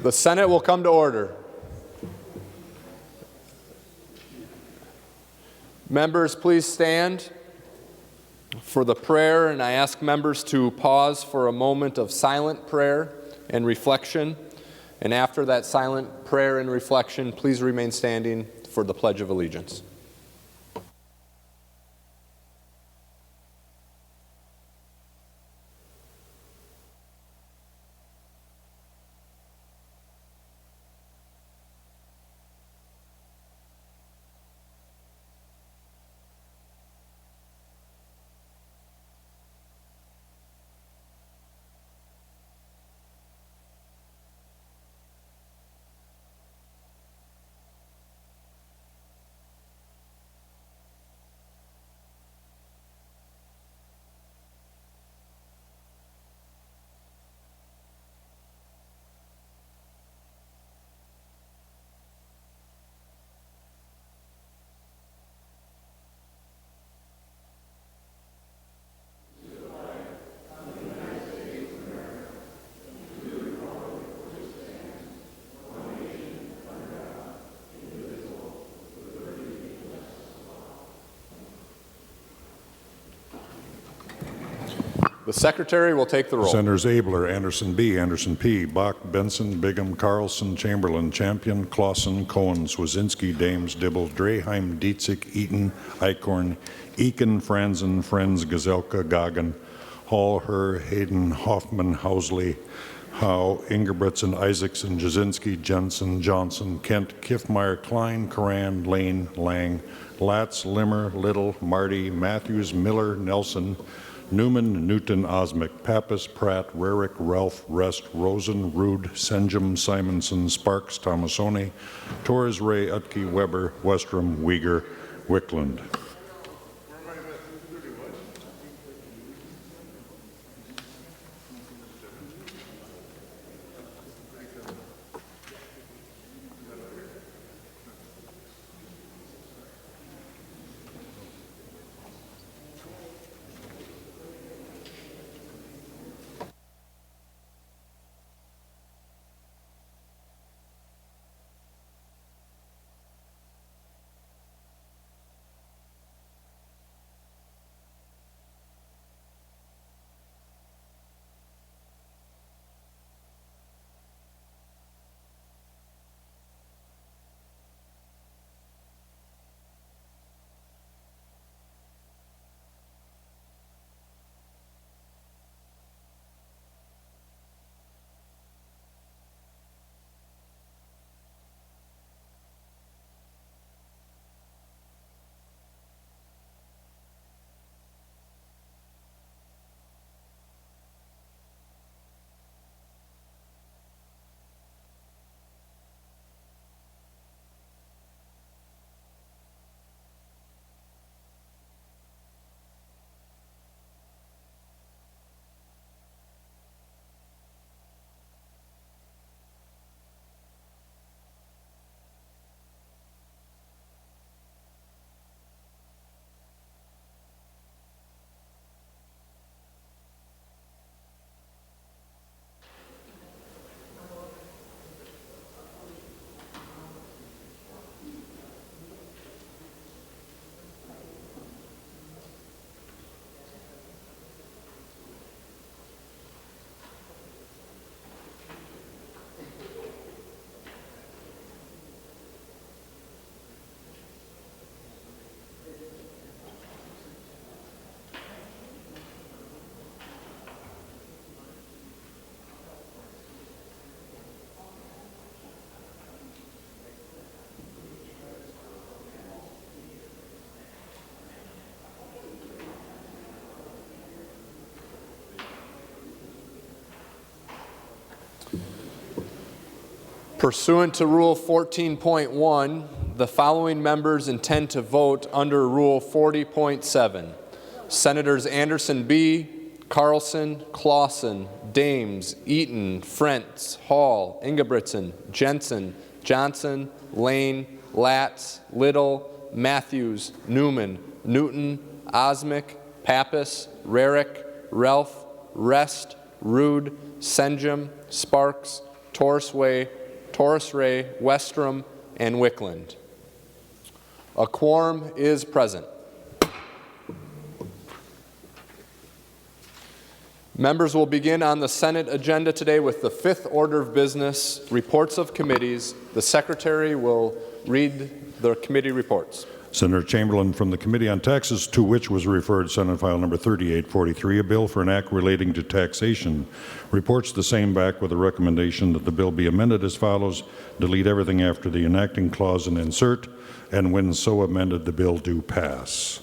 The Senate will come to order. Members, please stand for the prayer, and I ask members to pause for a moment of silent prayer and reflection. And after that silent prayer and reflection, please remain standing for the Pledge of Allegiance. The Secretary will take the roll. Senators Abler, Anderson B., Anderson P., Bach, Benson, Bigham, Carlson, Chamberlain, Champion, Clausen, Cohen, Swazinski, Dames, Dibble, Draheim, Dietzick, Eaton, Eichhorn, Eakin, Franzen, Frenz, Gazelka, Goggin, Hall, Herr, Hayden, Hoffman, Housley, Howe, Ingebrigtsen, Isaacson, Jasinski, Jensen, Johnson, Kent, Kiffmeyer, Klein, Coran, Lane, Lang, Latz, Limmer, Little, Marty, Matthews, Miller, Nelson, Newman, Newton, Osmic, Pappas, Pratt, Rarick, Ralph, Rest, Rosen, Rude, Senjum, Simonson, Sparks, Tomasoni, Torres, Ray, Utke, Weber, Westrom, Uyghur, Wickland. Pursuant to Rule 14.1, the following members intend to vote under Rule 40.7. Senators Anderson B., Carlson, Clausen, Dames, Eaton, Frentz, Hall, Ingebrigtsen, Jensen, Johnson, Lane, Latz, Little, Matthews, Newman, Newton, Osmic, Pappas, Rarick, Ralph, Rest, Rude, Senjum, Sparks, Torsway, Torres Ray, Westrom, and Wickland. A quorum is present. Members will begin on the Senate agenda today with the fifth order of business, reports of committees. The Secretary will read the committee reports. Senator Chamberlain from the Committee on Taxes, to which was referred Senate File Number 3843, a bill for an act relating to taxation, reports the same back with a recommendation that the bill be amended as follows: delete everything after the enacting clause and insert, and when so amended, the bill do pass.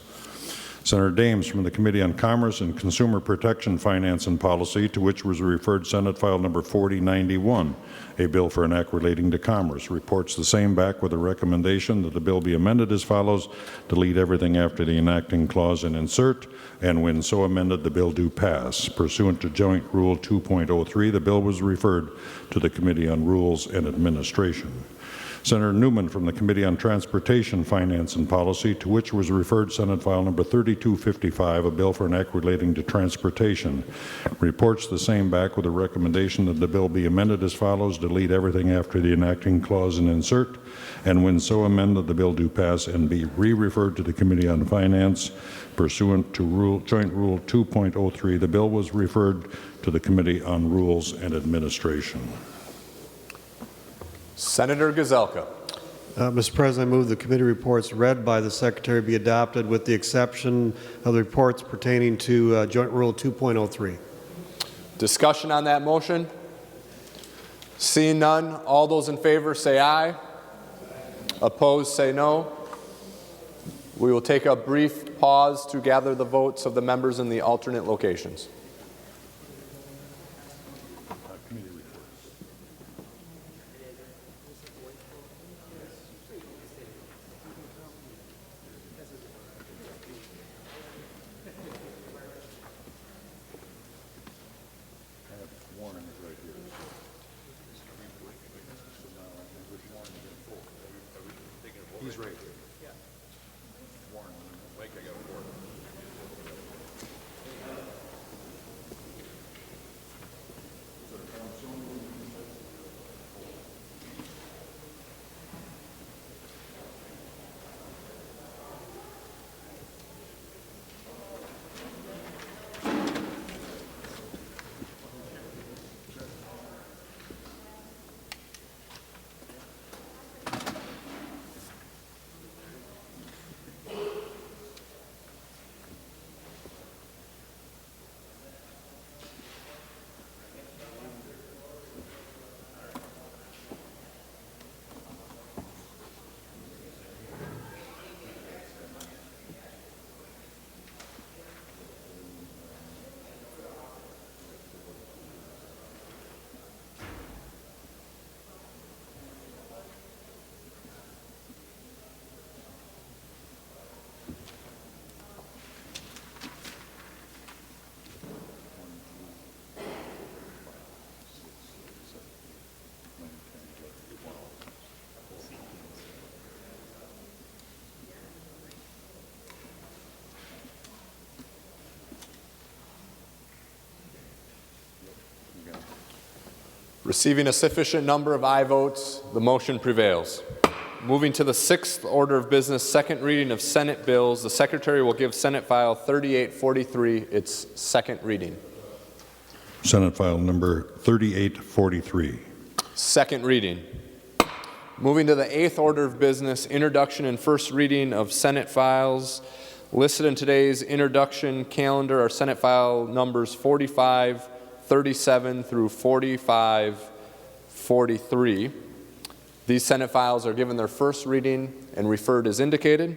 Senator Dames from the Committee on Commerce and Consumer Protection, Finance and Policy, to which was referred Senate File Number 4091, a bill for an act relating to commerce, reports the same back with a recommendation that the bill be amended as follows: delete everything after the enacting clause and insert, and when so amended, the bill do pass. Pursuant to Joint Rule 2.03, the bill was referred to the Committee on Rules and Administration. Senator Newman from the Committee on Transportation, Finance and Policy, to which was referred Senate File Number 3255, a bill for an act relating to transportation, reports the same back with a recommendation that the bill be amended as follows: delete everything after the enacting clause and insert, and when so amended, the bill do pass and be re-referred to the Committee on Finance. Pursuant to Joint Rule 2.03, the bill was referred to the Committee on Rules and Administration. Senator Gazelka. Mr. President, I move the committee reports read by the Secretary be adopted with the exception of the reports pertaining to Joint Rule 2.03. Discussion on that motion? Seeing none, all those in favor say aye. Opposed say no. We will take a brief pause to gather the votes of the members in the alternate locations. He's right here. Warren, Mike, I got Warren. Receiving a sufficient number of aye votes, the motion prevails. Moving to the sixth order of business, second reading of Senate bills, the Secretary will give Senate File 3843 its second reading. Senate File Number 3843. Second reading. Moving to the eighth order of business, introduction and first reading of Senate files. Listed in today's introduction calendar are Senate File numbers 4537 through 4543. These Senate files are given their first reading and referred as indicated.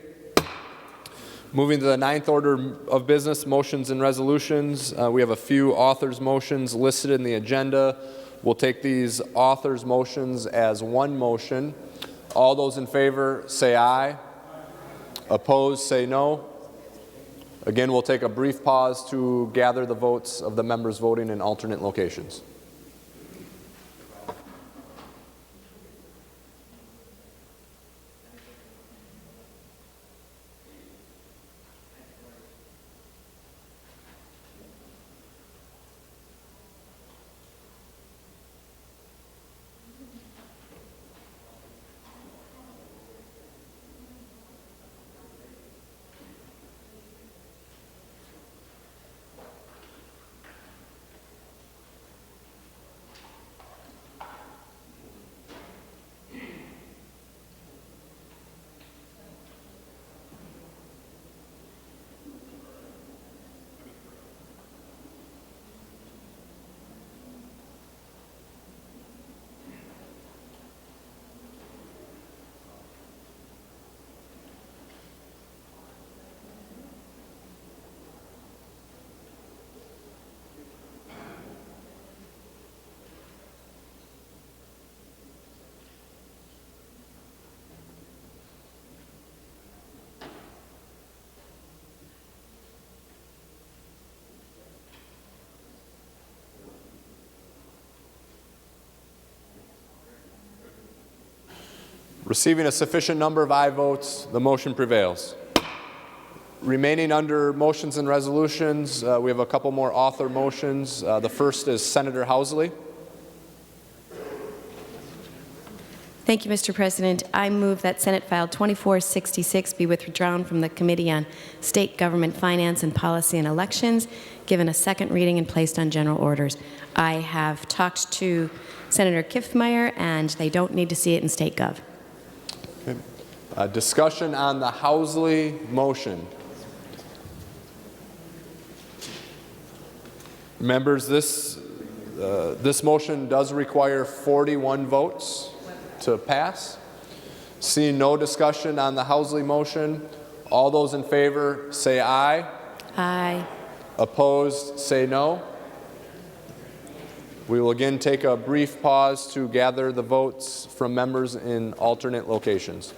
Moving to the ninth order of business, motions and resolutions. We have a few authors' motions listed in the agenda. We'll take these authors' motions as one motion. All those in favor say aye. Opposed say no. Again, we'll take a brief pause to gather the votes of the members voting in alternate locations. Receiving a sufficient number of aye votes, the motion prevails. Remaining under motions and resolutions, we have a couple more author motions. The first is Senator Housley. Thank you, Mr. President. I move that Senate File 2466 be withdrawn from the Committee on State Government Finance and Policy and Elections, given a second reading and placed on general orders. I have talked to Senator Kiffmeyer, and they don't need to see it in State Gov. Okay. Discussion on the Housley motion. Members, this motion does require 41 votes to pass. Seeing no discussion on the Housley motion, all those in favor say aye. Aye. Opposed, say no. We will again take a brief pause to gather the votes from members in alternate locations.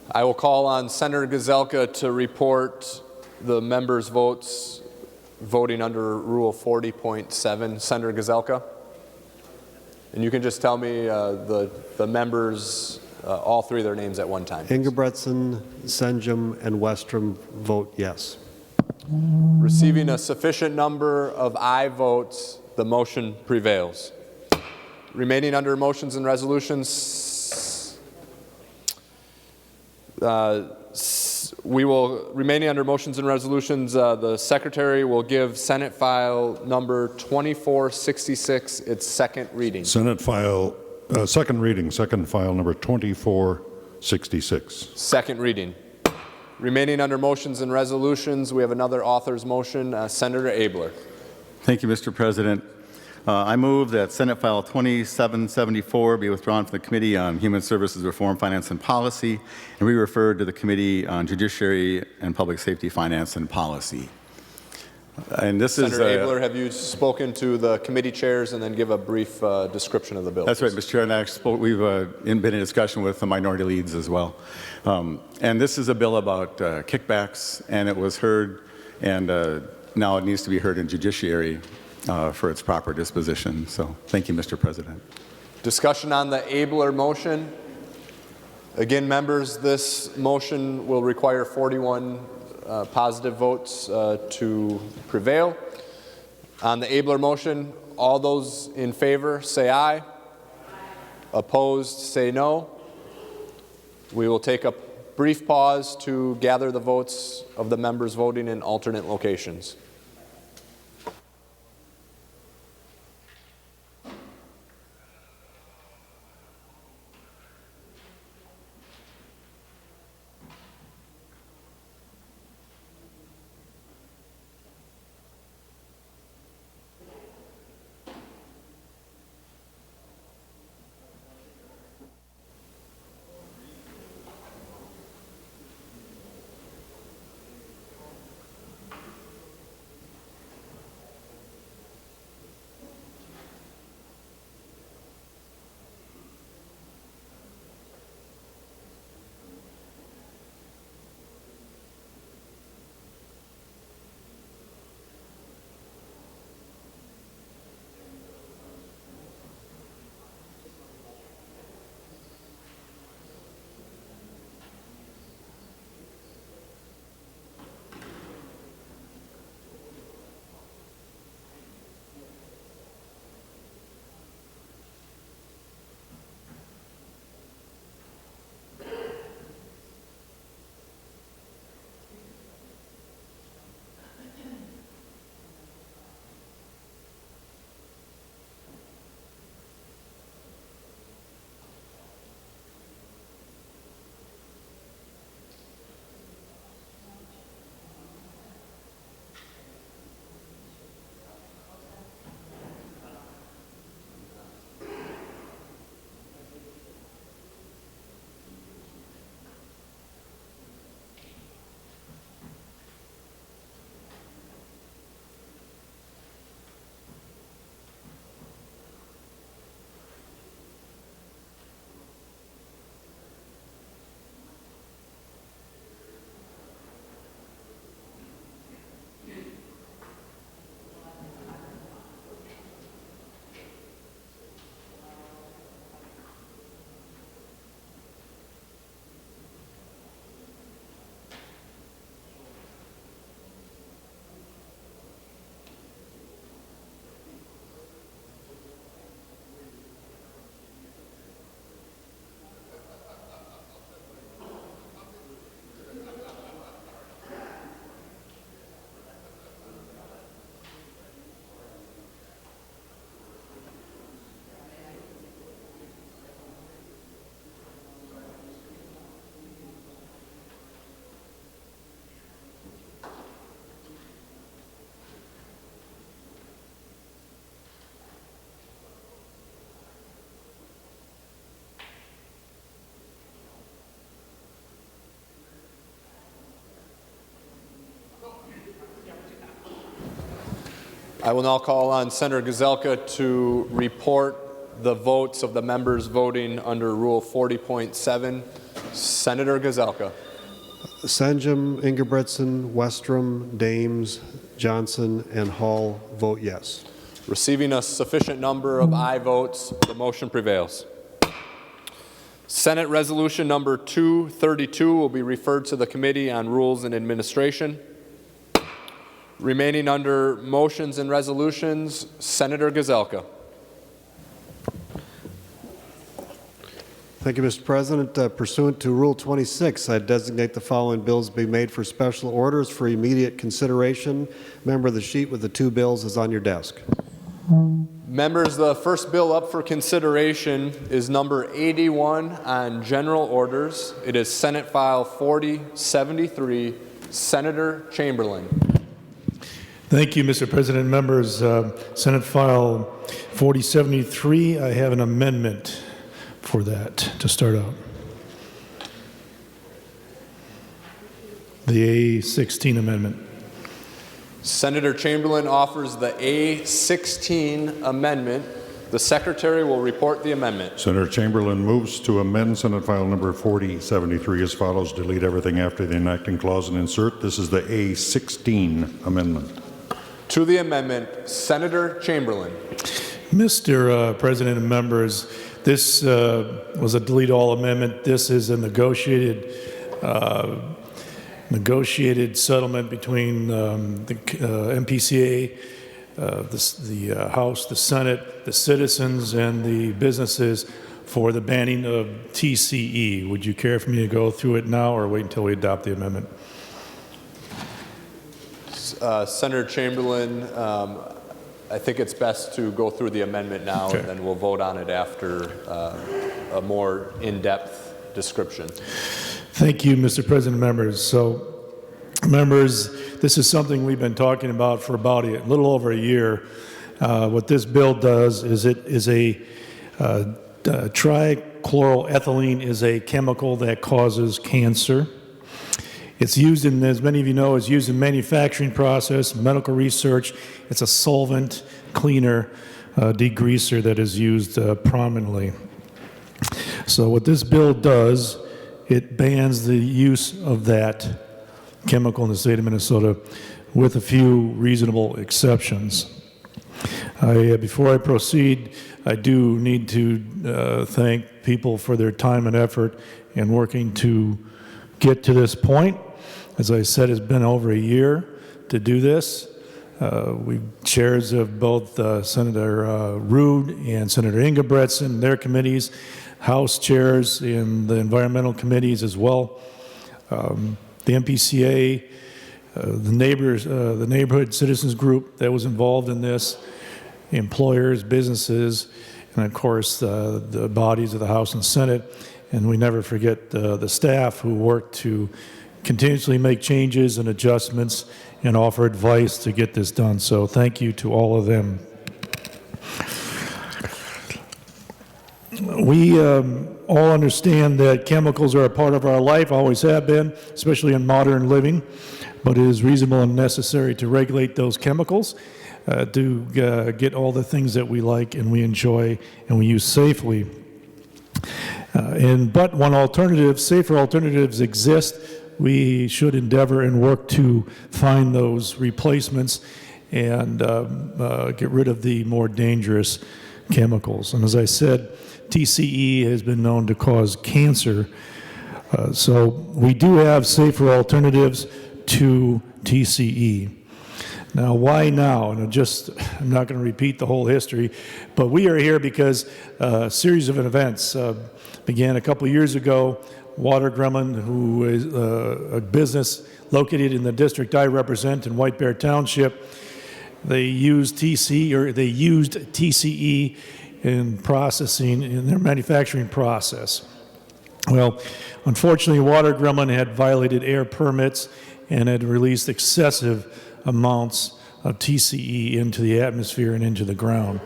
I will call on Senator Gazelka to report the members' votes voting under Rule 40.7. Senator Gazelka? And you can just tell me the members, all three of their names at one time. Ingebretson, Senjum, and Westrom vote yes. Receiving a sufficient number of aye votes, the motion prevails. Remaining under motions and resolutions, remaining under motions and resolutions, the Secretary will give Senate File number 2466 its second reading. Senate File, second reading, Second File number 2466. Second reading. Remaining under motions and resolutions, we have another author's motion, Senator Abler. Thank you, Mr. President. I move that Senate File 2774 be withdrawn from the Committee on Human Services Reform, Finance, and Policy, and be referred to the Committee on Judiciary and Public Safety, Finance, and Policy. And this Senator is Abler, have you spoken to the committee chairs and then give a brief description of the bill? That's right, Mr. Chair, and we've been in discussion with the minority leads as well. And this is a bill about kickbacks, and it was heard, and now it needs to be heard in judiciary for its proper disposition. So thank you, Mr. President. Discussion on the Abler motion. Again, members, this motion will require 41 positive votes to prevail. On the Abler motion, all those in favor say aye. Opposed, say no. We will take a brief pause to gather the votes of the members voting in alternate locations. I will now call on Senator Gazelka to report the votes of the members voting under Rule 40.7. Senator Gazelka. Senjum, Ingebretson, Westrom, Dames, Johnson, and Hall vote yes. Receiving a sufficient number of aye votes, the motion prevails. Senate Resolution number 232 will be referred to the Committee on Rules and Administration. Remaining under motions and resolutions, Senator Gazelka. Thank you, Mr. President. Pursuant to Rule 26, I designate the following bills be made for special orders for immediate consideration. Member, the sheet with the two bills is on your desk. Members, the first bill up for consideration is number 81 on general orders. It is Senate File 4073. Senator Chamberlain. Thank you, Mr. President. Members, Senate File 4073, I have an amendment for that to start out. The A16 amendment. Senator Chamberlain offers the A16 amendment. The Secretary will report the amendment. Senator Chamberlain moves to amend Senate File number 4073 as follows. Delete everything after the enacting clause and insert. This is the A16 amendment. To the amendment, Senator Chamberlain. Mr. President and members, this was a delete all amendment. This is a negotiated negotiated settlement between the MPCA, the House, the Senate, the citizens, and the businesses for the banning of TCE. Would you care for me to go through it now or wait until we adopt the amendment? Senator Chamberlain, I think it's best to go through the amendment now, Okay. and then we'll vote on it after a more in-depth description. Thank you, Mr. President, members. So, members, this is something we've been talking about for about a little over a year. What this bill does is it is trichloroethylene is a chemical that causes cancer. It's used in, as many of you know, it's used in manufacturing process, medical research. It's a solvent, cleaner, degreaser that is used prominently. So what this bill does, it bans the use of that chemical in the state of Minnesota with a few reasonable exceptions. Before I proceed, I do need to thank people for their time and effort in working to get to this point. As I said, it's been over a year to do this. We chairs of both Senator Rude and Senator Ingebretson, their committees, House chairs in the environmental committees as well. The MPCA, the neighborhood citizens group that was involved in this, employers, businesses, and of course the bodies of the House and Senate. And we never forget the staff who worked to continuously make changes and adjustments and offer advice to get this done. So thank you to all of them. We all understand that chemicals are a part of our life, always have been, especially in modern living, but it is reasonable and necessary to regulate those chemicals to get all the things that we like and we enjoy and we use safely. But when safer alternatives exist, we should endeavor and work to find those replacements and get rid of the more dangerous chemicals. And as I said, TCE has been known to cause cancer. So we do have safer alternatives to TCE. Now, why now? And I'm not going to repeat the whole history, but we are here because a series of events began a couple years ago. Water Gremlin, who is a business located in the district I represent in White Bear Township, they used TCE in processing, in their manufacturing process. Well, unfortunately, Water Gremlin had violated air permits and had released excessive amounts of TCE into the atmosphere and into the ground.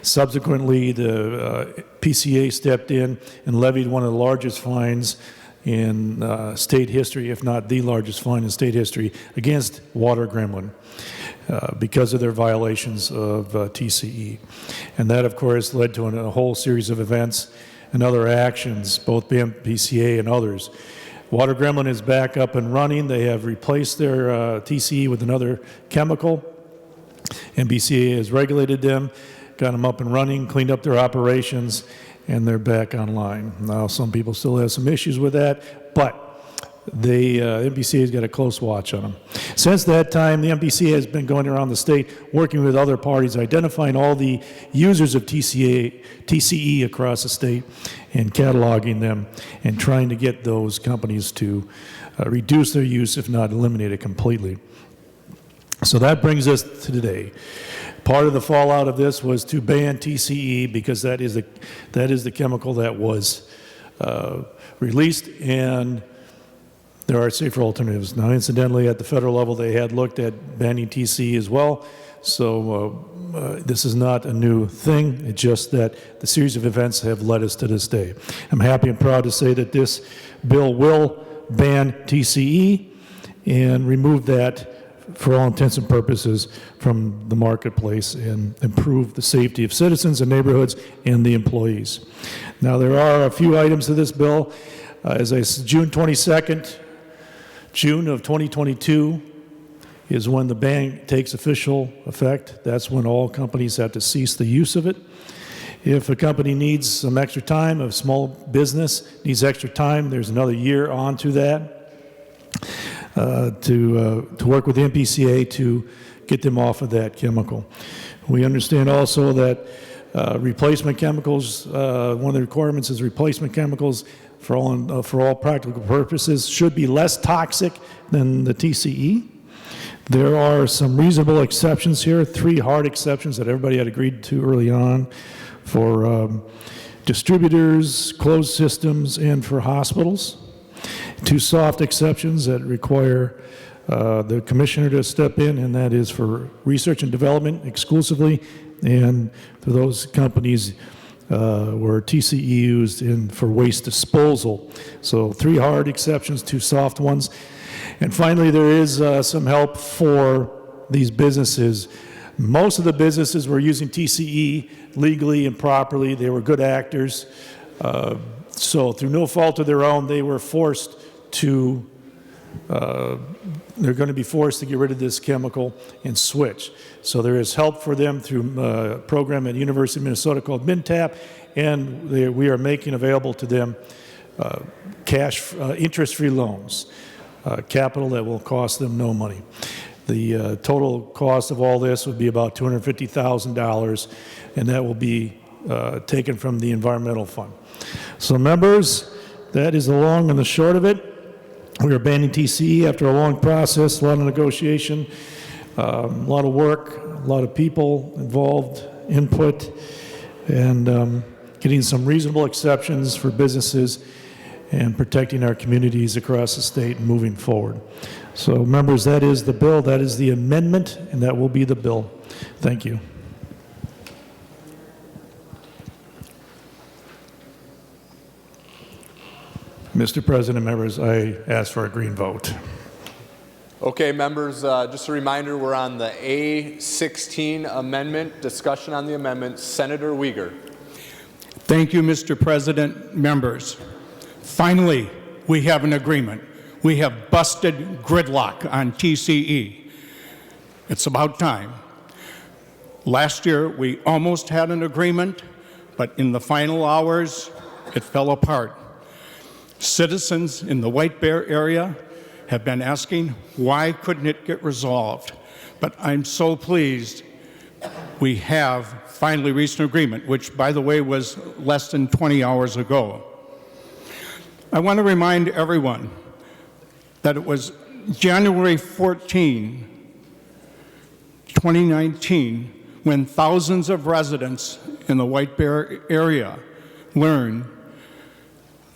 Subsequently, the PCA stepped in and levied one of the largest fines in state history, if not the largest fine in state history, against Water Gremlin because of their violations of TCE. And that, of course, led to a whole series of events and other actions, both PCA and others. Water Gremlin is back up and running. They have replaced their TCE with another chemical. MPCA has regulated them, got them up and running, cleaned up their operations, and they're back online. Now, some people still have some issues with that, but the MPCA has got a close watch on them. Since that time, the MPCA has been going around the state working with other parties, identifying all the users of TCE across the state and cataloging them and trying to get those companies to reduce their use, if not eliminate it completely. So that brings us to today. Part of the fallout of this was to ban TCE because that is the chemical that was released, and there are safer alternatives. Now, incidentally, at the federal level, they had looked at banning TCE as well, so this is not a new thing. It's just that the series of events have led us to this day. I'm happy and proud to say that this bill will ban TCE and remove that for all intents and purposes from the marketplace and improve the safety of citizens and neighborhoods and the employees. Now, there are a few items to this bill. As I said, June 22nd, June of 2022 is when the ban takes official effect. That's when all companies have to cease the use of it. If a company needs some extra time, a small business needs extra time, there's another year on to that. to work with the MPCA to get them off of that chemical. We understand also that replacement chemicals, one of the requirements is replacement chemicals for all practical purposes should be less toxic than the TCE. There are some reasonable exceptions here, 3 hard exceptions that everybody had agreed to early on for distributors, closed systems, and for hospitals. 2 soft exceptions that require the commissioner to step in, and that is for research and development exclusively, and for those companies where TCE used for waste disposal. So 3 hard exceptions, 2 soft ones. And finally, there is some help for these businesses. Most of the businesses were using TCE legally and properly. They were good actors. So through no fault of their own, they were forced to, they're going to be forced to get rid of this chemical and switch. So there is help for them through a program at University of Minnesota called MinTap, and we are making available to them cash, interest-free loans, capital that will cost them no money. The total cost of all this would be about $250,000, and that will be taken from the environmental fund. So members, that is the long and the short of it. We are banning TCE after a long process, a lot of negotiation, a lot of work, a lot of people involved, input, and getting some reasonable exceptions for businesses and protecting our communities across the state and moving forward. So members, that is the bill, that is the amendment, and that will be the bill. Thank you. Mr. President, members, I ask for a green vote. Okay, members, just a reminder, we're on the A16 amendment. Discussion on the amendment. Senator Uyghur. Thank you, Mr. President. Members, finally, we have an agreement. We have busted gridlock on TCE. It's about time. Last year, we almost had an agreement, but in the final hours, it fell apart. Citizens in the White Bear area have been asking, why couldn't it get resolved? But I'm so pleased we have finally reached an agreement, which, by the way, was less than 20 hours ago. I want to remind everyone that it was January 14, 2019, when thousands of residents in the White Bear area learned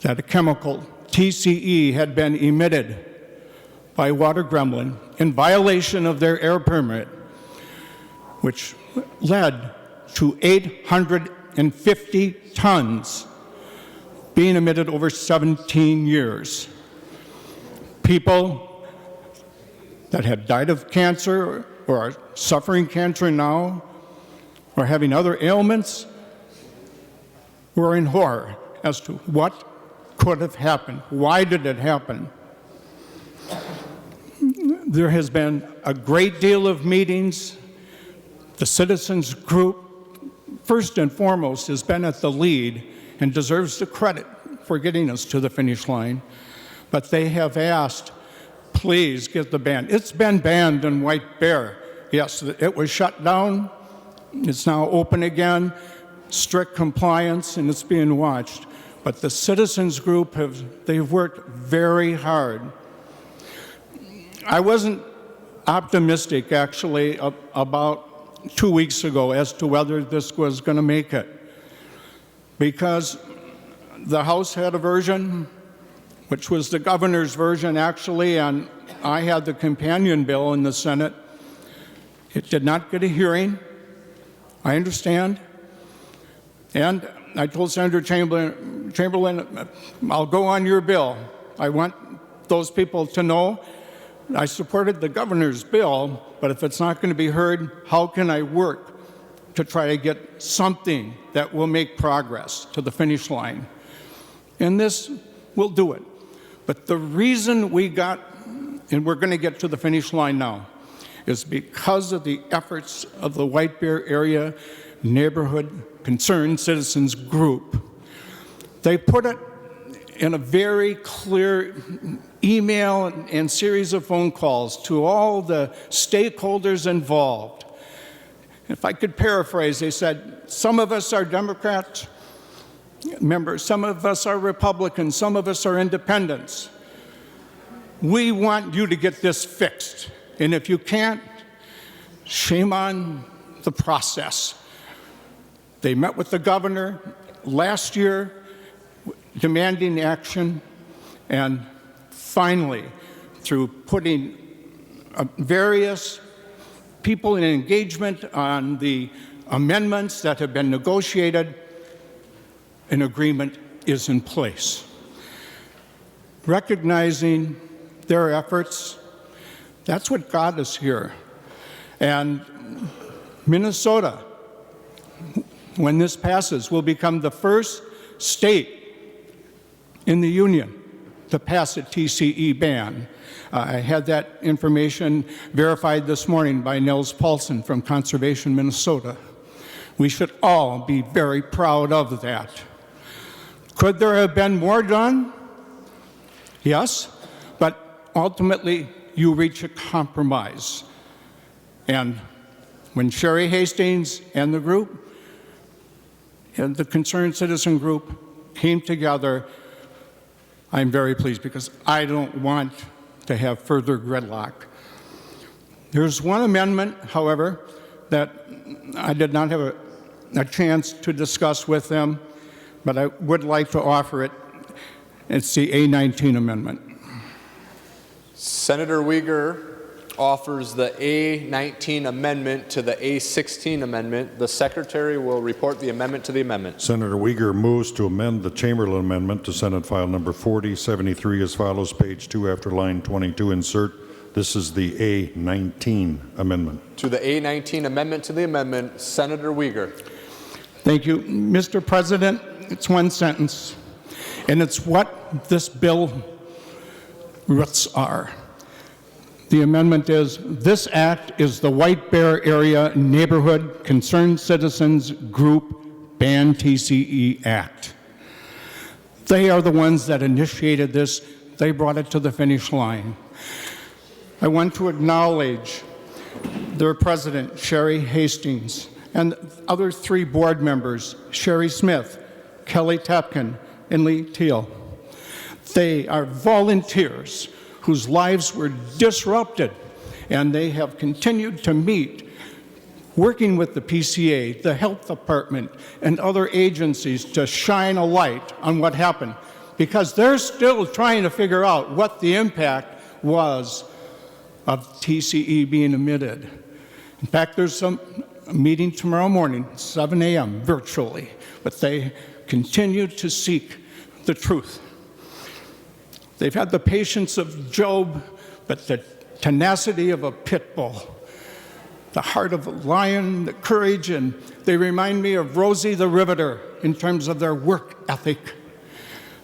that a chemical, TCE, had been emitted by Water Gremlin in violation of their air permit, which led to 850 tons being emitted over 17 years. People that had died of cancer or are suffering cancer now or having other ailments were in horror as to what could have happened. Why did it happen? There has been a great deal of meetings. The citizens group, first and foremost, has been at the lead and deserves the credit for getting us to the finish line. But they have asked, please get the ban. It's been banned in White Bear. Yes, it was shut down. It's now open again, strict compliance, and it's being watched. But the citizens group, they've worked very hard. I wasn't optimistic, actually, about 2 weeks ago as to whether this was going to make it, because the House had a version, which was the governor's version, actually, and I had the companion bill in the Senate. It did not get a hearing, I understand, and I told Senator Chamberlain, I'll go on your bill. I want those people to know I supported the governor's bill, but if it's not going to be heard, how can I work to try to get something that will make progress to the finish line? And this will do it. But the reason we got, and we're going to get to the finish line now, is because of the efforts of the White Bear Area Neighborhood Concerned Citizens Group. They put it in a very clear email and series of phone calls to all the stakeholders involved. If I could paraphrase, they said, some of us are Democrats members, some of us are Republicans, some of us are independents. We want you to get this fixed. And if you can't, shame on the process. They met with the governor last year demanding action, and finally, through putting various people in engagement on the amendments that have been negotiated, an agreement is in place. Recognizing their efforts, that's what got us here. And Minnesota, when this passes, will become the first state in the union to pass a TCE ban. I had that information verified this morning by Nels Paulson from Conservation Minnesota. We should all be very proud of that. Could there have been more done? Yes, but ultimately you reach a compromise. And when Sherry Hastings and the group, and the Concerned Citizen Group came together, I'm very pleased because I don't want to have further gridlock. There's one amendment, however, that I did not have a chance to discuss with them, but I would like to offer it. It's the A19 amendment. Senator Uyghur offers the A19 amendment to the A16 amendment. The Secretary will report the amendment to the amendment. Senator Uyghur moves to amend the Chamberlain Amendment to Senate File Number 4073 as follows, page 2 after line 22, insert. This is the A19 amendment. To the A19 amendment to the amendment, Senator Uyghur. Thank you. Mr. President, it's one sentence, and it's what this bill roots are. The amendment is, this act is the White Bear Area Neighborhood Concerned Citizens Group Ban TCE Act. They are the ones that initiated this. They brought it to the finish line. I want to acknowledge their president, Sherry Hastings, and other 3 board members, Sherry Smith, Kelly Tapkin, and Lee Teal. They are volunteers whose lives were disrupted, and they have continued to meet, working with the PCA, the health department, and other agencies to shine a light on what happened, because they're still trying to figure out what the impact was of TCE being emitted. In fact, there's a meeting tomorrow morning, 7 a.m., virtually, but they continue to seek the truth. They've had the patience of Job, but the tenacity of a pit bull, the heart of a lion, the courage, and they remind me of Rosie the Riveter in terms of their work ethic.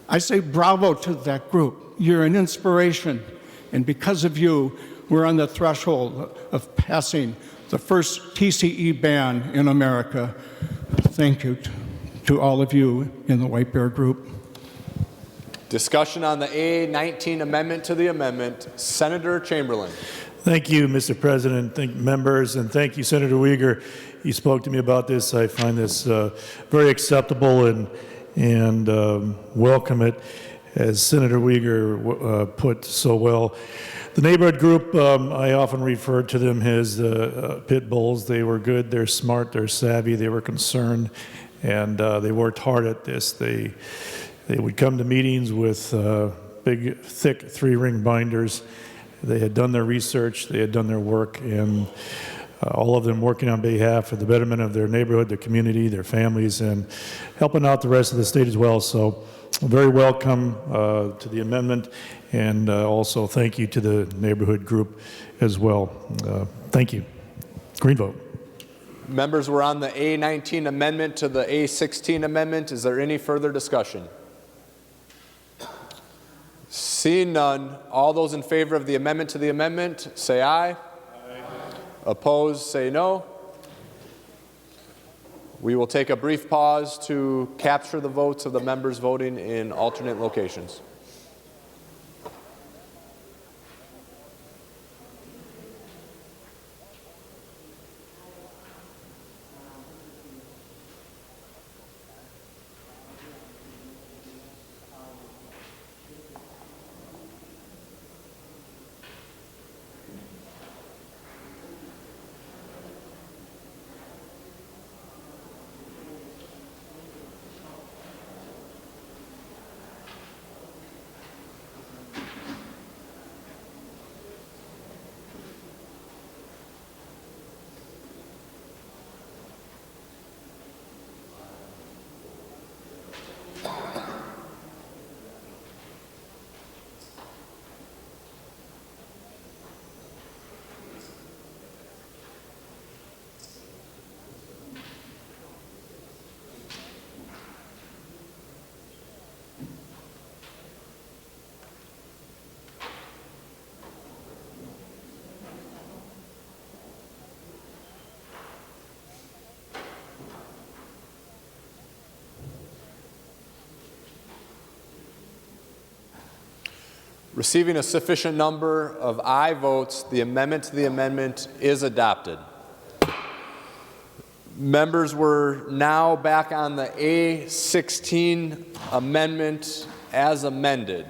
I say bravo to that group. You're an inspiration, and because of you, we're on the threshold of passing the first TCE ban in America. Thank you to all of you in the White Bear Group. Discussion on the A19 amendment to the amendment. Senator Chamberlain. Thank you, Mr. President. Thank members, and thank you, Senator Uyghur. You spoke to me about this. I find this very acceptable and welcome it, as Senator Uyghur put so well. The neighborhood group, I often refer to them as pit bulls. They were good, they're smart, they're savvy, they were concerned, and they worked hard at this. They would come to meetings with big, thick 3-ring binders. They had done their research, they had done their work, and all of them working on behalf of the betterment of their neighborhood, their community, their families, and helping out the rest of the state as well. So very welcome to the amendment, and also thank you to the neighborhood group as well. Thank you. Green vote. Members, we're on the A19 amendment to the A16 amendment. Is there any further discussion? Seeing none, all those in favor of the amendment to the amendment, say aye. Aye. Opposed, say no. We will take a brief pause to capture the votes of the members voting in alternate locations. Receiving a sufficient number of aye votes, the amendment to the amendment is adopted. Members, we're now back on the A16 amendment as amended.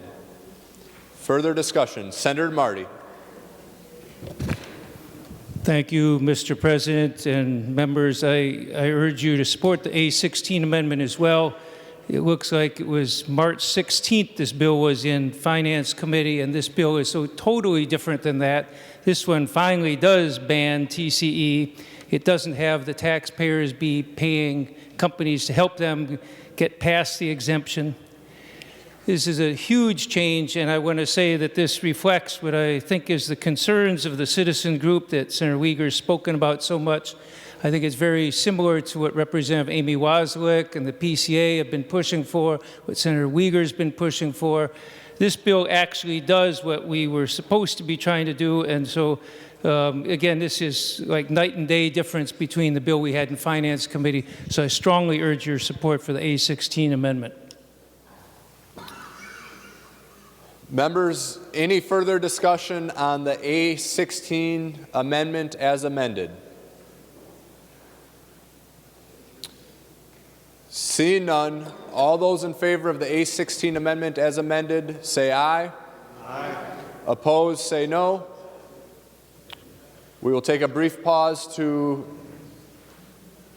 Further discussion. Senator Marty. Thank you, Mr. President and members. I urge you to support the A16 amendment as well. It looks like it was March 16th this bill was in Finance Committee, and this bill is so totally different than that. This one finally does ban TCE. It doesn't have the taxpayers be paying companies to help them get past the exemption. This is a huge change, and I want to say that this reflects what I think is the concerns of the citizen group that Senator Uyghur has spoken about so much. I think it's very similar to what Representative Amy Wozniak and the PCA have been pushing for, what Senator Uyghur has been pushing for. This bill actually does what we were supposed to be trying to do, and so again, this is like night and day difference between the bill we had in Finance Committee, so I strongly urge your support for the A16 amendment. Members, any further discussion on the A16 amendment as amended? Seeing none, all those in favor of the A16 amendment as amended, say aye. Aye. Opposed, say no. We will take a brief pause to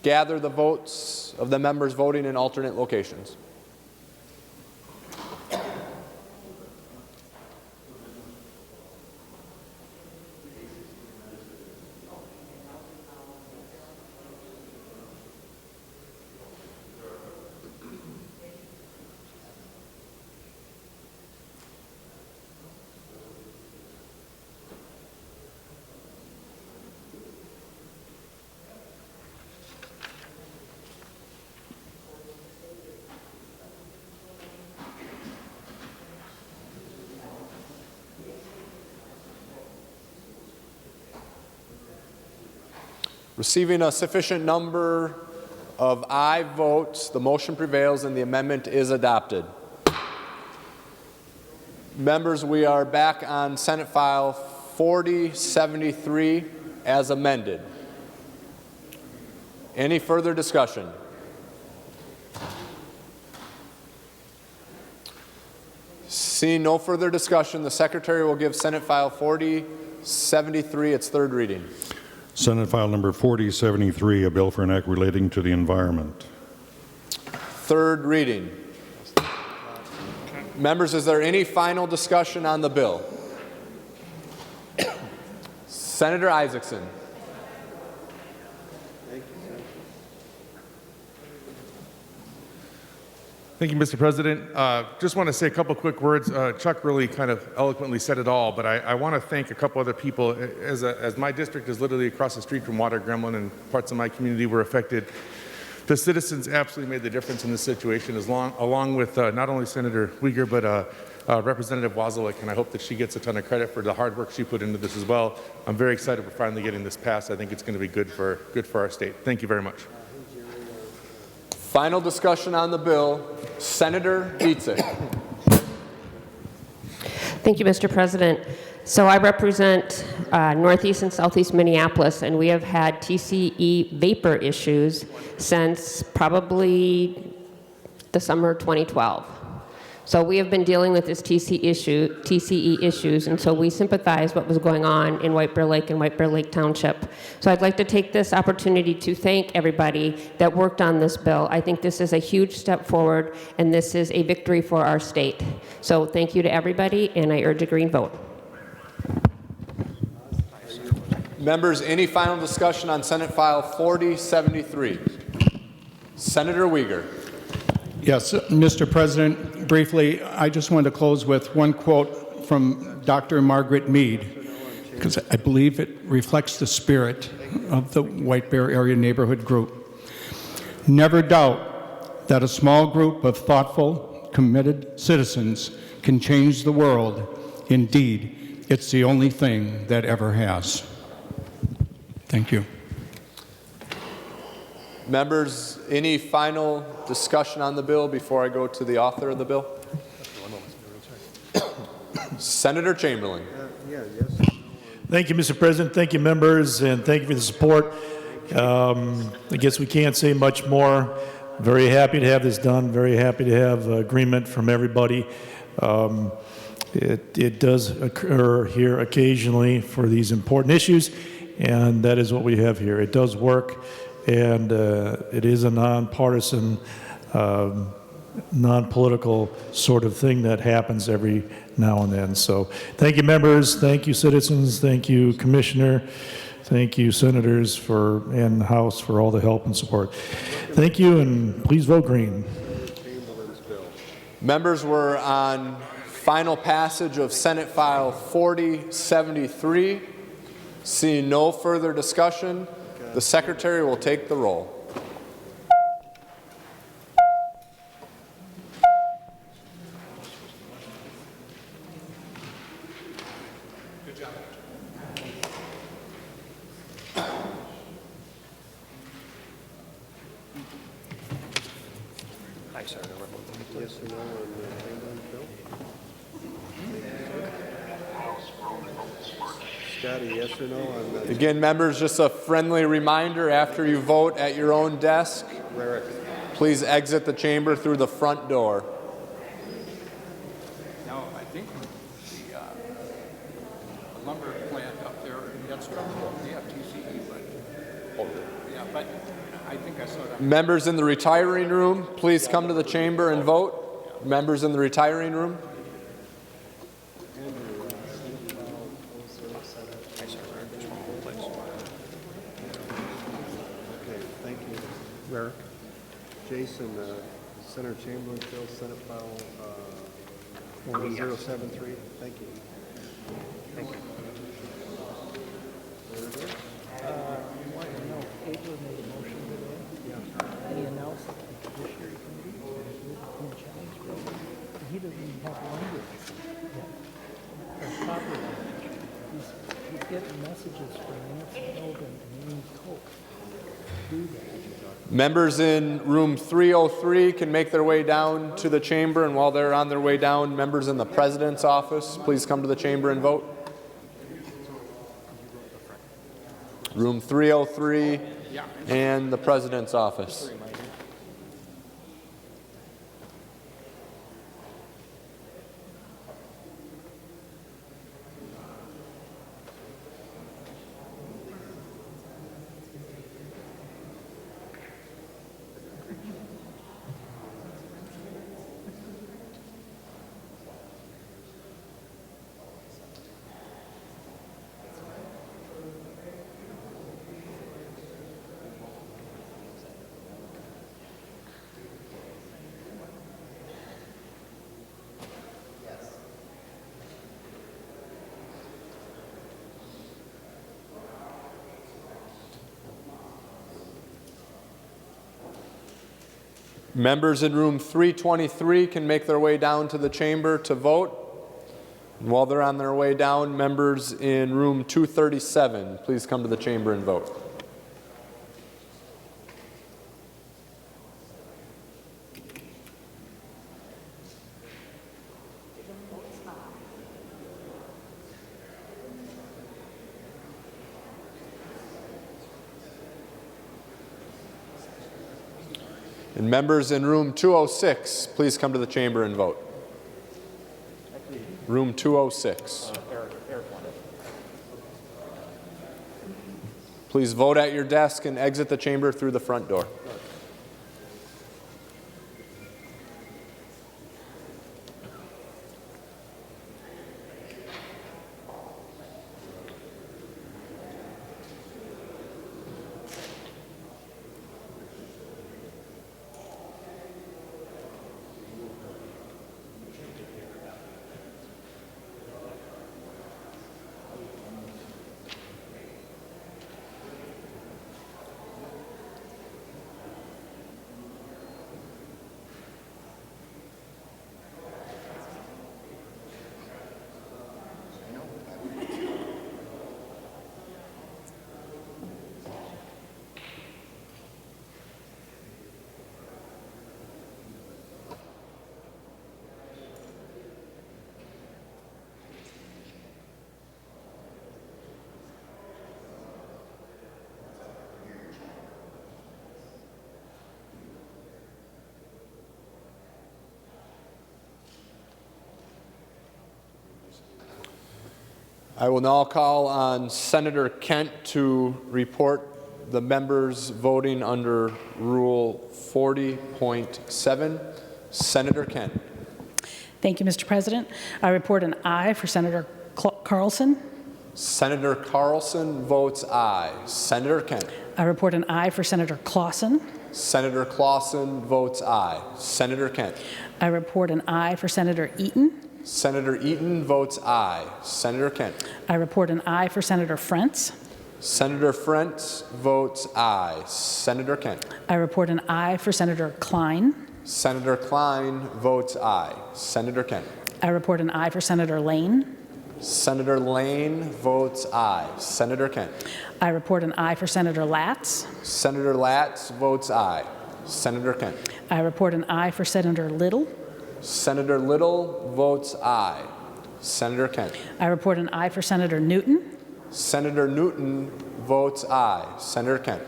gather the votes of the members voting in alternate locations. Receiving a sufficient number of aye votes, the motion prevails and the amendment is adopted. Members, we are back on Senate File 4073 as amended. Any further discussion? Seeing no further discussion, the Secretary will give Senate File 4073 its third reading. Senate File Number 4073, a bill for an act relating to the environment. Third reading. Members, is there any final discussion on the bill? Senator Isaacson. Thank you, Mr. President. Just want to say a couple quick words. Chuck really kind of eloquently said it all, but I want to thank a couple other people. As my district is literally across the street from Water Gremlin and parts of my community were affected, the citizens absolutely made the difference in this situation, along with not only Senator Uyghur, but Representative Wozniak, and I hope that she gets a ton of credit for the hard work she put into this as well. I'm very excited for finally getting this passed. I think it's going to be good for our state. Thank you very much. Final discussion on the bill. Senator Dziedzic. Thank you, Mr. President. So I represent Northeast and Southeast Minneapolis, and we have had TCE vapor issues since probably the summer of 2012. So we have been dealing with this TCE issues, and so we sympathize what was going on in White Bear Lake and White Bear Lake Township. So I'd like to take this opportunity to thank everybody that worked on this bill. I think this is a huge step forward, and this is a victory for our state. So thank you to everybody, and I urge a green vote. Members, any final discussion on Senate File 4073? Senator Uyghur. Yes, Mr. President, briefly, I just want to close with one quote from Dr. Margaret Mead, because I believe it reflects the spirit of the White Bear Area Neighborhood Group. Never doubt that a small group of thoughtful, committed citizens can change the world. Indeed, it's the only thing that ever has. Thank you. Members, any final discussion on the bill before I go to the author of the bill? Senator Chamberlain. Thank you, Mr. President. Thank you, members, and thank you for the support. I guess we can't say much more. Very happy to have this done. Very happy to have agreement from everybody. It does occur here occasionally for these important issues, and that is what we have here. It does work, and it is a nonpartisan, non-political sort of thing that happens every now and then. So thank you, members. Thank you, citizens. Thank you, Commissioner. Thank you, senators and the House for all the help and support. Thank you, and please vote green. Members, we're on final passage of Senate File 4073. Seeing no further discussion, the Secretary will take the roll. Good job. Hi, sir. Yes or no on the Chamberlain bill? Scotty, yes or no on the... Again, members, just a friendly reminder, after you vote at your own desk, please exit the chamber through the front door. Now, I think the lumber plant up there, that's trouble. They have TCE, but yeah, but I think I saw that. Members in the retiring room, please come to the chamber and vote. Members in the retiring room. Merrick. Jason, Senator Chamberlain, bill, Senate File 4073. Thank you. Thank you. Abler made a motion today. Yeah. And he announced that the Judiciary Committee in the challenge bill, and he doesn't even have language yet. Or copy language. He's getting messages from Nancy Hogan and Amy Koch. Do that. Members in room 303 can make their way down to the chamber, and while they're on their way down, members in the President's office, please come to the chamber and vote. Room 303 and the President's office. Members in room 323 can make their way down to the chamber to vote. And while they're on their way down, members in room 237, please come to the chamber and vote. And members in room 206, please come to the chamber and vote. Room 206. Please vote at your desk and exit the chamber through the front door. I will now call on Senator Kent to report the members voting under Rule 40.7. Senator Kent. Thank you, Mr. President. I report an aye for Senator Carlson. Senator Carlson votes aye. Senator Kent. I report an aye for Senator Clausen. Senator Clausen votes aye. Senator Kent. I report an aye for Senator Eaton. Senator Eaton votes aye. Senator Kent. I report an aye for Senator Frentz. Senator Frentz votes aye. Senator Kent. I report an aye for Senator Klein. Senator Klein votes aye. Senator Kent. I report an aye for Senator Lane. Senator Lane votes aye. Senator Kent. I report an aye for Senator Latz. Senator Latz votes aye. Senator Kent. I report an aye for Senator Little. Senator Little votes aye. Senator Kent. I report an aye for Senator Newton. Senator Newton votes aye. Senator Kent.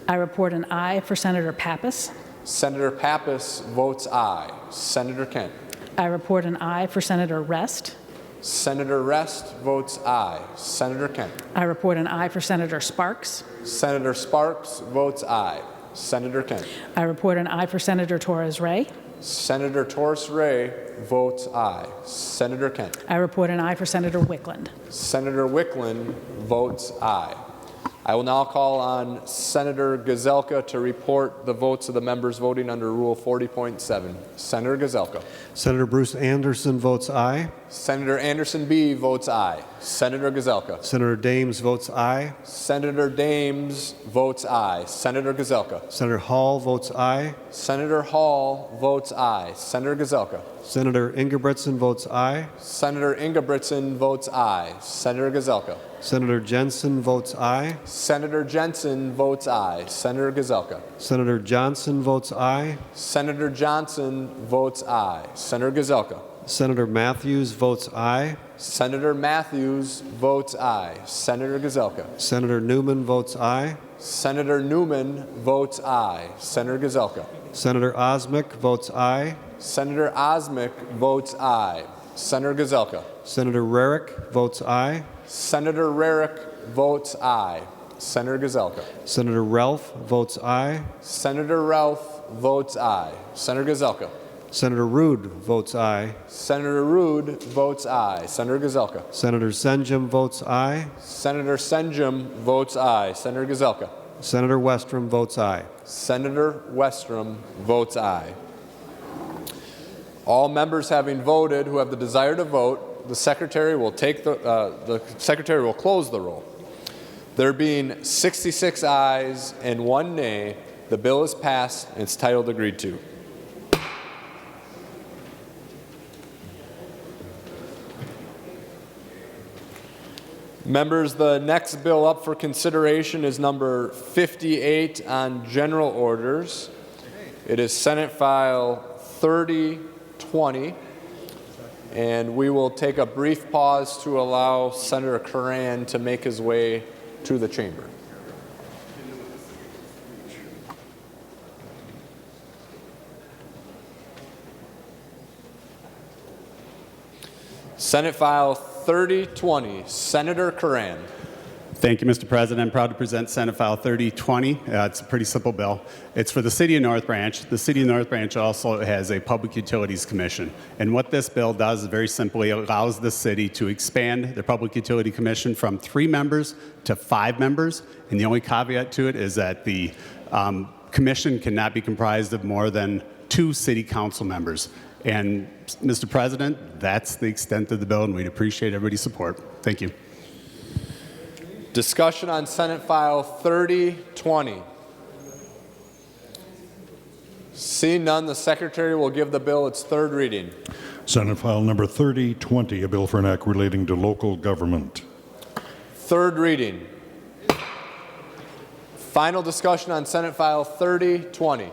I report an aye for Senator Pappas. Senator Pappas votes aye. Senator Kent. I report an aye for Senator Rest. Senator Rest votes aye. Senator Kent. I report an aye for Senator Sparks. Senator Sparks votes aye. Senator Kent. I report an aye for Senator Torres Ray. Senator Torres Ray votes aye. Senator Kent. I report an aye for Senator Wickland. Senator Wickland votes aye. I will now call on Senator Gazelka to report the votes of the members voting under Rule 40.7. Senator Gazelka. Senator Bruce Anderson votes aye. Senator Anderson B. votes aye. Senator Gazelka. Senator Dames votes aye. Senator Dames votes aye. Senator Gazelka. Senator Hall votes aye. Senator Hall votes aye. Senator Gazelka. Senator Ingebretson votes aye. Senator Ingebretson votes aye. Senator Gazelka. Senator Jensen votes aye. Senator Jensen votes aye. Senator Gazelka. Senator Johnson votes aye. Senator Johnson votes aye. Senator Gazelka. Senator Matthews votes aye. Senator Matthews votes aye. Senator Gazelka. Senator Newman votes aye. Senator Newman votes aye. Senator Gazelka. Senator Osmic votes aye. Senator Osmic votes aye. Senator Gazelka. Senator Rarick votes aye. Senator Rarick votes aye. Senator Gazelka. Senator Ralph votes aye. Senator Ralph votes aye. Senator Gazelka. Senator Rude votes aye. Senator Rude votes aye. Senator Gazelka. Senator Senjum votes aye. Senator Senjum votes aye. Senator Gazelka. Senator Westrom votes aye. Senator Westrom votes aye. All members having voted who have the desire to vote, the secretary will close the roll. There being 66 ayes and 1 nay, the bill is passed and its title agreed to. Members, the next bill up for consideration is number 58 on general orders. It is Senate File 3020, and we will take a brief pause to allow Senator Curran to make his way to the chamber. Senate File 3020, Senator Curran. Thank you, Mr. President. I'm proud to present Senate File 3020. It's a pretty simple bill. It's for the City of North Branch. The City of North Branch also has a Public Utilities Commission. And what this bill does is very simply allows the city to expand the Public Utility Commission from 3 members to 5 members. And the only caveat to it is that the commission cannot be comprised of more than 2 city council members. And, Mr. President, that's the extent of the bill, and we'd appreciate everybody's support. Thank you. Discussion on Senate File 3020. Seeing none, the Secretary will give the bill its 3rd reading. Senate File number 3020, a bill for an act relating to local government. 3rd reading. Final discussion on Senate File 3020.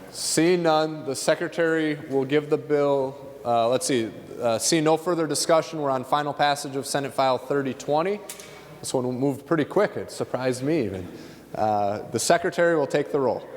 Seeing none, the Secretary will give the bill, seeing no further discussion, we're on final passage of Senate File 3020. This one moved pretty quick. It surprised me even. The Secretary will take the roll.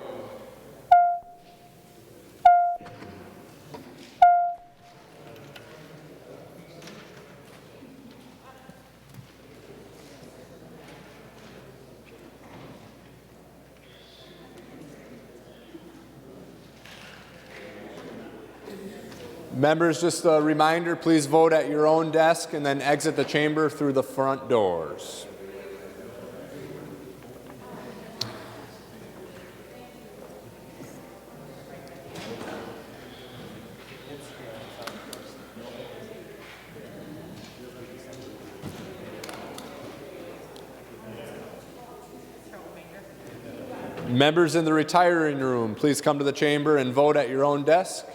Members, just a reminder, please vote at your own desk and then exit the chamber through the front doors. Members in the retiring room, please come to the chamber and vote at your own desk.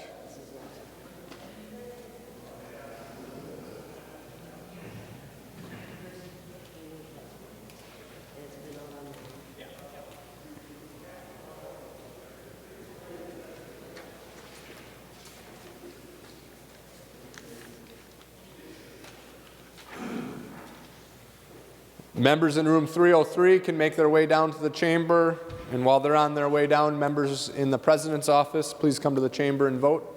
Members in room 303 can make their way down to the chamber, and while they're on their way down, members in the President's office, please come to the chamber and vote.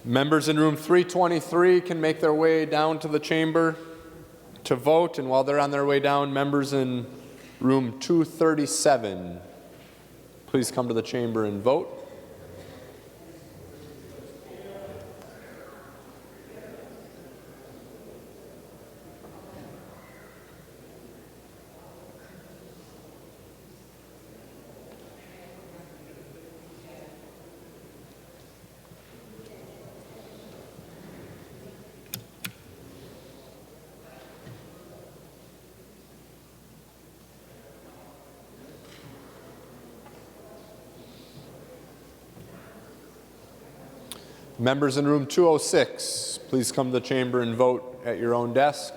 Members in room 323 can make their way down to the chamber to vote, and while they're on their way down, members in room 237, please come to the chamber and vote. Members in room 206, please come to the chamber and vote at your own desk.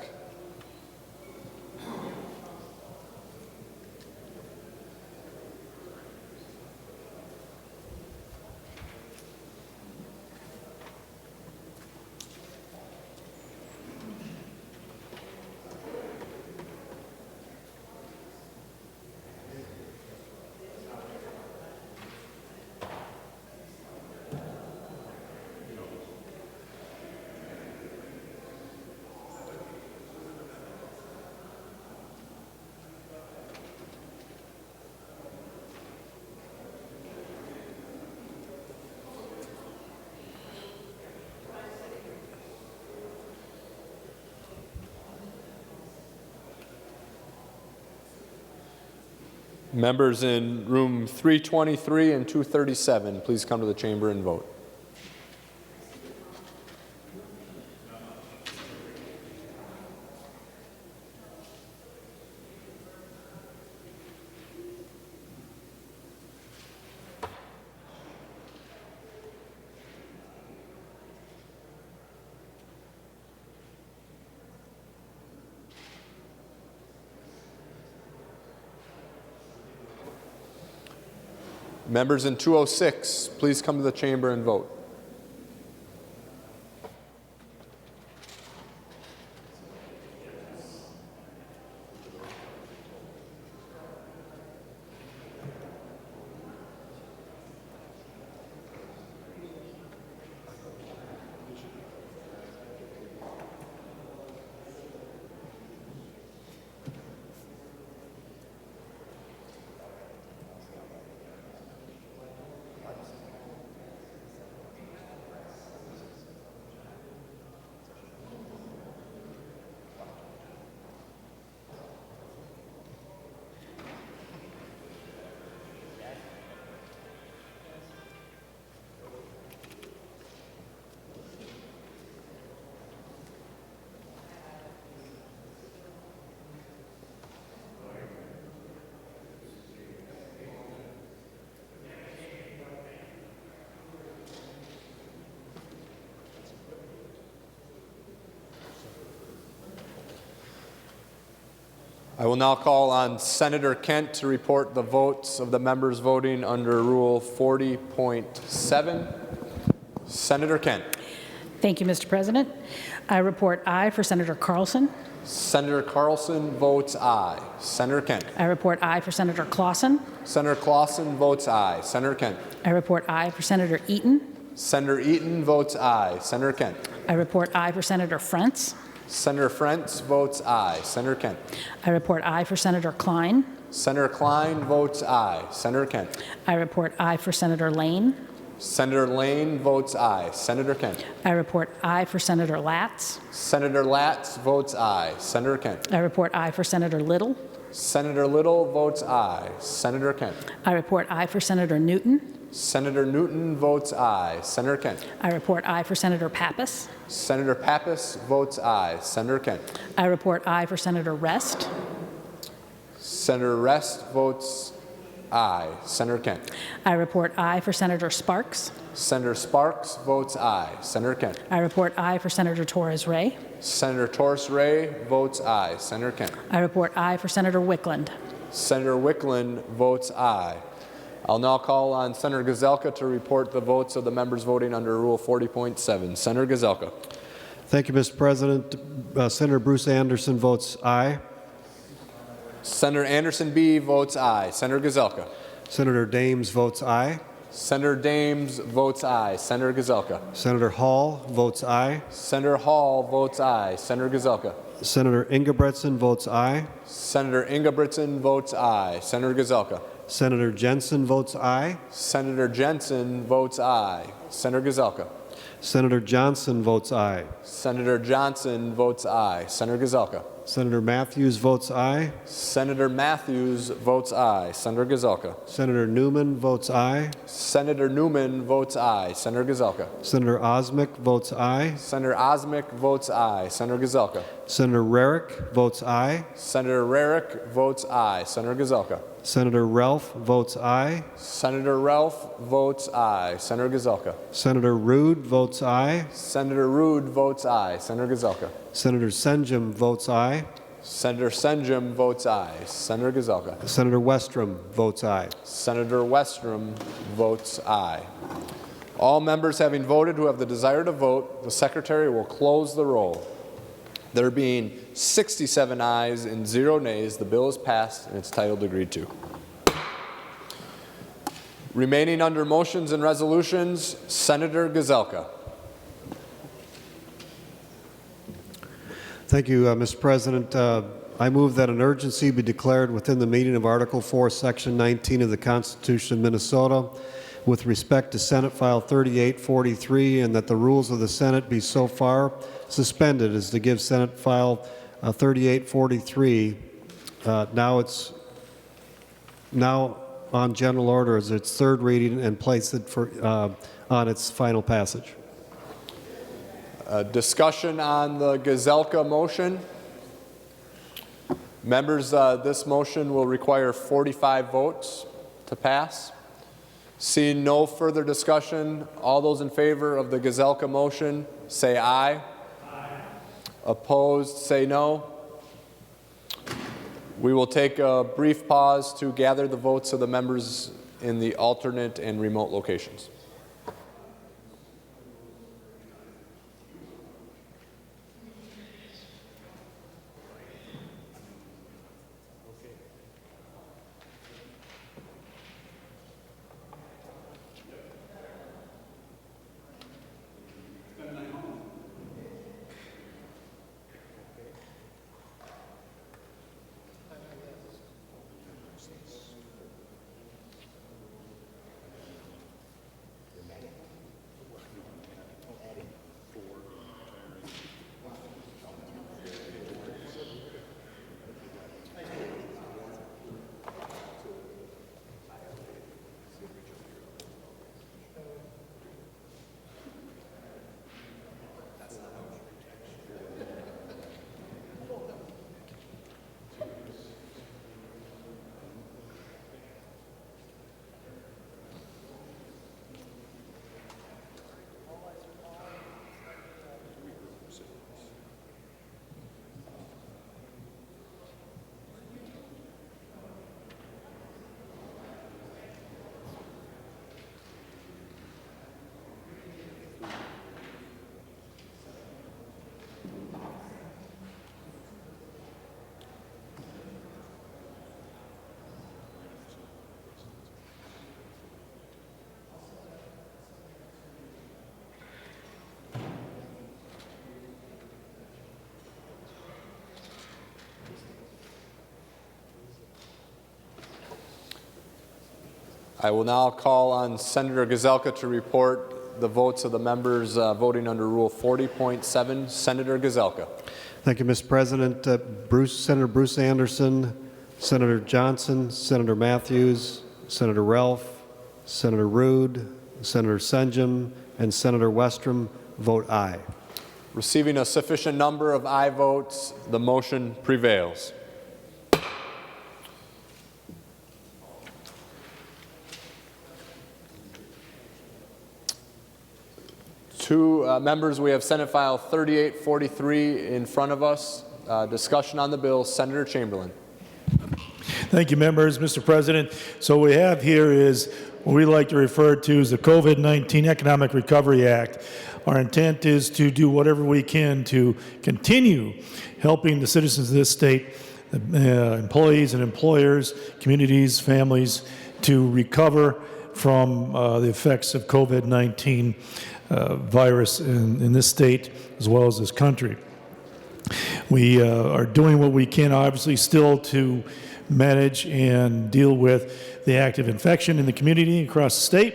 Members in room 323 and 237, please come to the chamber and vote. Members in 206, please come to the chamber and vote. I will now call on Senator Kent to report the votes of the members voting under Rule 40.7. Senator Kent. Thank you, Mr. President. I report aye for Senator Carlson. Senator Carlson votes aye. Senator Kent. I report aye for Senator Clausen. Senator Clausen votes aye. Senator Kent. I report aye for Senator Eaton. Senator Eaton votes aye. Senator Kent. I report aye for Senator Frentz. Senator Frentz votes aye. Senator Kent. I report aye for Senator Klein. Senator Klein votes aye. Senator Kent. I report aye for Senator Lane. Senator Lane votes aye. Senator Kent. I report aye for Senator Latz. Senator Latz votes aye. Senator Kent. I report aye for Senator Little. Senator Little votes aye. Senator Kent. I report aye for Senator Newton. Senator Newton votes aye. Senator Kent. I report aye for Senator Pappas. Senator Pappas votes aye. Senator Kent. I report aye for Senator Rest. Senator Rest votes aye. Senator Kent. I report aye for Senator Sparks. Senator Sparks votes aye. Senator Kent. I report aye for Senator Torres Ray. Senator Torres Ray votes aye. Senator Kent. I report aye for Senator Wickland. Senator Wickland votes aye. I'll now call on Senator Gazelka to report the votes of the members voting under Rule 40.7. Senator Gazelka. Thank you, Mr. President. Senator Bruce Anderson votes aye. Senator Anderson B. votes aye. Senator Gazelka. Senator Dames votes aye. Senator Dames votes aye. Senator Gazelka. Senator Hall votes aye. Senator Hall votes aye. Senator Gazelka. Senator Ingebretson votes aye. Senator Ingebretson votes aye. Senator Gazelka. Senator Jensen votes aye. Senator Jensen votes aye. Senator Gazelka. Senator Johnson votes aye. Senator Johnson votes aye. Senator Gazelka. Senator Matthews votes aye. Senator Matthews votes aye. Senator Gazelka. Senator Newman votes aye. Senator Newman votes aye. Senator Gazelka. Senator Osmic votes aye. Senator Osmic votes aye. Senator Gazelka. Senator Rarick votes aye. Senator Rarick votes aye. Senator Gazelka. Senator Ralph votes aye. Senator Ralph votes aye. Senator Gazelka. Senator Rude votes aye. Senator Rude votes aye. Senator Gazelka. Senator Senjum votes aye. Senator Senjum votes aye. Senator Gazelka. Senator Westrom votes aye. Senator Westrom votes aye. All members having voted who have the desire to vote, the Secretary will close the roll. There being 67 ayes and 0 nays, the bill is passed and its title agreed to. Remaining under motions and resolutions, Senator Gazelka. Thank you, Mr. President. I move that an urgency be declared within the meaning of Article 4, Section 19 of the Constitution of Minnesota with respect to Senate File 3843, and that the rules of the Senate be so far suspended as to give Senate File 3843 now its now on general order as its third reading and place it on its final passage. Discussion on the Gazelka motion. Members, this motion will require 45 votes to pass. Seeing no further discussion, all those in favor of the Gazelka motion say aye. Aye. Opposed, say no. We will take a brief pause to gather the votes of the members in the alternate and remote locations. I will now call on Senator Gazelka to report the votes of the members voting under Rule 40.7. Senator Gazelka. Thank you, Mr. President. Senator Bruce Anderson, Senator Johnson, Senator Matthews, Senator Ralph, Senator Rude, Senator Senjum, and Senator Westrom vote aye. Receiving a sufficient number of aye votes, the motion prevails. Members, we have Senate File 3843 in front of us. Discussion on the bill. Senator Chamberlain. Thank you, members. Mr. President, so what we have here is what we like to refer to as the COVID-19 Economic Recovery Act. Our intent is to do whatever we can to continue helping the citizens of this state, employees and employers, communities, families, to recover from the effects of COVID-19 virus in this state as well as this country. We are doing what we can, obviously, still to manage and deal with the active infection in the community across the state.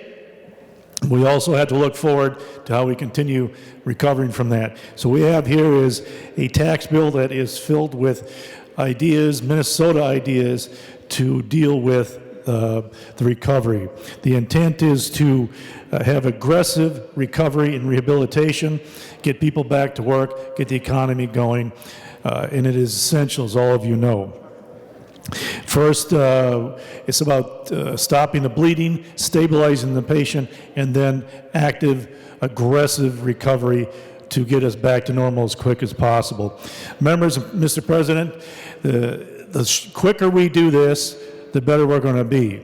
We also have to look forward to how we continue recovering from that. So we have here is a tax bill that is filled with ideas, Minnesota ideas, to deal with the recovery. The intent is to have aggressive recovery and rehabilitation, get people back to work, get the economy going, and it is essential, as all of you know. First, it's about stopping the bleeding, stabilizing the patient, and then active, aggressive recovery to get us back to normal as quick as possible. Members, Mr. President, the quicker we do this, the better we're going to be.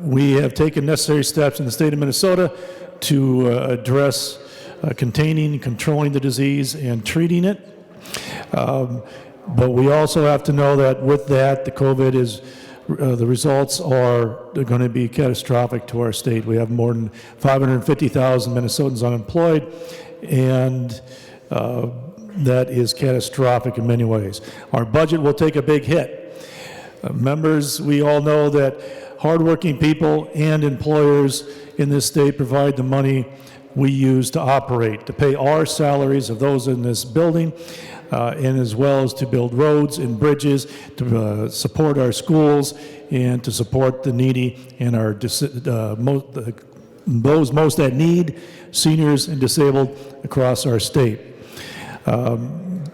We have taken necessary steps in the state of Minnesota to address containing and controlling the disease and treating it. But we also have to know that with that, the COVID is, the results are going to be catastrophic to our state. We have more than 550,000 Minnesotans unemployed, and that is catastrophic in many ways. Our budget will take a big hit. Members, we all know that hardworking people and employers in this state provide the money we use to operate, to pay our salaries of those in this building, and as well as to build roads and bridges, to support our schools, and to support the needy and our those most at need, seniors and disabled across our state.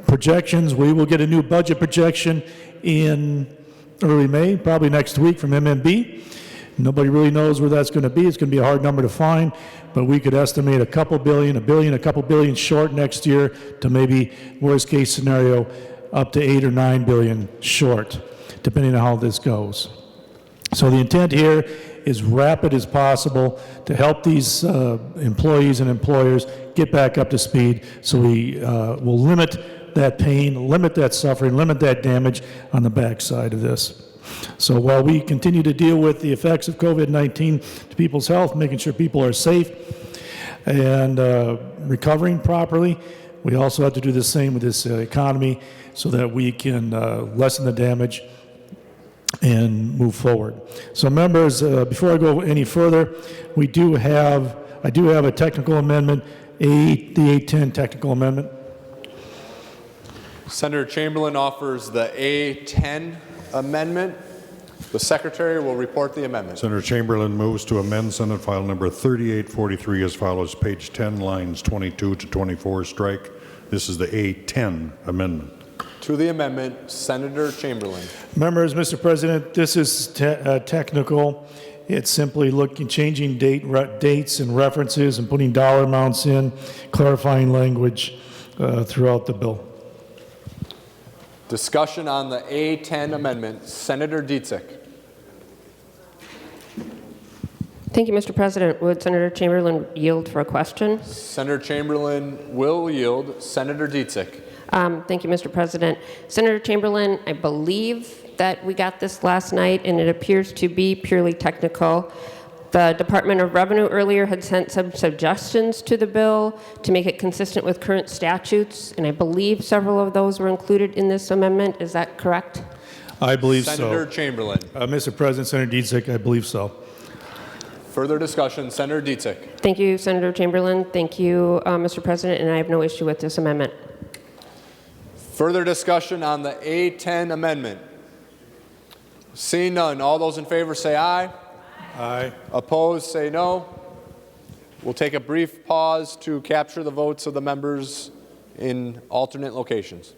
Projections, we will get a new budget projection in early May, probably next week from MMB. Nobody really knows where that's going to be. It's going to be a hard number to find, but we could estimate a couple billion short next year to maybe, worst case scenario, up to 8 or 9 billion short, depending on how this goes. So the intent here is rapid as possible to help these employees and employers get back up to speed, so we will limit that pain, limit that suffering, limit that damage on the backside of this. So while we continue to deal with the effects of COVID-19 to people's health, making sure people are safe and recovering properly, we also have to do the same with this economy so that we can lessen the damage and move forward. So members, before I go any further, I do have a technical amendment, the 810 technical amendment. Senator Chamberlain offers the A10 amendment. The Secretary will report the amendment. Senator Chamberlain moves to amend Senate File Number 3843 as follows: page 10, lines 22 to 24, strike. This is the A10 amendment. To the amendment, Senator Chamberlain. Members, Mr. President, this is technical. It's simply changing dates and references and putting dollar amounts in, clarifying language throughout the bill. Discussion on the A10 amendment. Senator Dziedzic. Thank you, Mr. President. Would Senator Chamberlain yield for a question? Senator Chamberlain will yield. Senator Dziedzic. Thank you, Mr. President. Senator Chamberlain, I believe that we got this last night, and it appears to be purely technical. The Department of Revenue earlier had sent some suggestions to the bill to make it consistent with current statutes, and I believe several of those were included in this amendment. Is that correct? I believe Senator so. Chamberlain. Mr. President, Senator Dziedzic, I believe so. Further discussion. Senator Dziedzic. Thank you, Senator Chamberlain. Thank you, Mr. President, and I have no issue with this amendment. Further discussion on the A10 amendment. Seeing none, all those in favor say aye. Aye. Opposed, say no. We'll take a brief pause to capture the votes of the members in alternate locations.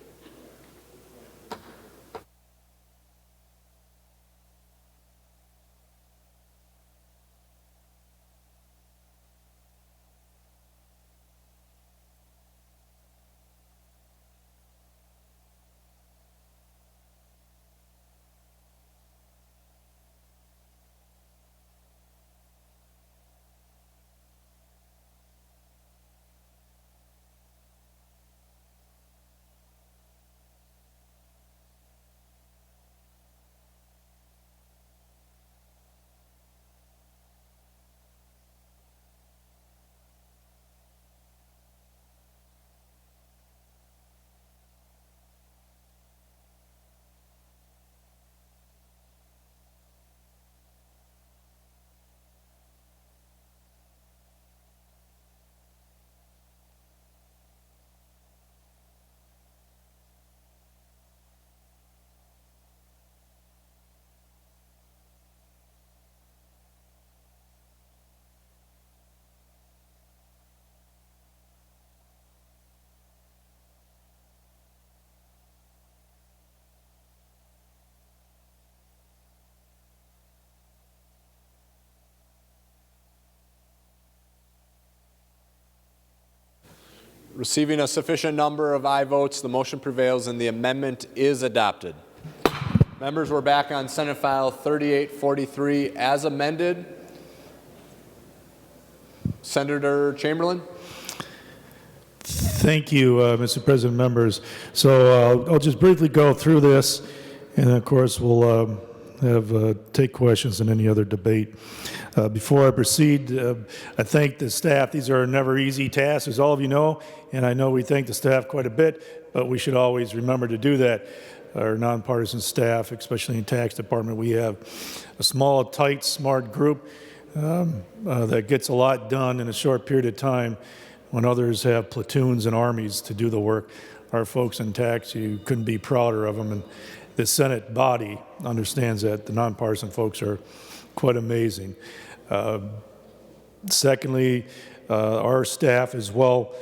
Receiving a sufficient number of aye votes, the motion prevails and the amendment is adopted. Members, we're back on Senate File 3843 as amended. Senator Chamberlain. Thank you, Mr. President, members. So I'll just briefly go through this, and of course we'll take questions and any other debate. Before I proceed, I thank the staff. These are never easy tasks, as all of you know, and I know we thank the staff quite a bit, but we should always remember to do that. Our nonpartisan staff, especially in tax department, we have a small, tight, smart group that gets a lot done in a short period of time when others have platoons and armies to do the work. our folks in tax. You couldn't be prouder of them, and the Senate body understands that. The nonpartisan folks are quite amazing. Secondly, our staff as well,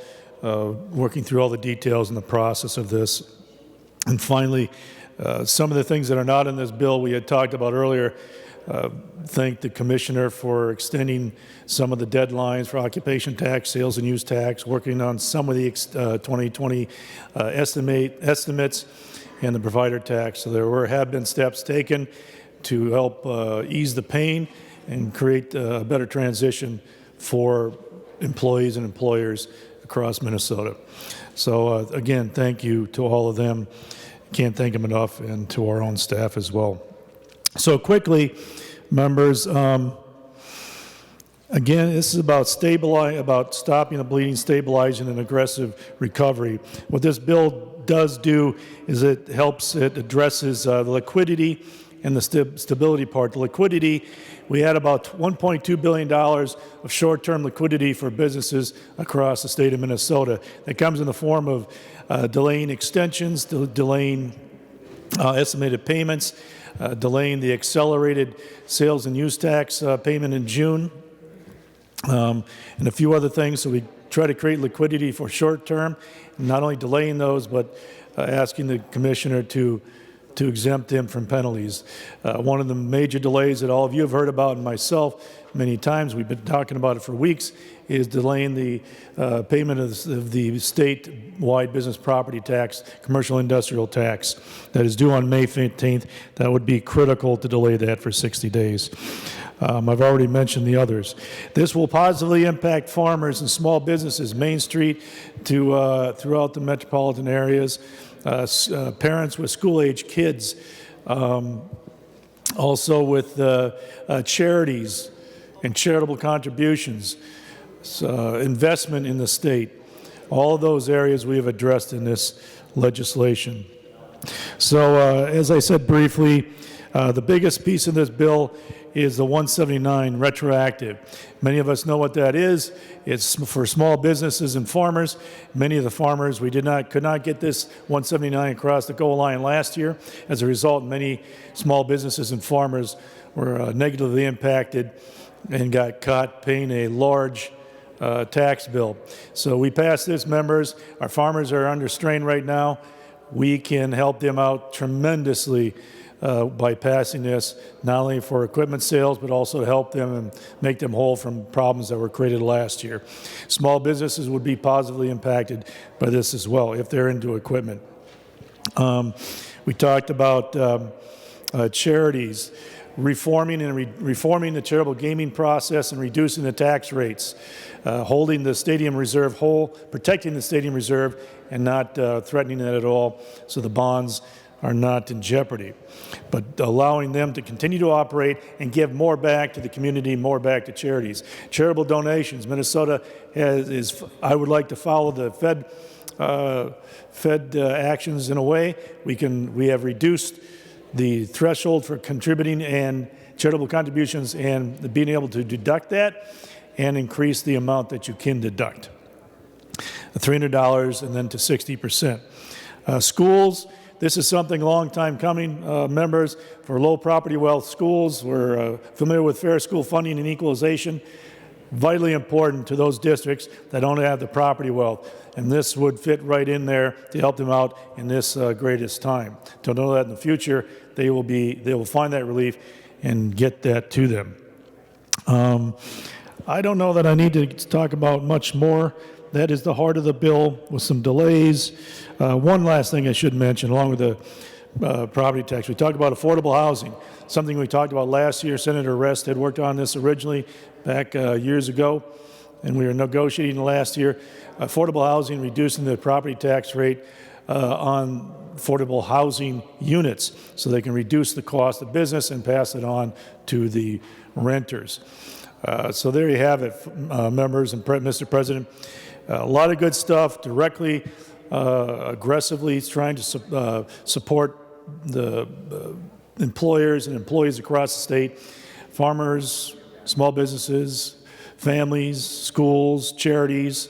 working through all the details and the process of this. And finally, some of the things that are not in this bill we had talked about earlier. Thank the Commissioner for extending some of the deadlines for occupation tax, sales and use tax, working on some of the 2020 estimates and the provider tax. So there have been steps taken to help ease the pain and create a better transition for employees and employers across Minnesota. So again, thank you to all of them. Can't thank them enough, and to our own staff as well. So quickly, members, again, this is about stopping the bleeding, stabilizing an aggressive recovery. What this bill does do is it addresses the liquidity and the stability part. The liquidity, we had about $1.2 billion of short-term liquidity for businesses across the state of Minnesota. That comes in the form of delaying extensions, delaying estimated payments, delaying the accelerated sales and use tax payment in June, and a few other things. So we try to create liquidity for short term, not only delaying those, but asking the Commissioner to exempt them from penalties. One of the major delays that all of you have heard about, and myself many times, we've been talking about it for weeks, is delaying the payment of the statewide business property tax, commercial industrial tax, that is due on May 15th. That would be critical to delay that for 60 days. I've already mentioned the others. This will positively impact farmers and small businesses, Main Street to throughout the metropolitan areas, parents with school-age kids, also with charities and charitable contributions, investment in the state. All of those areas we have addressed in this legislation. So as I said briefly, the biggest piece of this bill is the 179 retroactive. Many of us know what that is. It's for small businesses and farmers. Many of the farmers, could not get this 179 across the goal line last year. As a result, many small businesses and farmers were negatively impacted and got caught paying a large tax bill. So we passed this, members. Our farmers are under strain right now. We can help them out tremendously by passing this, not only for equipment sales, but also to help them and make them whole from problems that were created last year. Small businesses would be positively impacted by this as well if they're into equipment. We talked about charities, reforming the charitable gaming process and reducing the tax rates, holding the stadium reserve whole, protecting the stadium reserve, and not threatening it at all, so the bonds are not in jeopardy, but allowing them to continue to operate and give more back to the community, more back to charities. Charitable donations. Minnesota I would like to follow the Fed actions in a way. We have reduced the threshold for contributing and charitable contributions and being able to deduct that and increase the amount that you can deduct. $300 and then to 60%. Schools. This is something a long time coming, members. For low property wealth schools, we're familiar with fair school funding and equalization. Vitally important to those districts that don't have the property wealth. And this would fit right in there to help them out in this greatest time. To know that in the future, they will find that relief and get that to them. I don't know that I need to talk about much more. That is the heart of the bill with some delays. One last thing I should mention, along with the property tax, we talked about affordable housing, something we talked about last year. Senator Rest had worked on this originally back years ago, and we were negotiating last year. Affordable housing, reducing the property tax rate on affordable housing units so they can reduce the cost of business and pass it on to the renters. So there you have it, members and Mr. President. A lot of good stuff, directly, aggressively trying to support the employers and employees across the state, farmers, small businesses, families, schools, charities,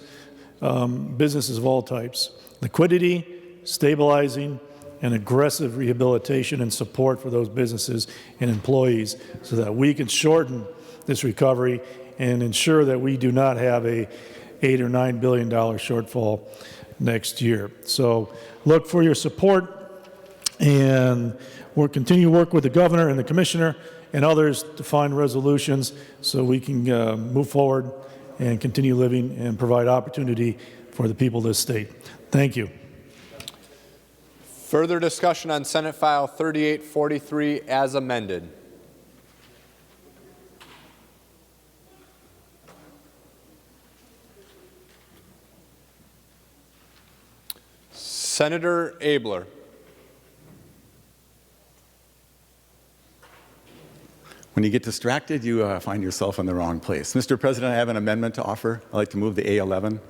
businesses of all types. Liquidity, stabilizing, and aggressive rehabilitation and support for those businesses and employees so that we can shorten this recovery and ensure that we do not have a $8 or $9 billion shortfall next year. So look for your support, and we'll continue to work with the governor and the commissioner and others to find resolutions so we can move forward and continue living and provide opportunity for the people of this state. Thank you. Further discussion on Senate File 3843 as amended. Senator Abler. When you get distracted, you find yourself in the wrong place. Mr. President, I have an amendment to offer. I'd like to move the A11.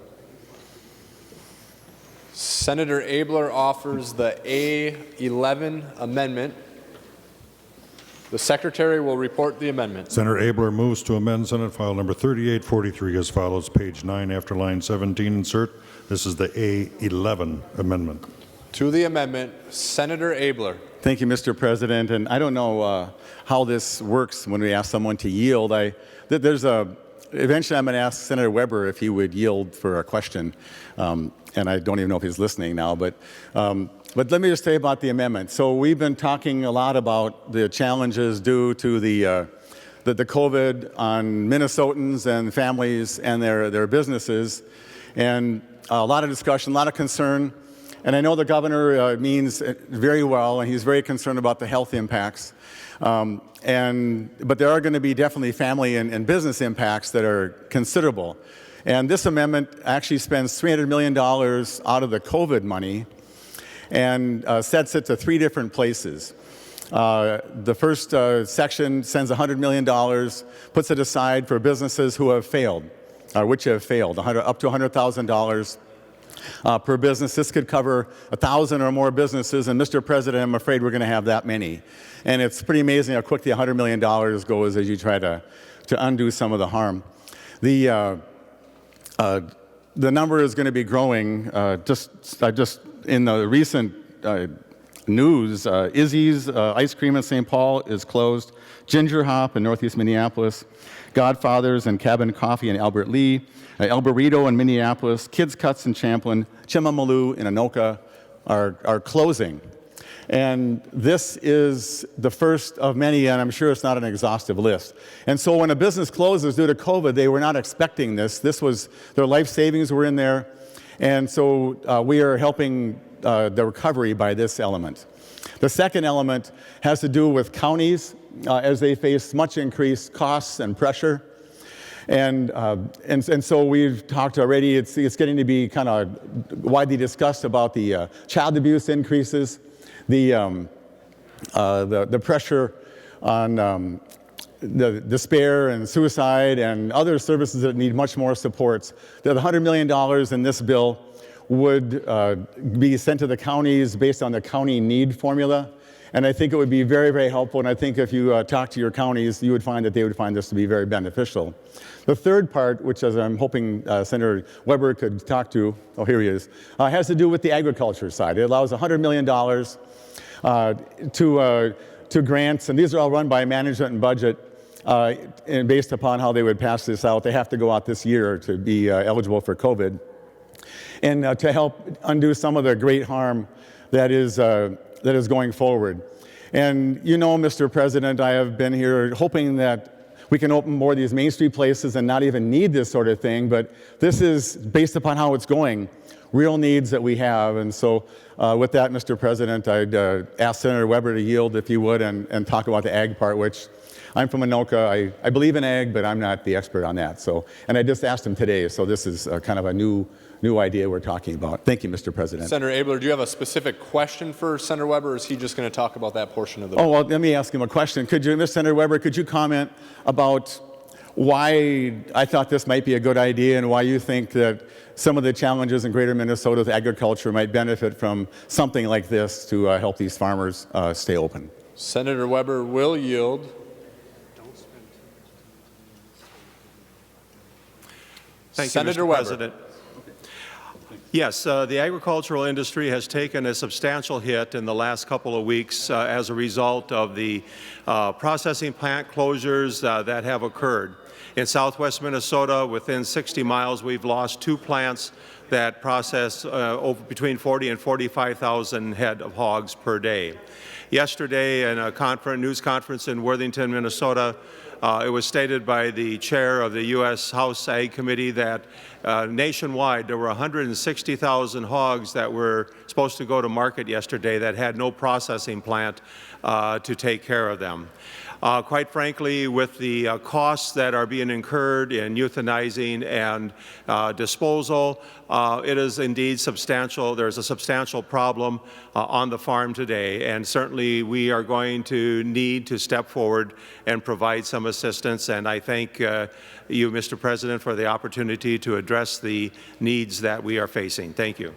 Senator Abler offers the A11 amendment. The Secretary will report the amendment. Senator Abler moves to amend Senate File number 3843 as follows. Page 9 after line 17 insert. This is the A11 amendment. To the amendment, Senator Abler. Thank you, Mr. President. And I don't know how this works when we ask someone to yield. Eventually I'm going to ask Senator Weber if he would yield for a question. And I don't even know if he's listening now. But let me just say about the amendment. So we've been talking a lot about the challenges due to the COVID on Minnesotans and families and their businesses. And a lot of discussion, a lot of concern. And I know the governor means very well, and he's very concerned about the health impacts. But there are going to be definitely family and business impacts that are considerable. And this amendment actually spends $300 million out of the COVID money and sets it to 3 different places. The first section sends $100 million, puts it aside for businesses who have failed, which have failed, up to $100,000 per business. This could cover 1,000 or more businesses, and Mr. President, I'm afraid we're going to have that many. And it's pretty amazing how quickly $100 million goes as you try to undo some of the harm. The number is going to be growing. Just in the recent news, Izzy's Ice Cream in St. Paul is closed. Ginger Hop in Northeast Minneapolis. Godfather's and Cabin Coffee in Albert Lee. El Burrito in Minneapolis. Kids Cuts in Champlin. Chimamalu in Anoka are closing. And this is the first of many, and I'm sure it's not an exhaustive list. And so when a business closes due to COVID, they were not expecting this. This was, their life savings were in there. And so we are helping the recovery by this element. The second element has to do with counties as they face much increased costs and pressure. And so we've talked already, it's getting to be kind of widely discussed about the child abuse increases, the pressure on the despair and suicide and other services that need much more supports. The $100 million in this bill would be sent to the counties based on the county need formula. And I think it would be very, very helpful. And I think if you talk to your counties, you would find that they would find this to be very beneficial. The third part, which as I'm hoping Senator Weber could talk to, oh, here he is, has to do with the agriculture side. It allows $100 million to grants, and these are all run by management and budget, and based upon how they would pass this out. They have to go out this year to be eligible for COVID. And to help undo some of the great harm that is going forward. And you know, Mr. President, I have been here hoping that we can open more of these Main Street places and not even need this sort of thing, but this is based upon how it's going, real needs that we have. And so with that, Mr. President, I'd ask Senator Weber to yield, if you would, and talk about the ag part, which I'm from Anoka. I believe in ag, but I'm not the expert on that. So, and I just asked him today, so this is kind of a new idea we're talking about. Thank you, Mr. President. Senator Abler, do you have a specific question for Senator Weber, or is he just going to talk about that portion of the bill? Oh, well, let me ask him a question. Could you, Mr. Senator Weber, could you comment about why I thought this might be a good idea and why you think that some of the challenges in greater Minnesota with agriculture might benefit from something like this to help these farmers stay open? Senator Weber will yield. Thank you, Mr. President. Yes, the agricultural industry has taken a substantial hit in the last couple of weeks as a result of the processing plant closures that have occurred. In southwest Minnesota, within 60 miles, we've lost 2 plants that process over between 40 and 45,000 head of hogs per day. Yesterday, in a news conference in Worthington, Minnesota, it was stated by the chair of the U.S. House Ag Committee that nationwide there were 160,000 hogs that were supposed to go to market yesterday that had no processing plant to take care of them. Quite frankly, with the costs that are being incurred in euthanizing and disposal, it is indeed substantial. There's a substantial problem on the farm today, and certainly we are going to need to step forward and provide some assistance. And I thank you, Mr. President, for the opportunity to address the needs that we are facing. Thank you.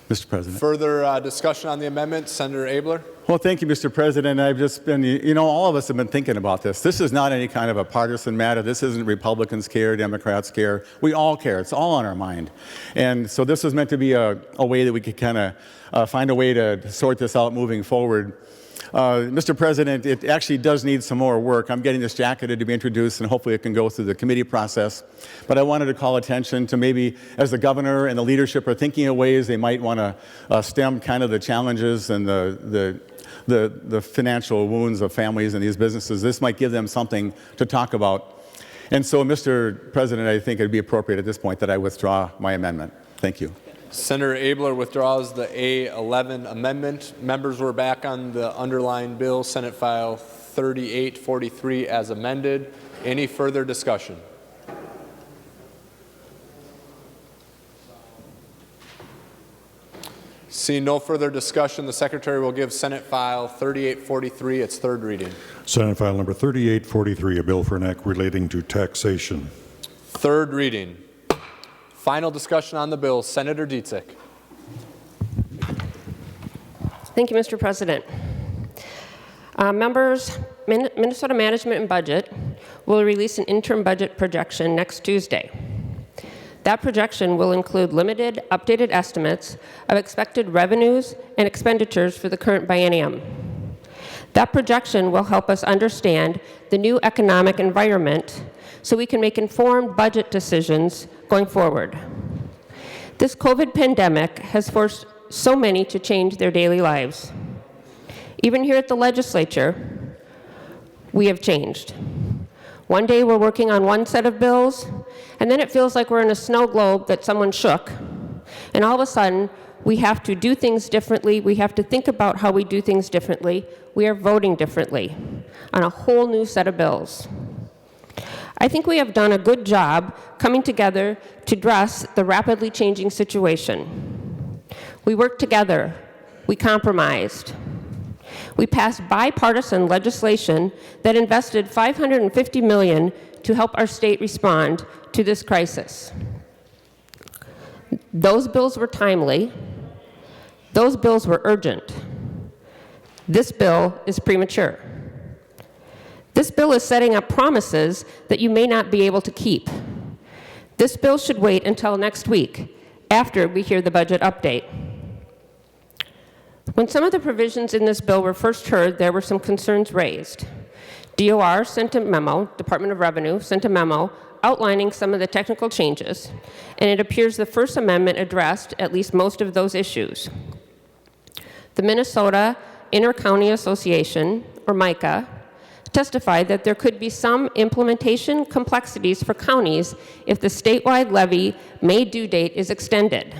Mr. President. Further discussion on the amendment, Senator Abler. Well, thank you, Mr. President. I've just been, all of us have been thinking about this. This is not any kind of a partisan matter. This isn't Republicans care, Democrats care. We all care. It's all on our mind. And so this was meant to be a way that we could kind of find a way to sort this out moving forward. Mr. President, it actually does need some more work. I'm getting this jacketed to be introduced, and hopefully it can go through the committee process. But I wanted to call attention to maybe as the governor and the leadership are thinking of ways they might want to stem kind of the challenges and the financial wounds of families and these businesses. This might give them something to talk about. And so, Mr. President, I think it would be appropriate at this point that I withdraw my amendment. Thank you. Senator Abler withdraws the A11 amendment. Members, we're back on the underlying bill, Senate File 3843 as amended. Any further discussion? Seeing no further discussion, the Secretary will give Senate File 3843 its third reading. Senate File Number 3843, a bill for an act relating to taxation. Third reading. Final discussion on the bill. Senator Dziedzic. Thank you, Mr. President. Members, Minnesota Management and Budget will release an interim budget projection next Tuesday. That projection will include limited, updated estimates of expected revenues and expenditures for the current biennium. That projection will help us understand the new economic environment so we can make informed budget decisions going forward. This COVID pandemic has forced so many to change their daily lives. Even here at the legislature, we have changed. One day we're working on one set of bills, and then it feels like we're in a snow globe that someone shook. And all of a sudden, we have to do things differently. We have to think about how we do things differently. We are voting differently on a whole new set of bills. I think we have done a good job coming together to address the rapidly changing situation. We worked together. We compromised. We passed bipartisan legislation that invested $550 million to help our state respond to this crisis. Those bills were timely. Those bills were urgent. This bill is premature. This bill is setting up promises that you may not be able to keep. This bill should wait until next week, after we hear the budget update. When some of the provisions in this bill were first heard, there were some concerns raised. DOR sent a memo, Department of Revenue sent a memo outlining some of the technical changes, and it appears the First Amendment addressed at least most of those issues. The Minnesota Inter-County Association, or MICA, testified that there could be some implementation complexities for counties if the statewide levy May due date is extended.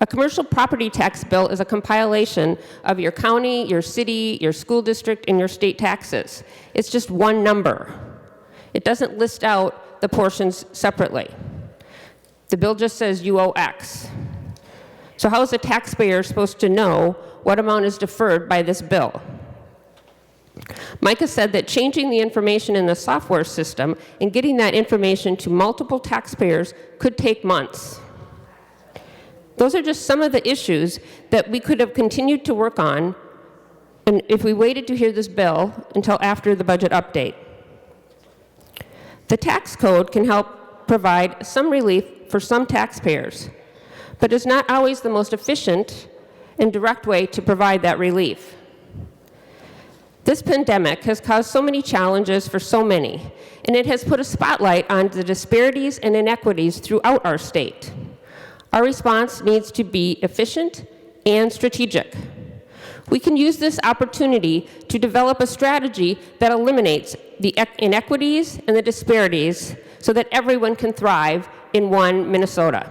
A commercial property tax bill is a compilation of your county, your city, your school district, and your state taxes. It's just one number. It doesn't list out the portions separately. The bill just says you owe X. So how is a taxpayer supposed to know what amount is deferred by this bill? Micah said that changing the information in the software system and getting that information to multiple taxpayers could take months. Those are just some of the issues that we could have continued to work on and if we waited to hear this bill until after the budget update. The tax code can help provide some relief for some taxpayers, but is not always the most efficient and direct way to provide that relief. This pandemic has caused so many challenges for so many, and it has put a spotlight on the disparities and inequities throughout our state. Our response needs to be efficient and strategic. We can use this opportunity to develop a strategy that eliminates the inequities and the disparities so that everyone can thrive in one Minnesota.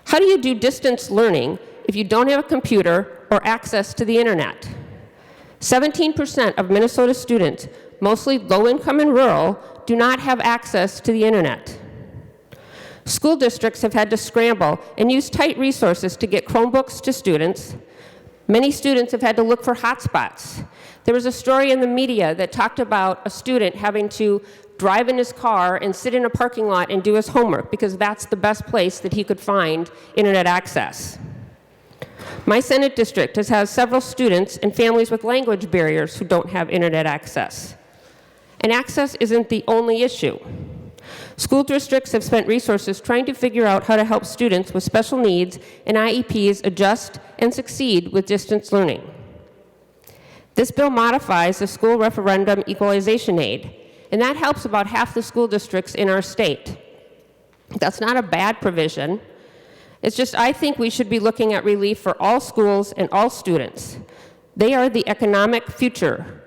How do you do distance learning if you don't have a computer or access to the internet? 17% of Minnesota students, mostly low-income and rural, do not have access to the internet. School districts have had to scramble and use tight resources to get Chromebooks to students. Many students have had to look for hotspots. There was a story in the media that talked about a student having to drive in his car and sit in a parking lot and do his homework because that's the best place that he could find internet access. My Senate district has several students and families with language barriers who don't have internet access. And access isn't the only issue. School districts have spent resources trying to figure out how to help students with special needs and IEPs adjust and succeed with distance learning. This bill modifies the school referendum equalization aid, and that helps about half the school districts in our state. That's not a bad provision. It's just I think we should be looking at relief for all schools and all students. They are the economic future.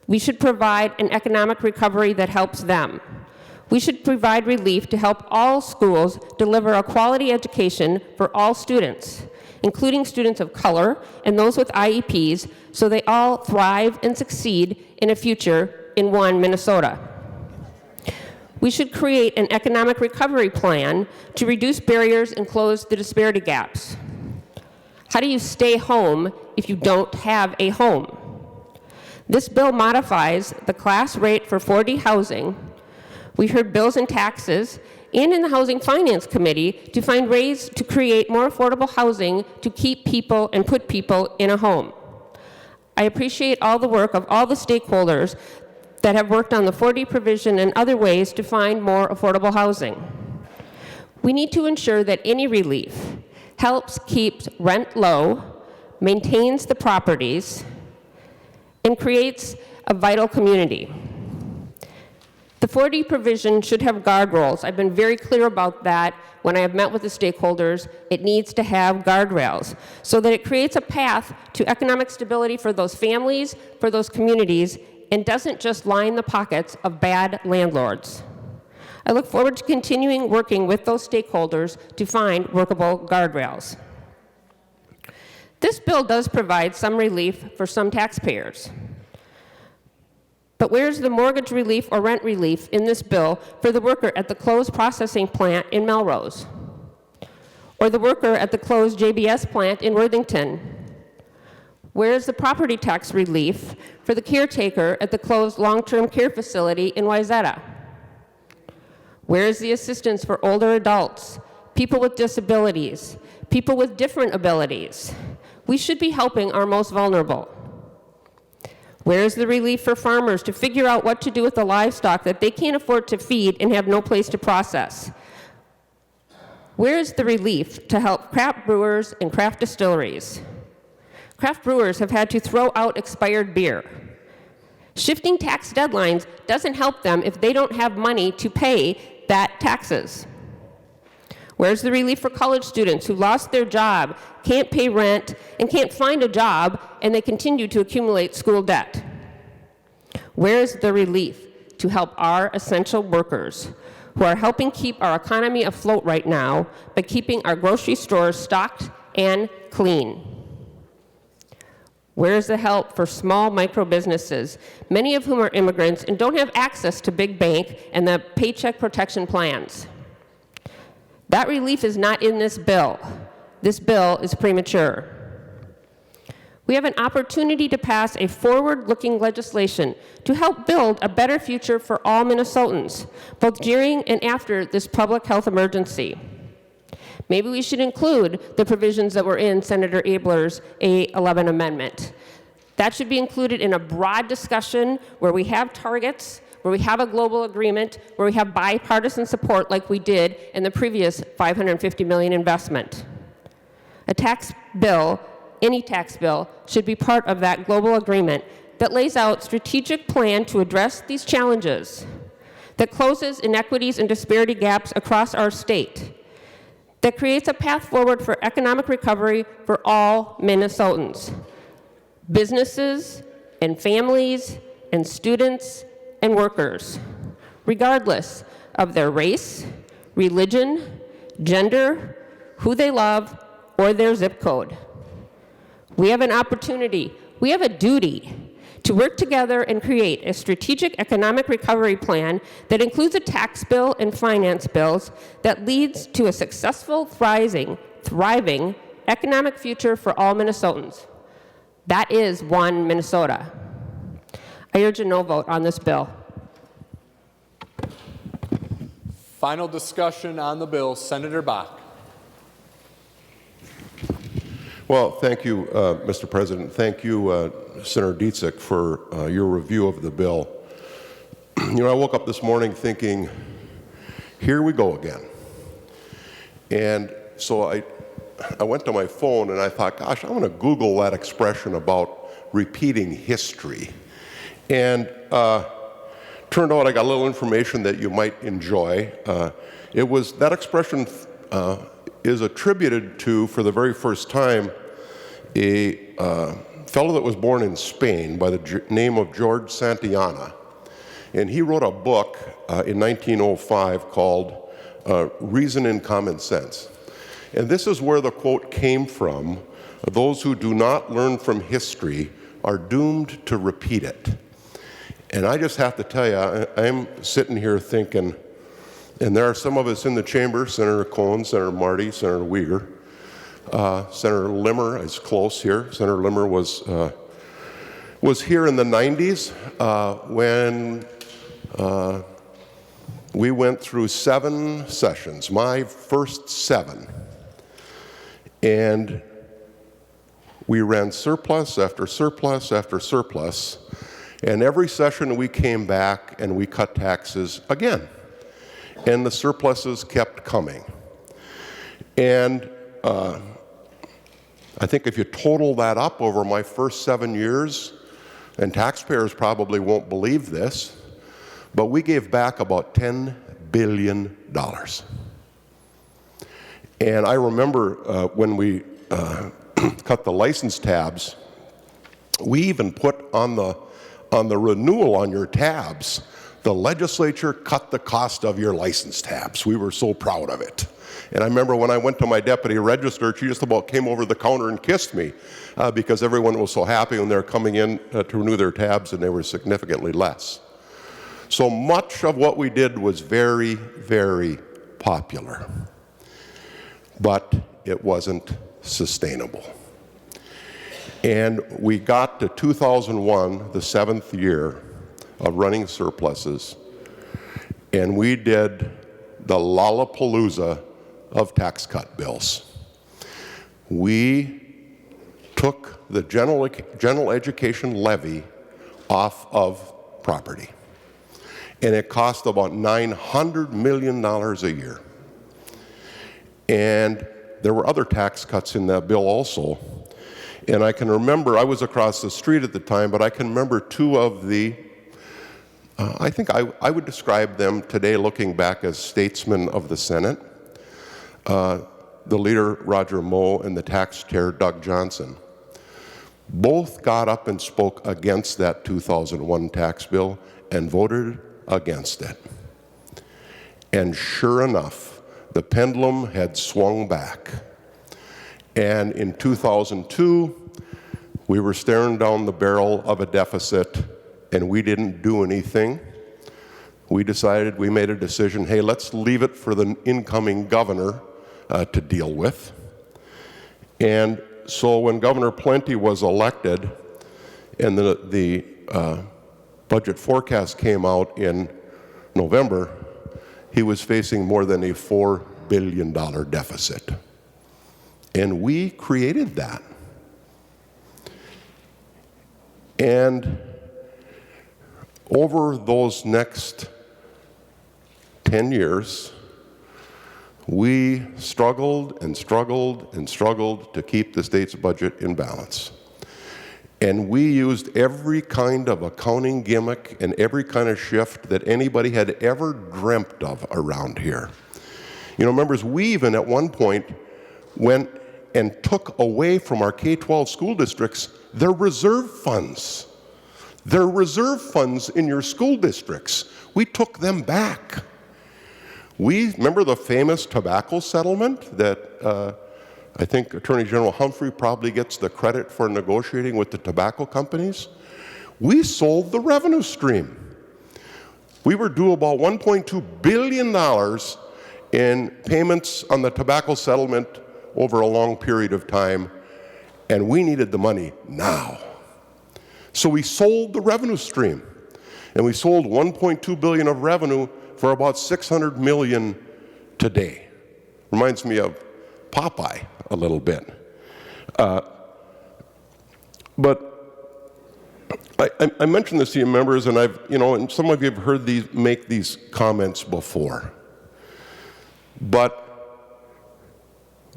We should provide an economic recovery that helps them. We should provide relief to help all schools deliver a quality education for all students, including students of color and those with IEPs, so they all thrive and succeed in a future in one Minnesota. We should create an economic recovery plan to reduce barriers and close the disparity gaps. How do you stay home if you don't have a home? This bill modifies the class rate for 4D housing. We heard bills and taxes and in the Housing Finance Committee to find ways to create more affordable housing to keep people and put people in a home. I appreciate all the work of all the stakeholders that have worked on the 4D provision and other ways to find more affordable housing. We need to ensure that any relief helps keep rent low, maintains the properties, and creates a vital community. The 4D provision should have guardrails. I've been very clear about that when I have met with the stakeholders. It needs to have guardrails so that it creates a path to economic stability for those families, for those communities, and doesn't just line the pockets of bad landlords. I look forward to continuing working with those stakeholders to find workable guardrails. This bill does provide some relief for some taxpayers. But where's the mortgage relief or rent relief in this bill for the worker at the closed processing plant in Melrose? Or the worker at the closed JBS plant in Worthington? Where's the property tax relief for the caretaker at the closed long-term care facility in Wayzata? Where's the assistance for older adults, people with disabilities, people with different abilities? We should be helping our most vulnerable. Where's the relief for farmers to figure out what to do with the livestock that they can't afford to feed and have no place to process? Where's the relief to help craft brewers and craft distilleries? Craft brewers have had to throw out expired beer. Shifting tax deadlines doesn't help them if they don't have money to pay that taxes. Where's the relief for college students who lost their job, can't pay rent, and can't find a job, and they continue to accumulate school debt? Where's the relief to help our essential workers who are helping keep our economy afloat right now by keeping our grocery stores stocked and clean? Where's the help for small micro businesses, many of whom are immigrants and don't have access to big bank and the paycheck protection plans? That relief is not in this bill. This bill is premature. We have an opportunity to pass a forward-looking legislation to help build a better future for all Minnesotans, both during and after this public health emergency. Maybe we should include the provisions that were in Senator Abler's A11 amendment. That should be included in a broad discussion where we have targets, where we have a global agreement, where we have bipartisan support like we did in the previous $550 million investment. A tax bill, any tax bill, should be part of that global agreement that lays out a strategic plan to address these challenges, that closes inequities and disparity gaps across our state, that creates a path forward for economic recovery for all Minnesotans, businesses and families and students and workers, regardless of their race, religion, gender, who they love, or their zip code. We have an opportunity, we have a duty to work together and create a strategic economic recovery plan that includes a tax bill and finance bills that leads to a successful, thriving economic future for all Minnesotans. That is one Minnesota. I urge a no vote on this bill. Final discussion on the bill. Senator Bach. Well, thank you, Mr. President. Thank you, Senator Dietzich, for your review of the bill. You know, I woke up this morning thinking, here we go again. And so I went to my phone and I thought, gosh, I want to Google that expression about repeating history. And turned out I got a little information that you might enjoy. That expression is attributed to, for the very first time, a fellow that was born in Spain by the name of George Santayana. And he wrote a book in 1905 called Reason and Common Sense. And this is where the quote came from: "Those who do not learn from history are doomed to repeat it." And I just have to tell you, I'm sitting here thinking, and there are some of us in the chamber, Senator Cohen, Senator Marty, Senator Uyghur, Senator Limmer is close here. Senator Limmer was here in the 90s when we went through 7 sessions, my first 7. And we ran surplus after surplus after surplus, and every session we came back and we cut taxes again. And the surpluses kept coming. And I think if you total that up over my first 7 years, and taxpayers probably won't believe this, but we gave back about $10 billion. And I remember when we cut the license tabs, we even put on the renewal on your tabs, the legislature cut the cost of your license tabs. We were so proud of it. And I remember when I went to my deputy register, she just about came over the counter and kissed me because everyone was so happy when they were coming in to renew their tabs, and they were significantly less. So much of what we did was very, very popular, but it wasn't sustainable. And we got to 2001, the 7th year of running surpluses, and we did the Lollapalooza of tax cut bills. We took the general education levy off of property, and it cost about $900 million a year. And there were other tax cuts in that bill also. And I can remember, I was across the street at the time, but I can remember 2 of the, I think I would describe them today looking back as statesmen of the Senate. The leader, Roger Moe, and the tax chair, Doug Johnson. Both got up and spoke against that 2001 tax bill and voted against it. And sure enough, the pendulum had swung back. And in 2002, we were staring down the barrel of a deficit, and we didn't do anything. We made a decision, hey, let's leave it for the incoming governor to deal with. And so when Governor Plenty was elected and the budget forecast came out in November, he was facing more than a $4 billion deficit. And we created that. And Over those next 10 years, we struggled and struggled and struggled to keep the state's budget in balance. And we used every kind of accounting gimmick and every kind of shift that anybody had ever dreamt of around here. You know, members, we even at one point went and took away from our K-12 school districts their reserve funds. Their reserve funds in your school districts. We took them back. We remember the famous tobacco settlement that I think Attorney General Humphrey probably gets the credit for negotiating with the tobacco companies. We sold the revenue stream. We were due about $1.2 billion in payments on the tobacco settlement over a long period of time, and we needed the money now. So we sold the revenue stream, and we sold $1.2 billion of revenue for about $600 million today. Reminds me of Popeye a little bit. But I mentioned this to you members, and and some of you have heard make these comments before. But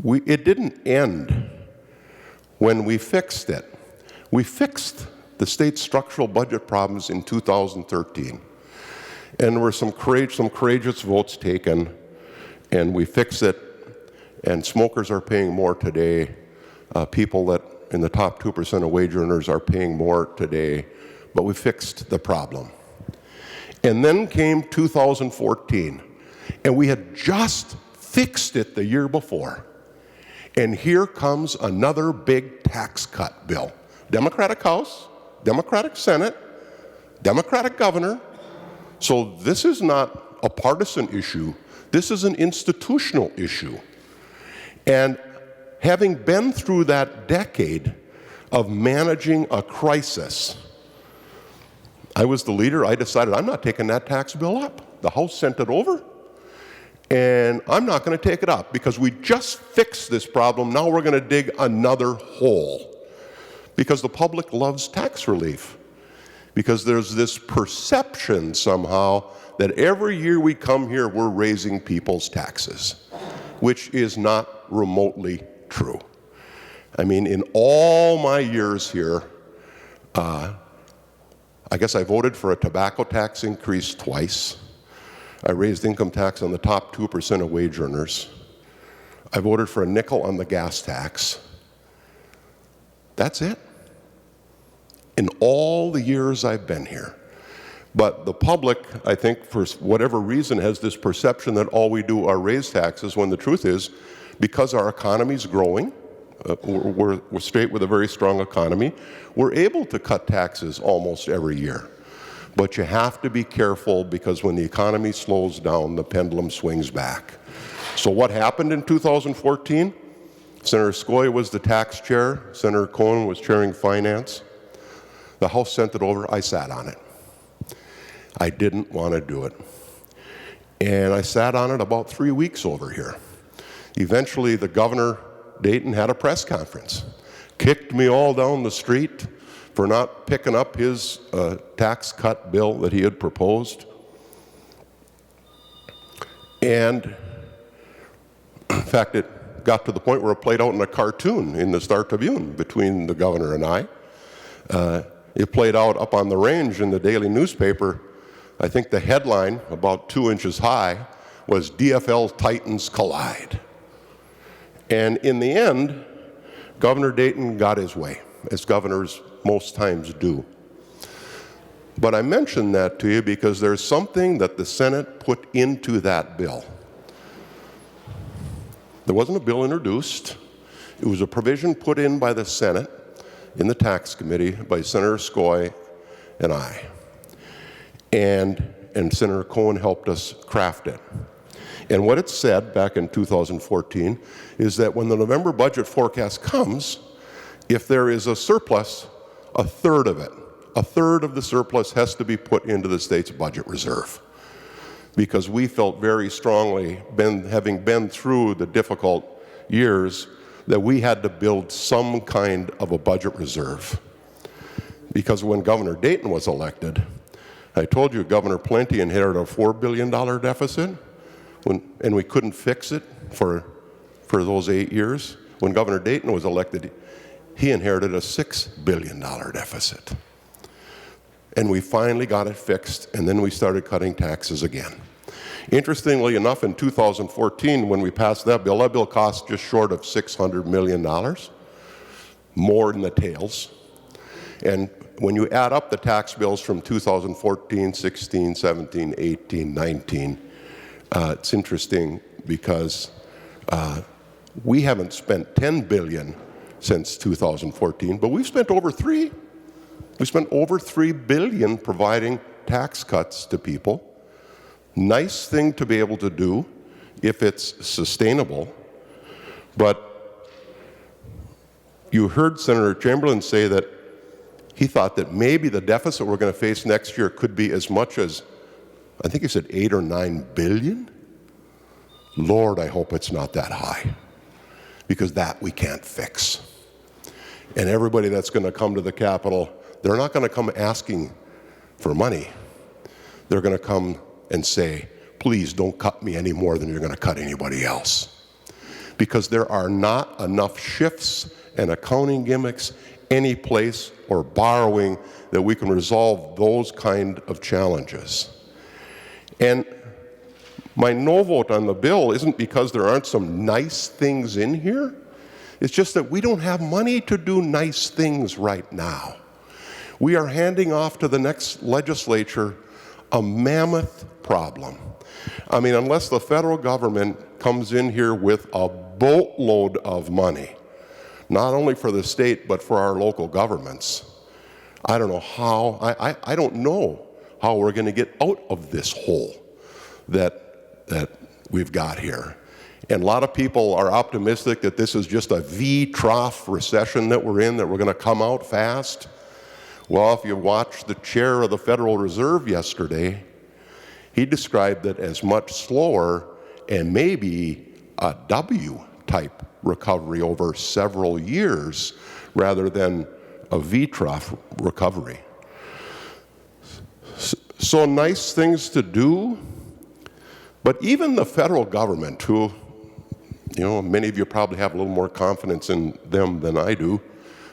it didn't end when we fixed it. We fixed the state's structural budget problems in 2013. And there were some courageous votes taken, and we fixed it. And smokers are paying more today. People that in the top 2% of wage earners are paying more today. But we fixed the problem. And then came 2014, and we had just fixed it the year before. And here comes another big tax cut bill. Democratic House, Democratic Senate, Democratic governor. So this is not a partisan issue. This is an institutional issue. And having been through that decade of managing a crisis, I was the leader. I decided I'm not taking that tax bill up. The House sent it over, and I'm not going to take it up because we just fixed this problem. Now we're going to dig another hole because the public loves tax relief, because there's this perception somehow that every year we come here, we're raising people's taxes, which is not remotely true. I mean, in all my years here, I guess I voted for a tobacco tax increase twice. I raised income tax on the top 2% of wage earners. I voted for a nickel on the gas tax. That's it. In all the years I've been here. But the public, I think, for whatever reason, has this perception that all we do are raise taxes, when the truth is, because our economy's growing, we're a state with a very strong economy, we're able to cut taxes almost every year. But you have to be careful, because when the economy slows down, the pendulum swings back. So what happened in 2014? Senator Skoye was the tax chair. Senator Cohen was chairing finance. The House sent it over. I sat on it. I didn't want to do it. And I sat on it about 3 weeks over here. Eventually, the governor, Dayton, had a press conference, kicked me all down the street for not picking up his tax cut bill that he had proposed. And in fact, it got to the point where it played out in a cartoon in the Star Tribune between the governor and I. It played out up on the range in the daily newspaper. I think the headline, about 2 inches high, was DFL Titans Collide. And in the end, Governor Dayton got his way, as governors most times do. But I mention that to you because there's something that the Senate put into that bill. There wasn't a bill introduced. It was a provision put in by the Senate in the tax committee by Senator Skoye and I. And Senator Cohen helped us craft it. And what it said back in 2014 is that when the November budget forecast comes, if there is a surplus, a third of the surplus has to be put into the state's budget reserve. Because we felt very strongly, having been through the difficult years, that we had to build some kind of a budget reserve. Because when Governor Dayton was elected, I told you Governor Plenty inherited a $4 billion deficit, and we couldn't fix it for those 8 years. When Governor Dayton was elected, he inherited a $6 billion deficit. And we finally got it fixed, and then we started cutting taxes again. Interestingly enough, in 2014, when we passed that bill cost just short of $600 million, more in the tails. And when you add up the tax bills from 2014, 16, 17, 18, 19, it's interesting because we haven't spent $10 billion since 2014, but we've spent over $3 billion. We spent over $3 billion providing tax cuts to people. Nice thing to be able to do if it's sustainable. But you heard Senator Chamberlain say that he thought that maybe the deficit we're going to face next year could be as much as, I think he said 8 or 9 billion. Lord, I hope it's not that high, because that we can't fix. And everybody that's going to come to the Capitol, they're not going to come asking for money. They're going to come and say, please don't cut me any more than you're going to cut anybody else. Because there are not enough shifts and accounting gimmicks any place or borrowing that we can resolve those kind of challenges. And my no vote on the bill isn't because there aren't some nice things in here. It's just that we don't have money to do nice things right now. We are handing off to the next legislature a mammoth problem. I mean, unless the federal government comes in here with a boatload of money, not only for the state, but for our local governments, I don't know how, I don't know how we're going to get out of this hole that we've got here. And a lot of people are optimistic that this is just a V-trough recession that we're in, that we're going to come out fast. Well, if you watched the chair of the Federal Reserve yesterday, he described it as much slower and maybe a W-type recovery over several years rather than a V-trough recovery. So nice things to do, but even the federal government, who, you know, many of you probably have a little more confidence in them than I do.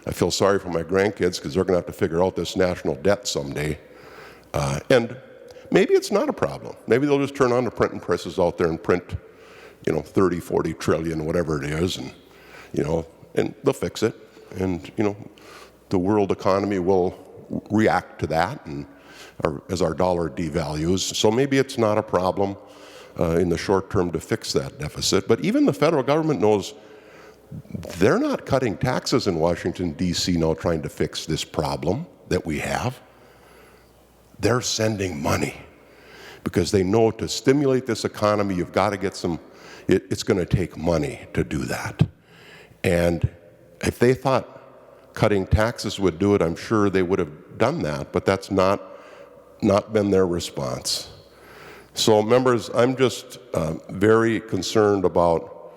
I feel sorry for my grandkids because they're going to have to figure out this national debt someday. And maybe it's not a problem. Maybe they'll just turn on the printing presses out there and print, 30, 40 trillion, whatever it is, and, and they'll fix it. And, the world economy will react to that and as our dollar devalues. So maybe it's not a problem in the short term to fix that deficit. But even the federal government knows they're not cutting taxes in Washington, D.C. now trying to fix this problem that we have. They're sending money because they know to stimulate this economy, you've got to get it's going to take money to do that. And if they thought cutting taxes would do it, I'm sure they would have done that, but that's not been their response. So members, I'm just very concerned about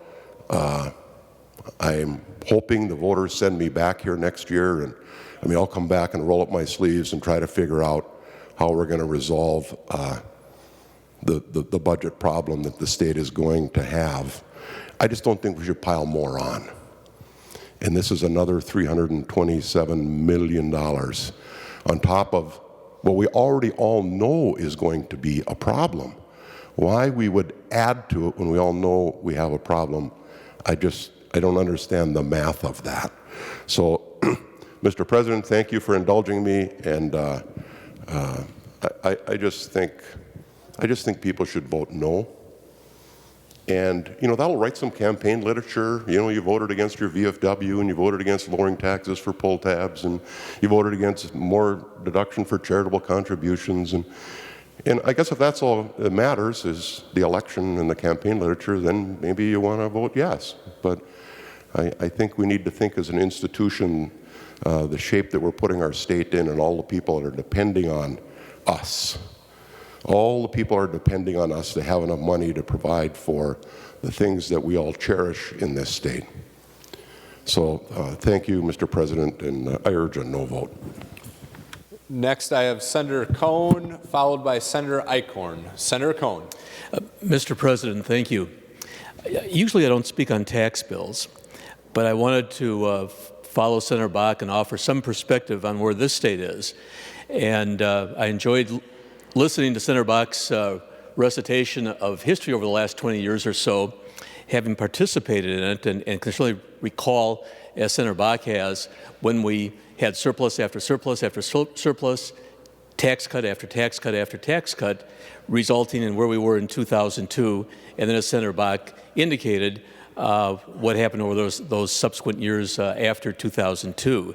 I'm hoping the voters send me back here next year, and I'll come back and roll up my sleeves and try to figure out how we're going to resolve the budget problem that the state is going to have. I just don't think we should pile more on. And this is another $327 million on top of what we already all know is going to be a problem. Why we would add to it when we all know we have a problem, I don't understand the math of that. So, Mr. President, thank you for indulging me, and I just think people should vote no. And, that'll write some campaign literature. You voted against your VFW, and you voted against lowering taxes for pull tabs, and you voted against more deduction for charitable contributions. And I guess if that's all that matters is the election and the campaign literature, then maybe you want to vote yes. But I think we need to think as an institution the shape that we're putting our state in and all the people that are depending on us. All the people are depending on us to have enough money to provide for the things that we all cherish in this state. So thank you, Mr. President, and I urge a no vote. Next, I have Senator Cohn, followed by Senator Eichhorn. Senator Cohn. Mr. President, thank you. Usually I don't speak on tax bills, but I wanted to follow Senator Bach and offer some perspective on where this state is. And I enjoyed listening to Senator Bach's recitation of history over the last 20 years or so, having participated in it, and can certainly recall, as Senator Bach has, when we had surplus after surplus after surplus, tax cut after tax cut after tax cut, resulting in where we were in 2002, and then as Senator Bach indicated, what happened over those subsequent years after 2002.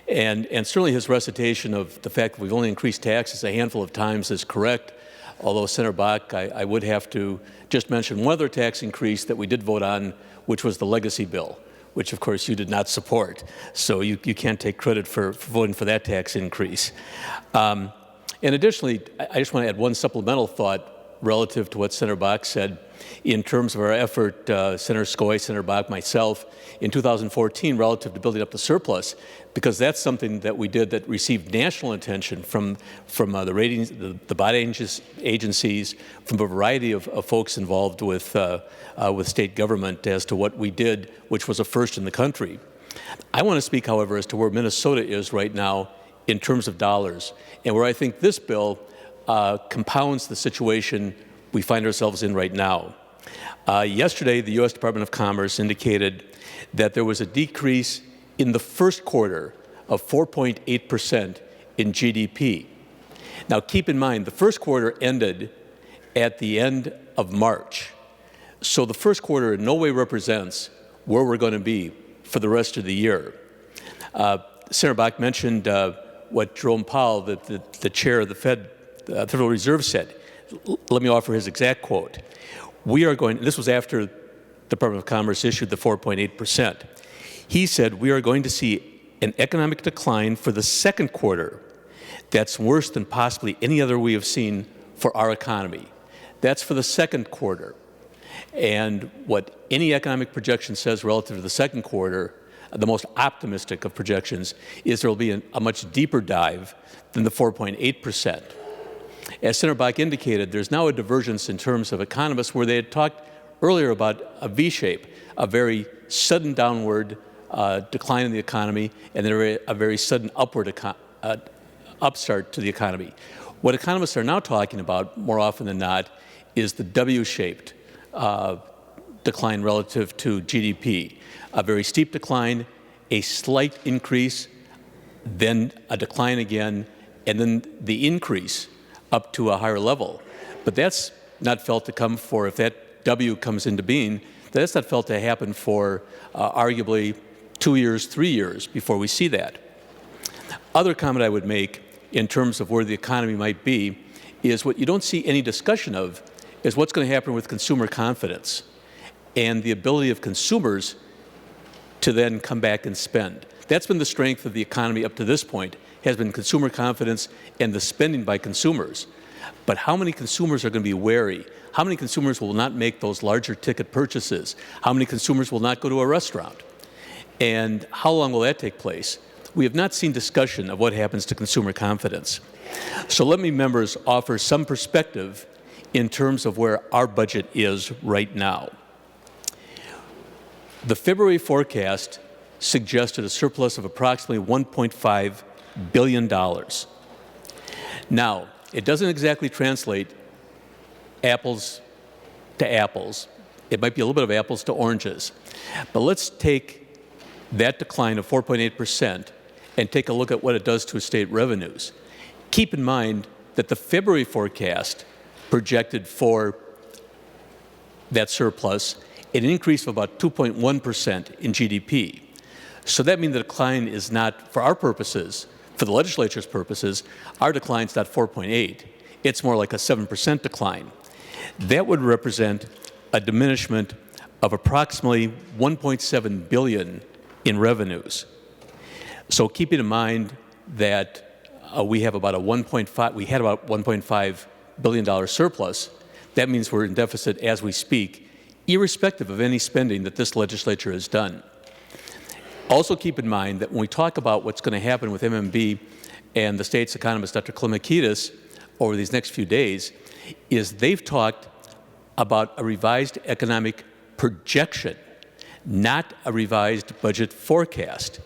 And certainly his recitation of the fact that we've only increased taxes a handful of times is correct, although Senator Bach, I would have to just mention one other tax increase that we did vote on, which was the legacy bill, which of course you did not support. So you can't take credit for voting for that tax increase. And additionally, I just want to add one supplemental thought relative to what Senator Bach said in terms of our effort, Senator Skoye, Senator Bach, myself, in 2014 relative to building up the surplus, because that's something that we did that received national attention from the ratings, the body agencies, from a variety of folks involved with state government as to what we did, which was a first in the country. I want to speak, however, as to where Minnesota is right now in terms of dollars, and where I think this bill compounds the situation we find ourselves in right now. Yesterday, the U.S. Department of Commerce indicated that there was a decrease in the first quarter of 4.8% in GDP. Now, keep in mind, the first quarter ended at the end of March. So the first quarter in no way represents where we're going to be for the rest of the year. Senator Bach mentioned what Jerome Powell, the chair of the Federal Reserve, said. Let me offer his exact quote. We are going, this was after the Department of Commerce issued the 4.8%. He said, we are going to see an economic decline for the second quarter that's worse than possibly any other we have seen for our economy. That's for the second quarter. And what any economic projection says relative to the second quarter, the most optimistic of projections, is there will be a much deeper dive than the 4.8%. As Senator Bach indicated, there's now a divergence in terms of economists where they had talked earlier about a V-shape, a very sudden downward decline in the economy, and then a very sudden upward upstart to the economy. What economists are now talking about, more often than not, is the W-shaped decline relative to GDP. A very steep decline, a slight increase, then a decline again, and then the increase up to a higher level. But that's not felt to come for, if that W comes into being, that's not felt to happen for arguably 2 years, 3 years before we see that. Other comment I would make in terms of where the economy might be is what you don't see any discussion of is what's going to happen with consumer confidence and the ability of consumers to then come back and spend. That's been the strength of the economy up to this point, has been consumer confidence and the spending by consumers. But how many consumers are going to be wary? How many consumers will not make those larger ticket purchases? How many consumers will not go to a restaurant? And how long will that take place? We have not seen discussion of what happens to consumer confidence. So let me, members, offer some perspective in terms of where our budget is right now. The February forecast suggested a surplus of approximately $1.5 billion. Now, it doesn't exactly translate apples to apples. It might be a little bit of apples to oranges. But let's take that decline of 4.8% and take a look at what it does to state revenues. Keep in mind that the February forecast projected for that surplus an increase of about 2.1% in GDP. So that means the decline is not, for our purposes, for the legislature's purposes, our decline is not 4.8. It's more like a 7% decline. That would represent a diminishment of approximately $1.7 billion in revenues. So keeping in mind that we have about we had about $1.5 billion surplus, that means we're in deficit as we speak, irrespective of any spending that this legislature has done. Also keep in mind that when we talk about what's going to happen with MMB and the state's economist, Dr. Klimakidis, over these next few days, is they've talked about a revised economic projection, not a revised budget forecast.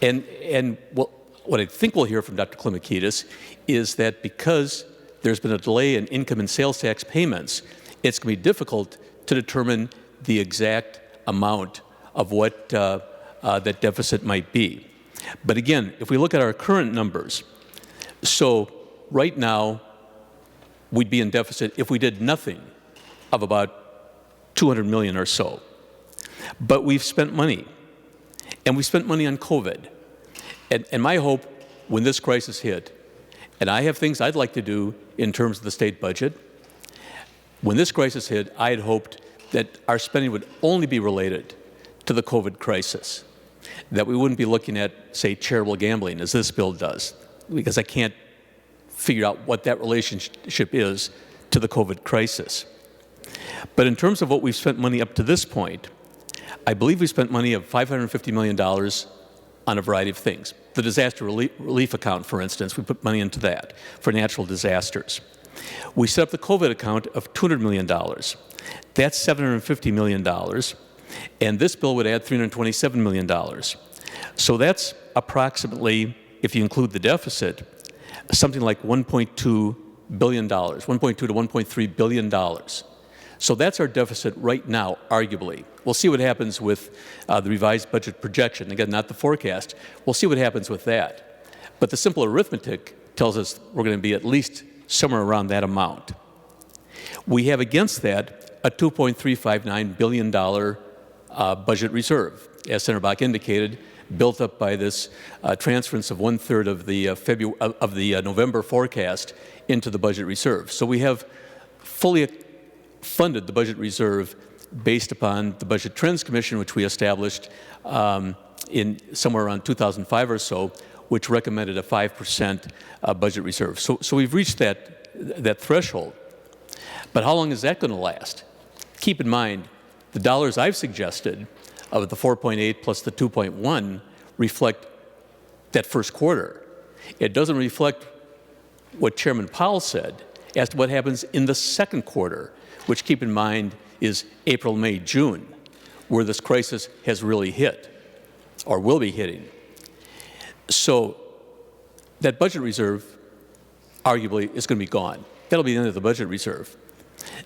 And what I think we'll hear from Dr. Klimakidis is that because there's been a delay in income and sales tax payments, it's going to be difficult to determine the exact amount of what that deficit might be. But again, if we look at our current numbers, so right now we'd be in deficit if we did nothing of about $200 million or so. But we've spent money, and we spent money on COVID. And my hope when this crisis hit, and I have things I'd like to do in terms of the state budget, when this crisis hit, I had hoped that our spending would only be related to the COVID crisis, that we wouldn't be looking at, say, charitable gambling, as this bill does, because I can't figure out what that relationship is to the COVID crisis. But in terms of what we've spent money up to this point, I believe we spent money of $550 million on a variety of things. The disaster relief account, for instance, we put money into that for natural disasters. We set up the COVID account of $200 million. That's $750 million. And this bill would add $327 million. So that's approximately, if you include the deficit, something like $1.2 billion, $1.2 to $1.3 billion. So that's our deficit right now, arguably. We'll see what happens with the revised budget projection. Again, not the forecast. We'll see what happens with that. But the simple arithmetic tells us we're going to be at least somewhere around that amount. We have against that a $2.359 billion budget reserve, as Senator Bach indicated, built up by this transference of 1/3 of the November forecast into the budget reserve. So we have fully funded the budget reserve based upon the Budget Trends Commission, which we established in somewhere around 2005 or so, which recommended a 5% budget reserve. So we've reached that threshold. But how long is that going to last? Keep in mind, the dollars I've suggested of the 4.8 plus the 2.1 reflect that first quarter. It doesn't reflect what Chairman Powell said as to what happens in the second quarter, which, keep in mind, is April, May, June, where this crisis has really hit or will be hitting. So that budget reserve arguably is going to be gone. That'll be the end of the budget reserve.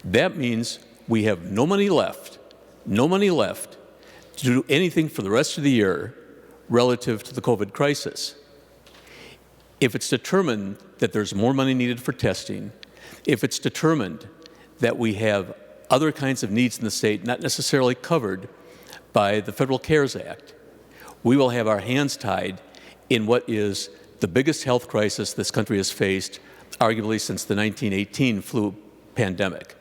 That means we have no money left to do anything for the rest of the year relative to the COVID crisis. If it's determined that there's more money needed for testing, if it's determined that we have other kinds of needs in the state not necessarily covered by the Federal CARES Act, we will have our hands tied in what is the biggest health crisis this country has faced, arguably since the 1918 flu pandemic.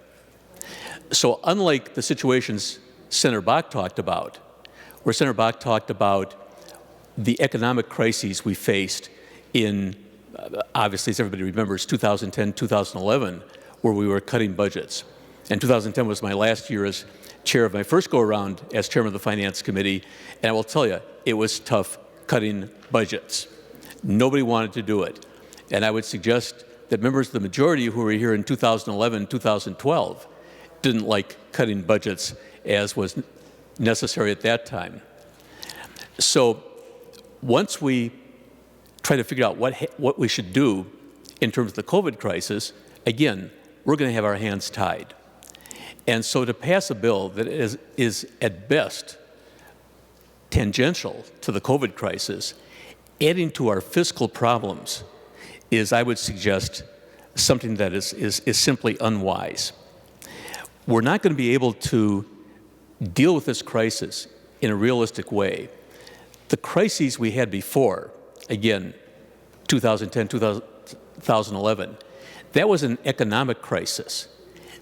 So unlike the situations Senator Bach talked about, where Senator Bach talked about the economic crises we faced in, obviously, as everybody remembers, 2010, 2011, where we were cutting budgets. And 2010 was my last year as chair of my first go-around as chairman of the Finance Committee, and I will tell you, it was tough cutting budgets. Nobody wanted to do it. And I would suggest that members of the majority who were here in 2011, 2012, didn't like cutting budgets as was necessary at that time. So once we try to figure out what we should do in terms of the COVID crisis, again, we're going to have our hands tied. And so to pass a bill that is at best tangential to the COVID crisis, adding to our fiscal problems is, I would suggest, something that is simply unwise. We're not going to be able to deal with this crisis in a realistic way. The crises we had before, again, 2010, 2011, that was an economic crisis.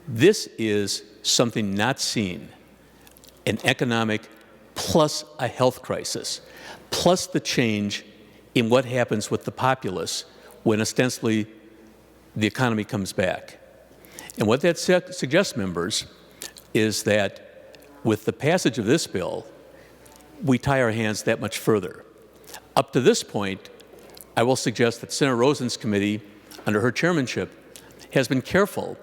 This is something not seen, an economic plus a health crisis, plus the change in what happens with the populace when ostensibly the economy comes back. And what that suggests, members, is that with the passage of this bill, we tie our hands that much further. Up to this point, I will suggest that Senator Rosen's committee, under her chairmanship, has been careful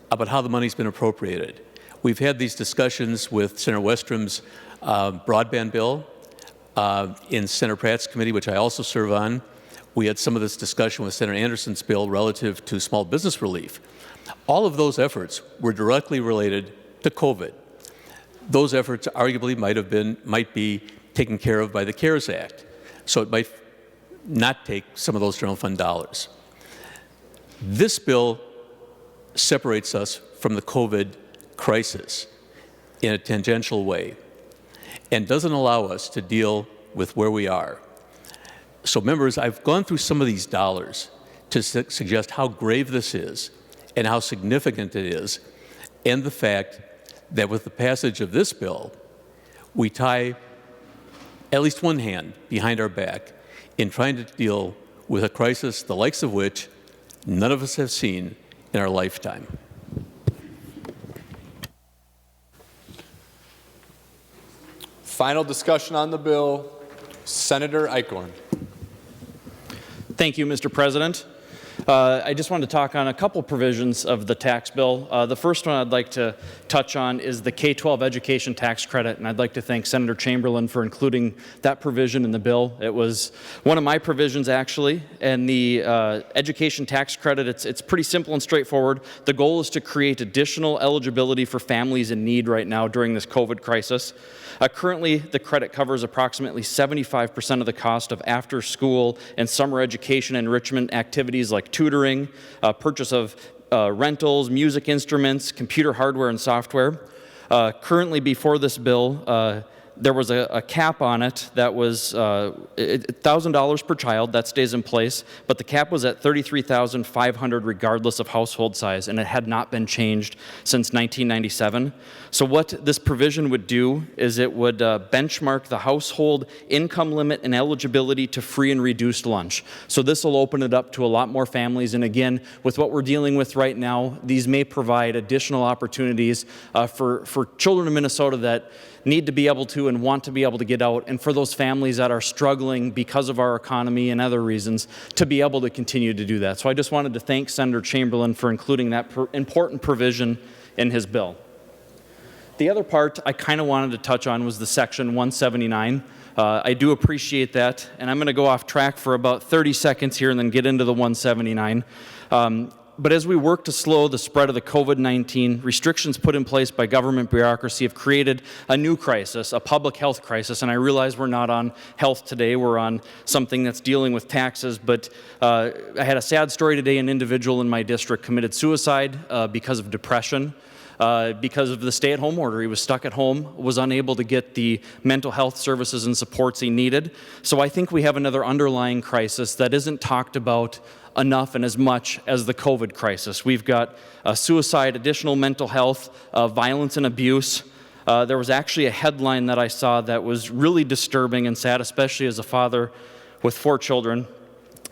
about how the money's been appropriated. We've had these discussions with Senator Westrum's broadband bill, in Senator Pratt's committee, which I also serve on. We had some of this discussion with Senator Anderson's bill relative to small business relief. All of those efforts were directly related to COVID. Those efforts arguably might be taken care of by the CARES Act, so it might not take some of those general fund dollars. This bill separates us from the COVID crisis in a tangential way and doesn't allow us to deal with where we are. So members, I've gone through some of these dollars to suggest how grave this is and how significant it is, and the fact that with the passage of this bill, we tie at least one hand behind our back in trying to deal with a crisis the likes of which none of us have seen in our lifetime. Final discussion on the bill. Senator Eichhorn. Thank you, Mr. President. I just wanted to talk on a couple provisions of the tax bill. The first one I'd like to touch on is the K-12 education tax credit, and I'd like to thank Senator Chamberlain for including that provision in the bill. It was one of my provisions, actually, and the education tax credit, it's pretty simple and straightforward. The goal is to create additional eligibility for families in need right now during this COVID crisis. Currently, the credit covers approximately 75% of the cost of after-school and summer education enrichment activities like tutoring, purchase of rentals, music instruments, computer hardware and software. Currently, before this bill, there was a cap on it that was $1,000 per child. That stays in place, but the cap was at $33,500 regardless of household size, and it had not been changed since 1997. So what this provision would do is it would benchmark the household income limit and eligibility to free and reduced lunch. So this will open it up to a lot more families, and again, with what we're dealing with right now, these may provide additional opportunities for children in Minnesota that need to be able to and want to be able to get out, and for those families that are struggling because of our economy and other reasons to be able to continue to do that. So I just wanted to thank Senator Chamberlain for including that important provision in his bill. The other part I kind of wanted to touch on was the Section 179. I do appreciate that, and I'm going to go off track for about 30 seconds here and then get into the 179. But as we work to slow the spread of the COVID-19, restrictions put in place by government bureaucracy have created a new crisis, a public health crisis. And I realize we're not on health today, we're on something that's dealing with taxes. But I had a sad story today. An individual in my district committed suicide because of depression. Because of the stay-at-home order. He was stuck at home, was unable to get the mental health services and supports he needed. So I think we have another underlying crisis that isn't talked about enough and as much as the COVID crisis. We've got suicide, additional mental health, violence and abuse. There was actually a headline that I saw that was really disturbing and sad, especially as a father with 4 children.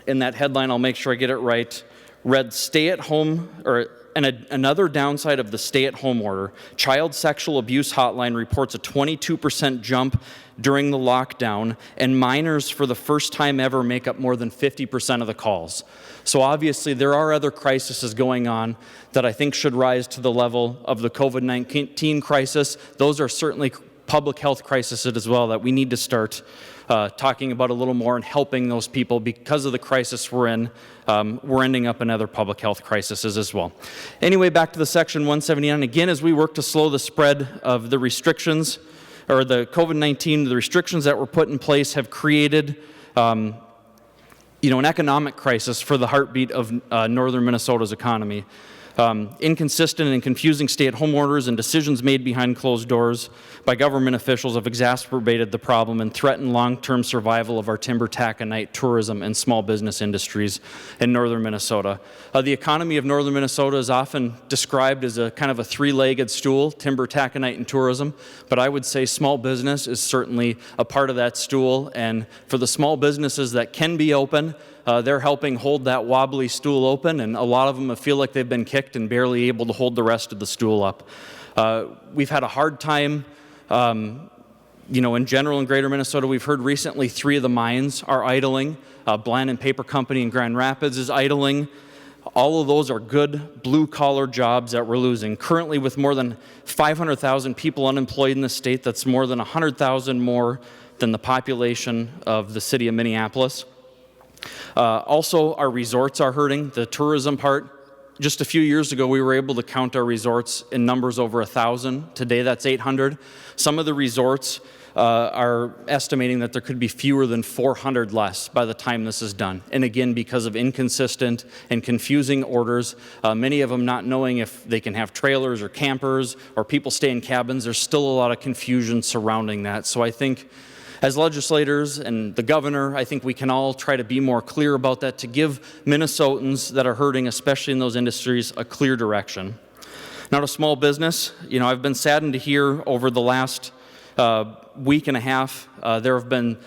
In that headline, I'll make sure I get it right, read stay-at-home, or another downside of the stay-at-home order, Child Sexual Abuse Hotline reports a 22% jump during the lockdown, and minors for the first time ever make up more than 50% of the calls. So obviously there are other crises going on that I think should rise to the level of the COVID-19 crisis. Those are certainly public health crises as well that we need to start talking about a little more and helping those people because of the crisis we're in. We're ending up in other public health crises as well. Anyway, back to the Section 179. Again, as we work to slow the spread of the restrictions or the COVID-19, the restrictions that were put in place have created an economic crisis for the heartbeat of northern Minnesota's economy. Inconsistent and confusing stay-at-home orders and decisions made behind closed doors by government officials have exacerbated the problem and threatened long-term survival of our timber, taconite, tourism, and small business industries in northern Minnesota. The economy of northern Minnesota is often described as a kind of a 3-legged stool, timber, taconite, and tourism, but I would say small business is certainly a part of that stool, and for the small businesses that can be open, they're helping hold that wobbly stool open, and a lot of them feel like they've been kicked and barely able to hold the rest of the stool up. We've had a hard time In general in Greater Minnesota, we've heard recently 3 of the mines are idling. Bland Paper Company in Grand Rapids is idling. All of those are good blue-collar jobs that we're losing. Currently, with more than 500,000 people unemployed in the state, that's more than 100,000 more than the population of the city of Minneapolis. Also, our resorts are hurting, the tourism part. Just a few years ago, we were able to count our resorts in numbers over 1,000. Today, that's 800. Some of the resorts are estimating that there could be fewer than 400 less by the time this is done. And again, because of inconsistent and confusing orders, many of them not knowing if they can have trailers or campers or people stay in cabins, there's still a lot of confusion surrounding that. So I think as legislators and the governor, I think we can all try to be more clear about that to give Minnesotans that are hurting, especially in those industries, a clear direction. Now to small business, I've been saddened to hear over the last week and a half, there have been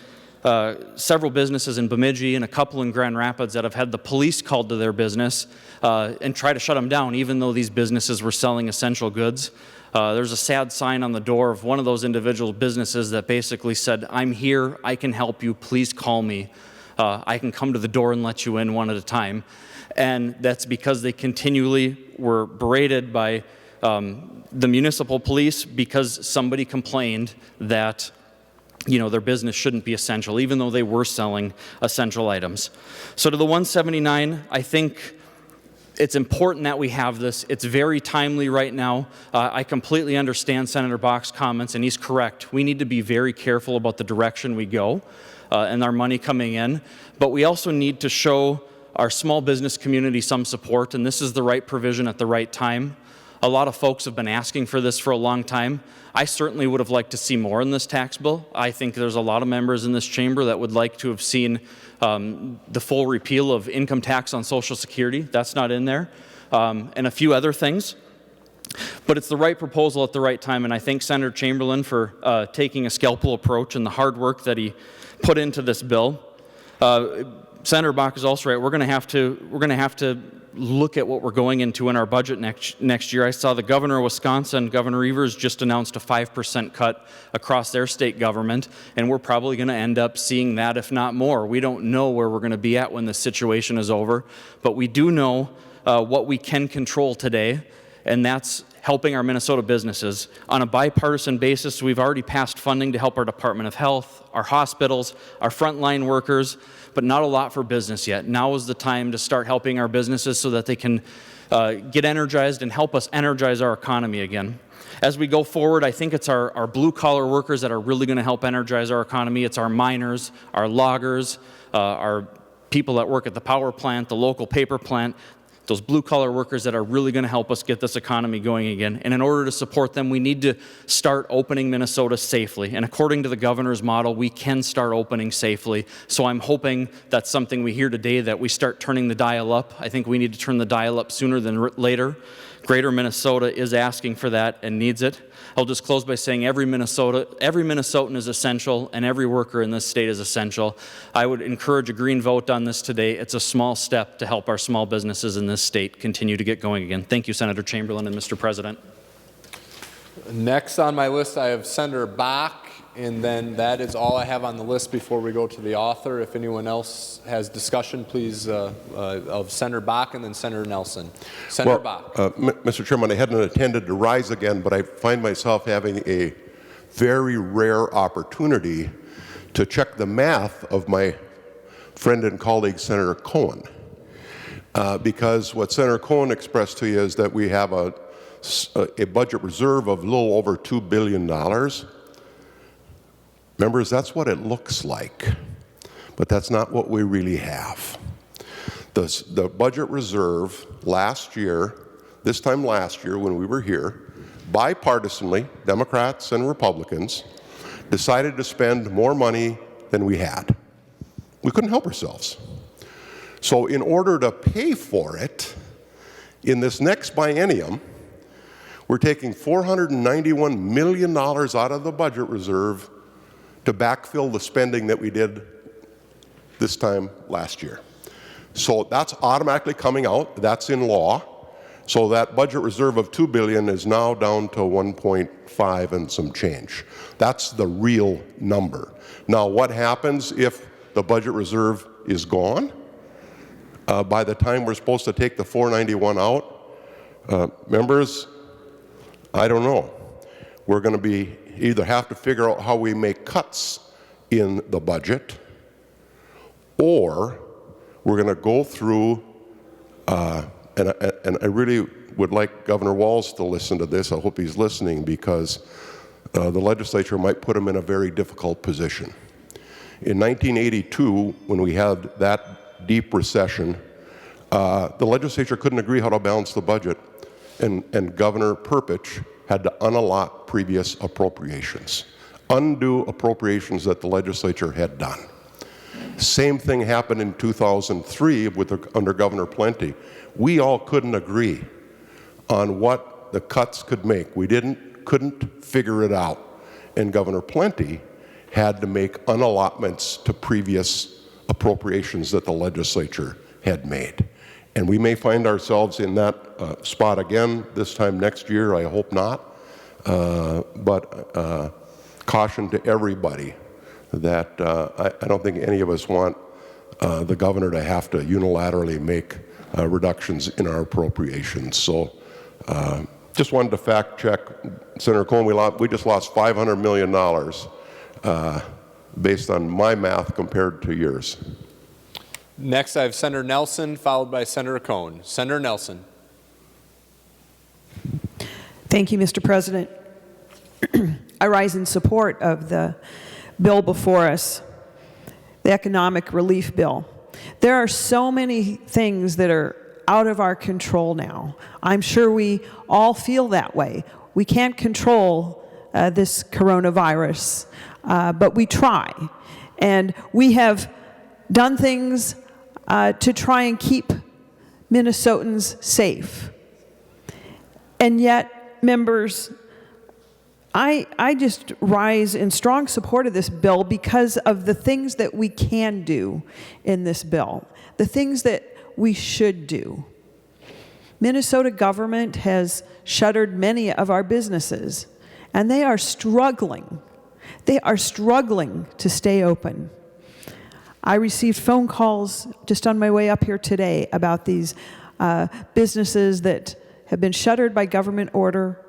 several businesses in Bemidji and a couple in Grand Rapids that have had the police called to their business and try to shut them down, even though these businesses were selling essential goods. There's a sad sign on the door of one of those individual businesses that basically said, "I'm here, I can help you, please call me. I can come to the door and let you in one at a time." And that's because they continually were berated by the municipal police because somebody complained that their business shouldn't be essential, even though they were selling essential items. So to the 179, I think it's important that we have this. It's very timely right now. I completely understand Senator Bach's comments, and he's correct. We need to be very careful about the direction we go and our money coming in. But we also need to show our small business community some support, and this is the right provision at the right time. A lot of folks have been asking for this for a long time. I certainly would have liked to see more in this tax bill. I think there's a lot of members in this chamber that would like to have seen the full repeal of income tax on Social Security. That's not in there, and a few other things. But it's the right proposal at the right time, and I thank Senator Chamberlain for taking a scalpel approach and the hard work that he put into this bill. Senator Bach is also right. We're going to have to look at what we're going into in our budget next year. I saw the governor of Wisconsin, Governor Evers, just announced a 5% cut across their state government, and we're probably going to end up seeing that, if not more. We don't know where we're going to be at when this situation is over, but we do know what we can control today, and that's helping our Minnesota businesses. On a bipartisan basis, we've already passed funding to help our Department of Health, our hospitals, our frontline workers, but not a lot for business yet. Now is the time to start helping our businesses so that they can get energized and help us energize our economy again. As we go forward, I think it's our blue-collar workers that are really going to help energize our economy. It's our miners, our loggers, our people that work at the power plant, the local paper plant, those blue-collar workers that are really going to help us get this economy going again. And in order to support them, we need to start opening Minnesota safely. And according to the governor's model, we can start opening safely. So I'm hoping that's something we hear today, that we start turning the dial up. I think we need to turn the dial up sooner than later. Greater Minnesota is asking for that and needs it. I'll just close by saying every Minnesotan is essential, and every worker in this state is essential. I would encourage a green vote on this today. It's a small step to help our small businesses in this state continue to get going again. Thank you, Senator Chamberlain and Mr. President. Next on my list, I have Senator Bach, and then that is all I have on the list before we go to the author. If anyone else has discussion, please, of Senator Bach and then Senator Nelson. Senator Bach. Mr. Chairman, I hadn't intended to rise again, but I find myself having a very rare opportunity to check the math of my friend and colleague, Senator Cohen. Because what Senator Cohen expressed to you is that we have a budget reserve of a little over $2 billion. Members, that's what it looks like, but that's not what we really have. The budget reserve last year, this time last year when we were here, bipartisanly, Democrats and Republicans, decided to spend more money than we had. We couldn't help ourselves. So in order to pay for it, in this next biennium, we're taking $491 million out of the budget reserve to backfill the spending that we did this time last year. So that's automatically coming out. That's in law. So that budget reserve of $2 billion is now down to 1.5 and some change. That's the real number. Now, what happens if the budget reserve is gone? By the time we're supposed to take the 491 out, members, I don't know. We're going to either have to figure out how we make cuts in the budget, or we're going to go through, and I really would like Governor Walz to listen to this. I hope he's listening, because the legislature might put him in a very difficult position. In 1982, when we had that deep recession, the legislature couldn't agree how to balance the budget, and Governor Perpich had to unallot previous appropriations, undo appropriations that the legislature had done. Same thing happened in 2003 under Governor Plenty. We all couldn't agree on what the cuts could make. We couldn't figure it out. And Governor Plenty had to make unallotments to previous appropriations that the legislature had made. And we may find ourselves in that spot again this time next year. I hope not. But caution to everybody that I don't think any of us want the governor to have to unilaterally make reductions in our appropriations. So just wanted to fact check. Senator Cohen, we just lost $500 million based on my math compared to yours. Next, I have Senator Nelson, followed by Senator Cohen. Senator Nelson. Thank you, Mr. President. I rise in support of the bill before us, the economic relief bill. There are so many things that are out of our control now. I'm sure we all feel that way. We can't control this coronavirus, but we try. And we have done things to try and keep Minnesotans safe. And yet, members, I just rise in strong support of this bill because of the things that we can do in this bill, the things that we should do. Minnesota government has shuttered many of our businesses, and they are struggling. They are struggling to stay open. I received phone calls just on my way up here today about these businesses that have been shuttered by government order,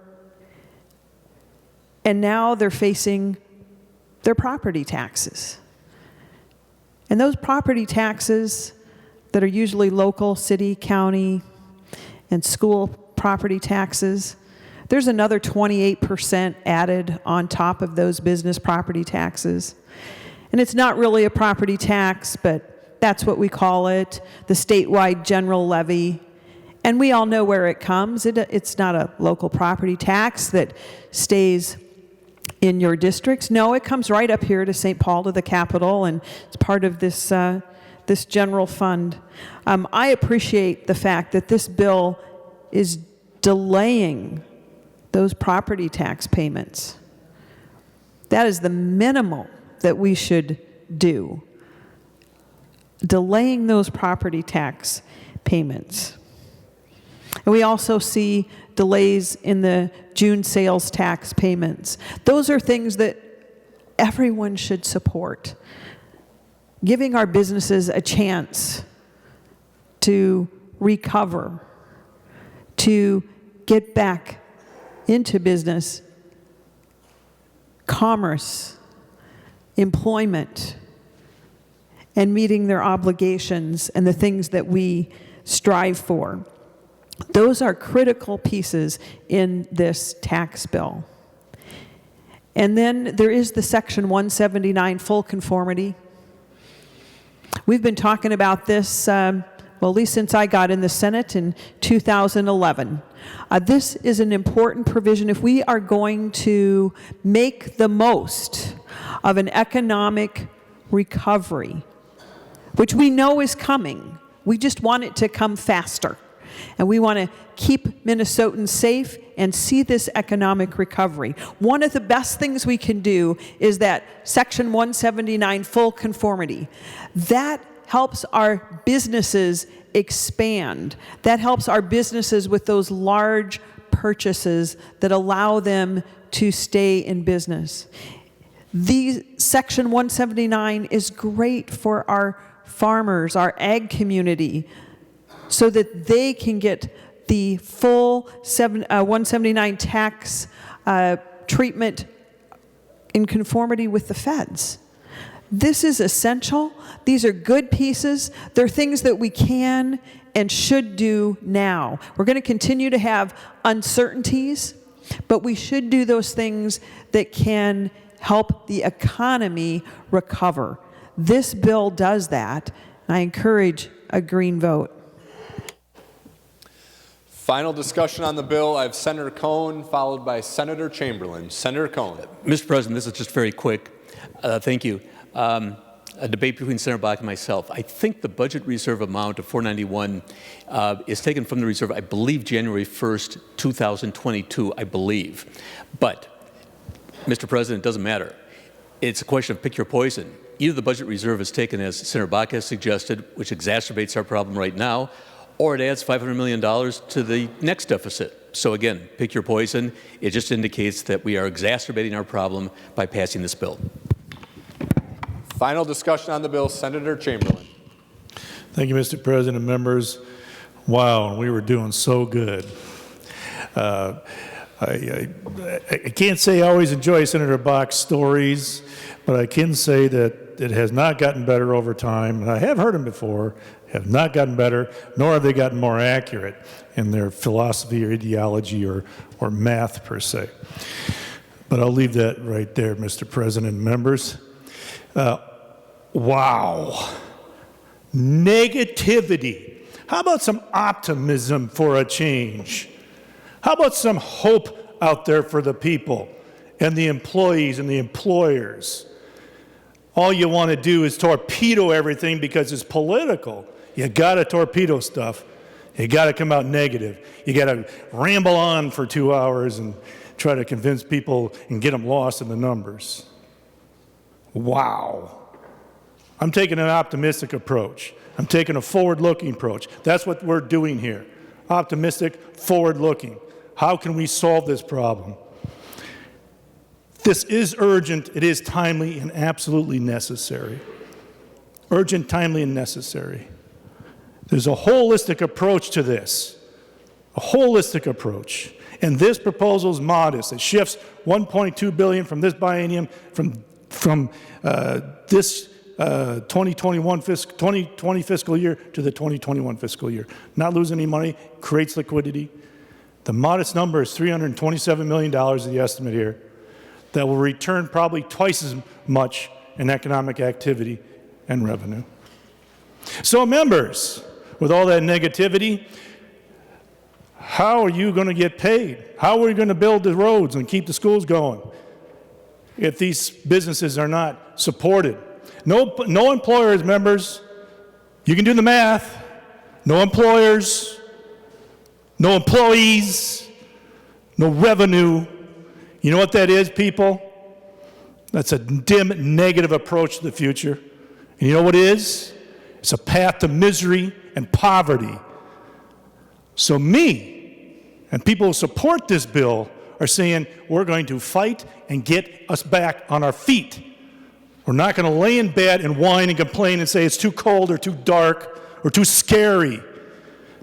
and now they're facing their property taxes. And those property taxes that are usually local, city, county, and school property taxes, there's another 28% added on top of those business property taxes. And it's not really a property tax, but that's what we call it, the statewide general levy. And we all know where it comes. It's not a local property tax that stays in your districts. No, it comes right up here to St. Paul, to the Capitol, and it's part of this, this general fund. I appreciate the fact that this bill is delaying those property tax payments. That is the minimum that we should do. Delaying those property tax payments. And we also see delays in the June sales tax payments. Those are things that everyone should support. Giving our businesses a chance to recover, to get back into business, commerce, employment, and meeting their obligations and the things that we strive for. Those are critical pieces in this tax bill. And then there is the Section 179 full conformity. We've been talking about this, well, at least since I got in the Senate in 2011. This is an important provision if we are going to make the most of an economic recovery, which we know is coming. We just want it to come faster. And we want to keep Minnesotans safe and see this economic recovery. One of the best things we can do is that Section 179 full conformity. That helps our businesses expand. That helps our businesses with those large purchases that allow them to stay in business. The Section 179 is great for our farmers, our ag community, so that they can get the full 179 tax treatment in conformity with the feds. This is essential. These are good pieces. They're things that we can and should do now. We're going to continue to have uncertainties, but we should do those things that can help the economy recover. This bill does that, and I encourage a green vote. Final discussion on the bill. I have Senator Cohn, followed by Senator Chamberlain. Senator Cohn. Mr. President, this is just very quick. Thank you. A debate between Senator Bach and myself. I think the budget reserve amount of $491 is taken from the reserve, I believe, January 1st, 2022, I believe. But, Mr. President, it doesn't matter. It's a question of pick your poison. Either the budget reserve is taken as Senator Bach has suggested, which exacerbates our problem right now, or it adds $500 million to the next deficit. So again, pick your poison. It just indicates that we are exacerbating our problem by passing this bill. Final discussion on the bill. Senator Chamberlain. Thank you, Mr. President. Members, wow, we were doing so good. I can't say I always enjoy Senator Bach's stories, but I can say that it has not gotten better over time. And I have heard them before, have not gotten better, nor have they gotten more accurate in their philosophy or ideology or math per se. But I'll leave that right there, Mr. President and members. Wow. Negativity. How about some optimism for a change? How about some hope out there for the people and the employees and the employers? All you want to do is torpedo everything because it's political. You got to torpedo stuff. You got to come out negative. You got to ramble on for 2 hours and try to convince people and get them lost in the numbers. Wow. I'm taking an optimistic approach. I'm taking a forward-looking approach. That's what we're doing here. Optimistic, forward-looking. How can we solve this problem? This is urgent, it is timely, and absolutely necessary. Urgent, timely, and necessary. There's a holistic approach to this. A holistic approach. And this proposal is modest. It shifts $1.2 billion from this biennium, from this 2020 fiscal year to the 2021 fiscal year. Not losing any money, creates liquidity. The modest number is $327 million is the estimate here. That will return probably twice as much in economic activity and revenue. So members, with all that negativity, how are you going to get paid? How are we going to build the roads and keep the schools going if these businesses are not supported? No employers, members. You can do the math. No employers, no employees, no revenue. You know what that is, people? That's a dim, negative approach to the future. And you know what it is? It's a path to misery and poverty. So me and people who support this bill are saying we're going to fight and get us back on our feet. We're not going to lay in bed and whine and complain and say it's too cold or too dark or too scary.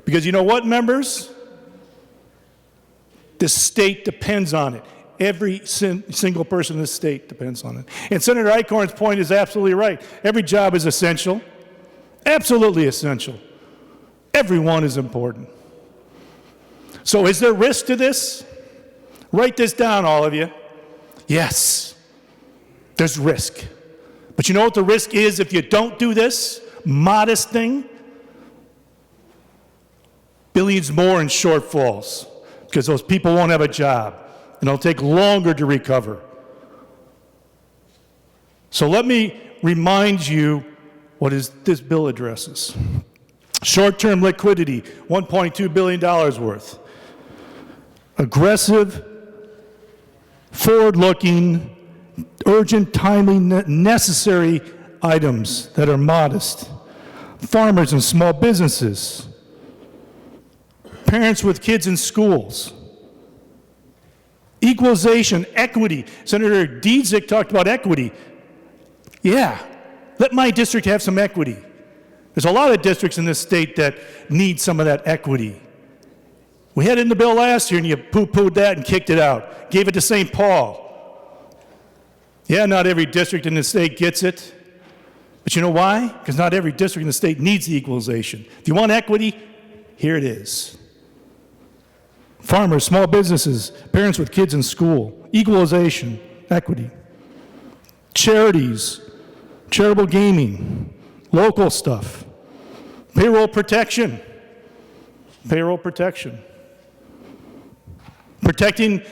Because you know what, members? This state depends on it. Every single person in this state depends on it. And Senator Eichhorn's point is absolutely right. Every job is essential. Absolutely essential. Everyone is important. So is there risk to this? Write this down, all of you. Yes, there's risk. But you know what the risk is if you don't do this modest thing? Billions more in shortfalls because those people won't have a job and it'll take longer to recover. So let me remind you what this bill addresses. Short-term liquidity, $1.2 billion worth. Aggressive, forward-looking, urgent, timely, necessary items that are modest. farmers and small businesses, parents with kids in schools, equalization, equity. Senator Dietzick talked about equity. Yeah, let my district have some equity. There's a lot of districts in this state that need some of that equity. We had it in the bill last year, and you poo-pooed that and kicked it out. Gave it to St. Paul. Yeah, not every district in the state gets it. But you know why? Because not every district in the state needs the equalization. If you want equity, here it is. Farmers, small businesses, parents with kids in school, equalization, equity. Charities, charitable gaming, local stuff, payroll protection, protecting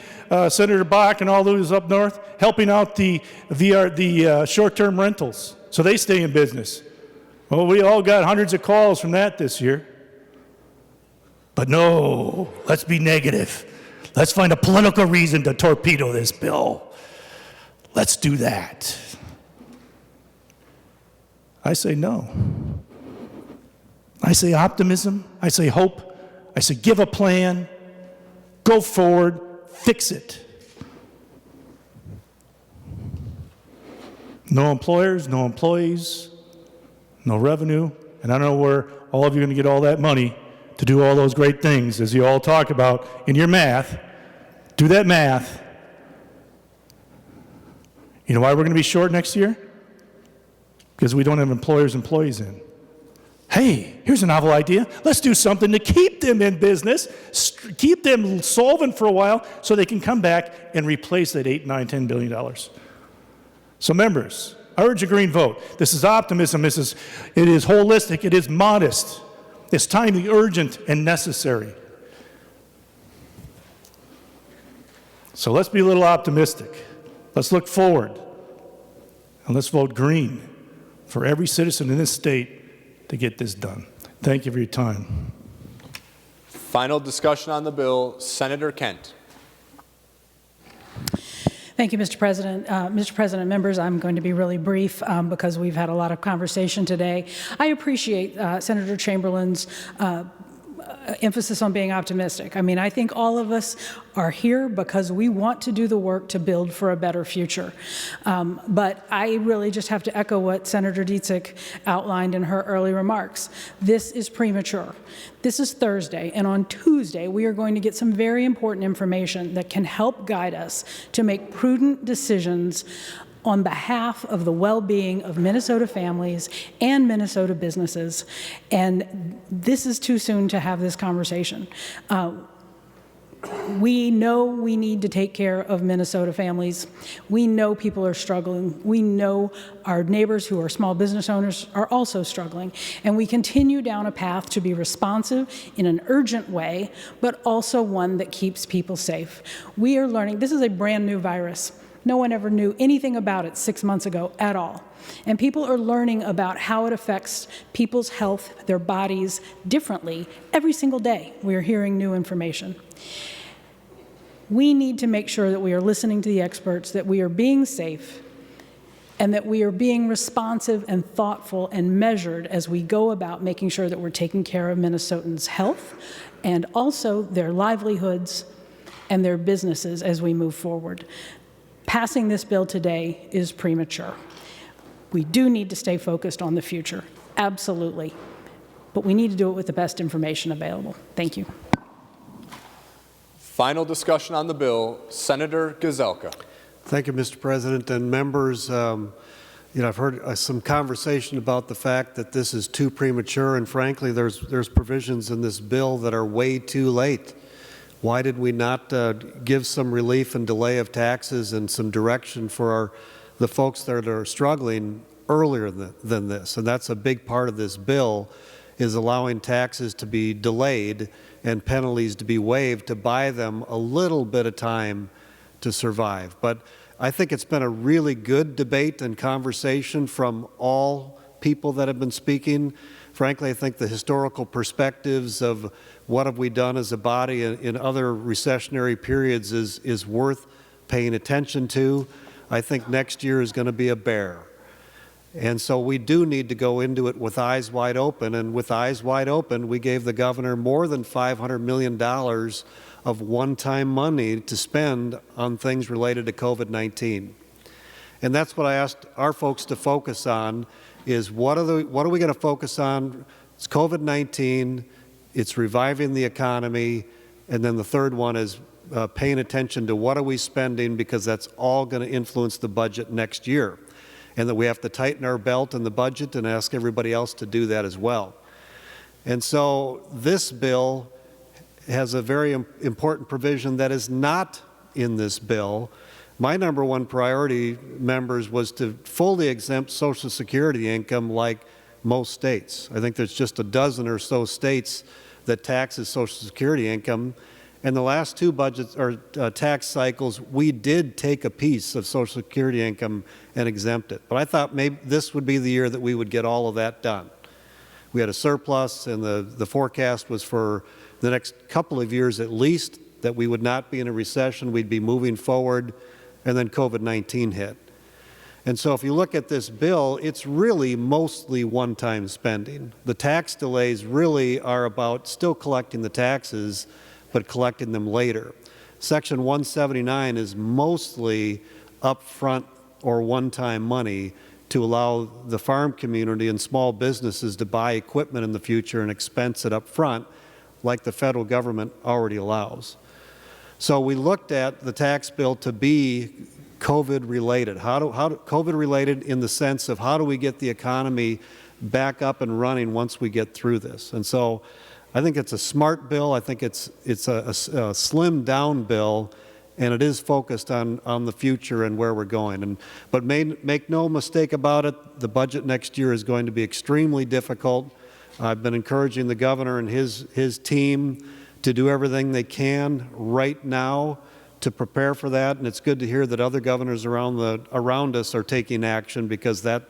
Senator Bach and all those up north, helping out the short-term rentals so they stay in business. Well, we all got hundreds of calls from that this year. But no, let's be negative. Let's find a political reason to torpedo this bill. Let's do that. I say no. I say optimism. I say hope. I say give a plan. Go forward. Fix it. No employers, no employees, no revenue. And I don't know where all of you are going to get all that money to do all those great things, as you all talk about in your math. Do that math. You know why we're going to be short next year? Because we don't have employees in. Hey, here's a novel idea. Let's do something to keep them in business, keep them solvent for a while, so they can come back and replace that $8, $9, $10 billion. So members, I urge a green vote. This is optimism. It is holistic. It is modest. It's timely, urgent, and necessary. So let's be a little optimistic. Let's look forward. And let's vote green for every citizen in this state to get this done. Thank you for your time. Final discussion on the bill, Senator Kent. Thank you, Mr. President. Mr. President, members, I'm going to be really brief because we've had a lot of conversation today. I appreciate Senator Chamberlain's emphasis on being optimistic. I mean, I think all of us are here because we want to do the work to build for a better future. But I really just have to echo what Senator Dietzick outlined in her early remarks. This is premature. This is Thursday, and on Tuesday, we are going to get some very important information that can help guide us to make prudent decisions on behalf of the well-being of Minnesota families and Minnesota businesses. And this is too soon to have this conversation. We know we need to take care of Minnesota families. We know people are struggling. We know our neighbors who are small business owners are also struggling. And we continue down a path to be responsive in an urgent way, but also one that keeps people safe. We are learning, this is a brand new virus. No one ever knew anything about it 6 months ago at all. And people are learning about how it affects people's health, their bodies, differently. Every single day, we are hearing new information. We need to make sure that we are listening to the experts, that we are being safe, and that we are being responsive and thoughtful and measured as we go about making sure that we're taking care of Minnesotans' health and also their livelihoods and their businesses as we move forward. Passing this bill today is premature. We do need to stay focused on the future, absolutely. But we need to do it with the best information available. Thank you. Final discussion on the bill, Senator Gazelka. Thank you, Mr. President and members. I've heard some conversation about the fact that this is too premature, and frankly, there's provisions in this bill that are way too late. Why did we not give some relief and delay of taxes and some direction for the folks that are struggling earlier than this? And that's a big part of this bill, is allowing taxes to be delayed and penalties to be waived to buy them a little bit of time to survive. But I think it's been a really good debate and conversation from all people that have been speaking. Frankly, I think the historical perspectives of what have we done as a body in other recessionary periods is worth paying attention to. I think next year is going to be a bear. And so we do need to go into it with eyes wide open, and with eyes wide open, we gave the governor more than $500 million of one-time money to spend on things related to COVID-19. And that's what I asked our folks to focus on, is what are we going to focus on? It's COVID-19, it's reviving the economy, and then the third one is paying attention to what are we spending, because that's all going to influence the budget next year. And that we have to tighten our belt in the budget and ask everybody else to do that as well. And so this bill has a very important provision that is not in this bill. My number one priority, members, was to fully exempt Social Security income like most states. I think there's just a dozen or so states that taxes Social Security income. And the last two budgets or tax cycles, we did take a piece of Social Security income and exempt it. But I thought maybe this would be the year that we would get all of that done. We had a surplus, and the forecast was for the next couple of years at least that we would not be in a recession, we'd be moving forward, and then COVID-19 hit. And so if you look at this bill, it's really mostly one-time spending. The tax delays really are about still collecting the taxes, but collecting them later. Section 179 is mostly upfront or one-time money to allow the farm community and small businesses to buy equipment in the future and expense it up front, like the federal government already allows. So we looked at the tax bill to be COVID-related. COVID-related in the sense of how do we get the economy back up and running once we get through this? And so I think it's a smart bill. I think it's a slimmed-down bill, and it is focused on the future and where we're going. But make no mistake about it, the budget next year is going to be extremely difficult. I've been encouraging the governor and his team to do everything they can right now to prepare for that, and it's good to hear that other governors around us are taking action, because that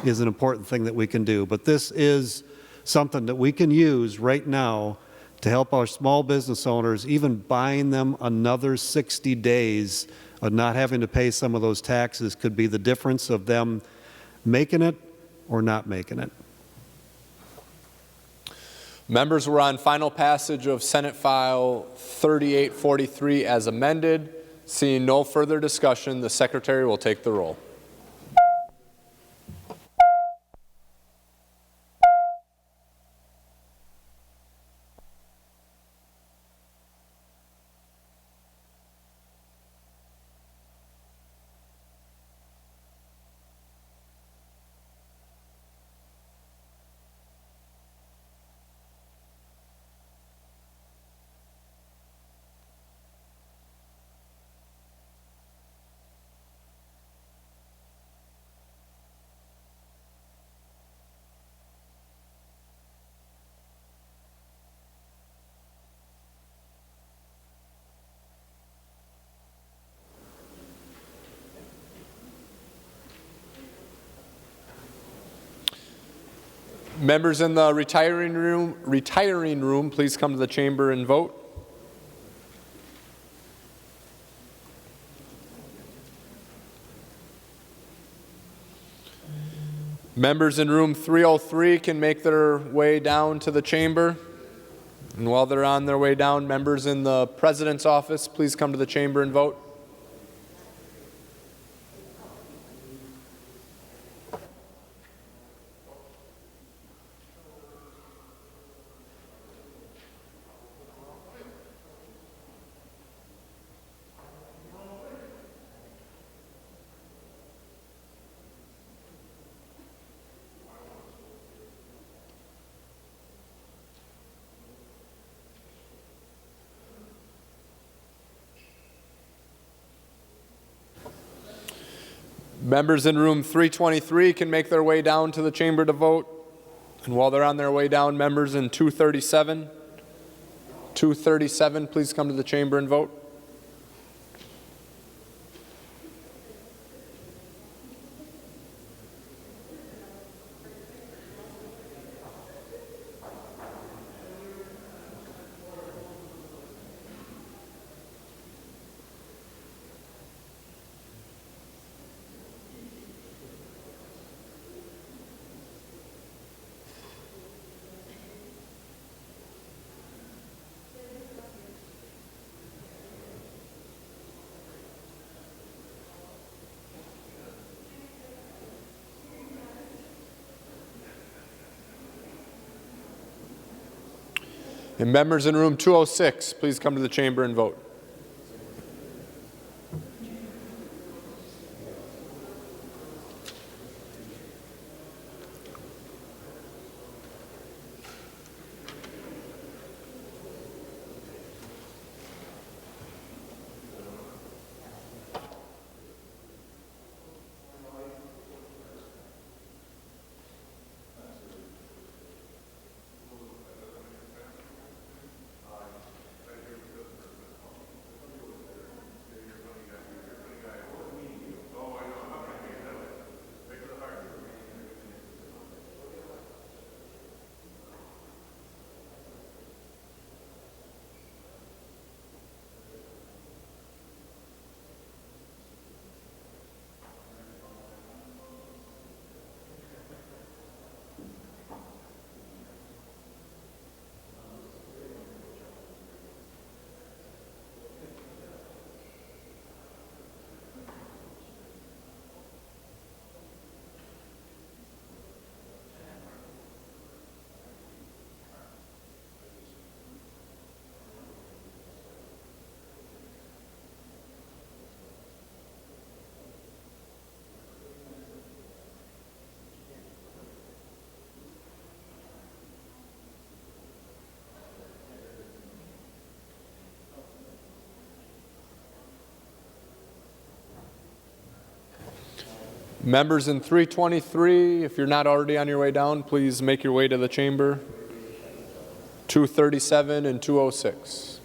is an important thing that we can do. But this is something that we can use right now to help our small business owners, even buying them another 60 days of not having to pay some of those taxes could be the difference of them making it or not making it. Members, we're on final passage of Senate File 3843 as amended. Seeing no further discussion, the Secretary will take the roll. Members in the retiring room, please come to the chamber and vote. Members in room 303 can make their way down to the chamber. And while they're on their way down, members in the President's office, please come to the chamber and vote. Members in room 323 can make their way down to the chamber to vote. And while they're on their way down, members in 237, please come to the chamber and vote. And members in room 206, please come to the chamber and vote. Members in 323, if you're not already on your way down, please make your way to the chamber. 237 and 206.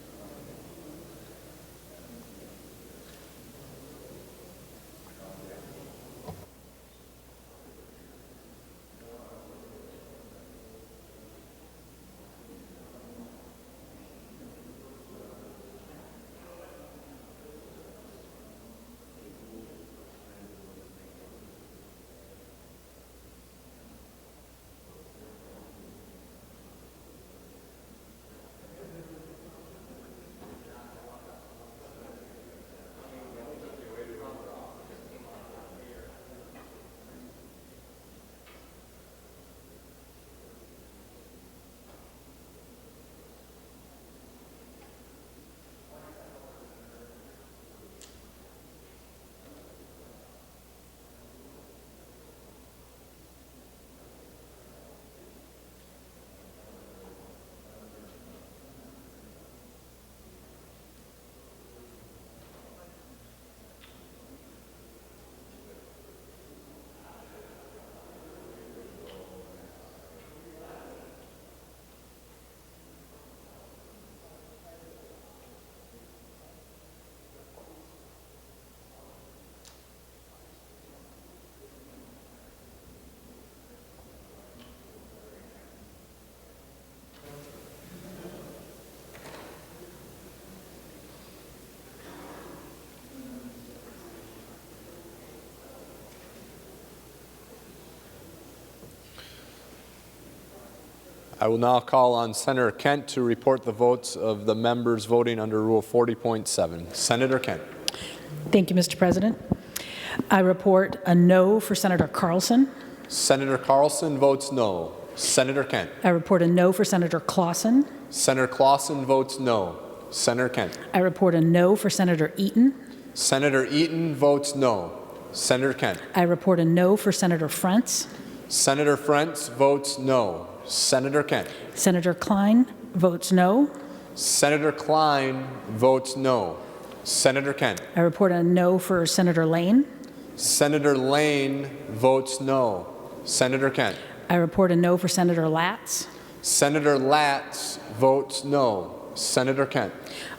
I will now call on Senator Kent to report the votes of the members voting under Rule 40.7. Senator Kent. Thank you, Mr. President. I report a no for Senator Carlson. Senator Carlson votes no. Senator Kent. I report a no for Senator Clausen. Senator Clausen votes no. Senator Kent. I report a no for Senator Eaton. Senator Eaton votes no. Senator Kent. I report a no for Senator Frentz. Senator Frentz votes no. Senator Kent. Senator Klein votes no. Senator Klein votes no. Senator Kent. I report a no for Senator Lane. Senator Lane votes no. Senator Kent. I report a no for Senator Latz. Senator Latz votes no. Senator Kent.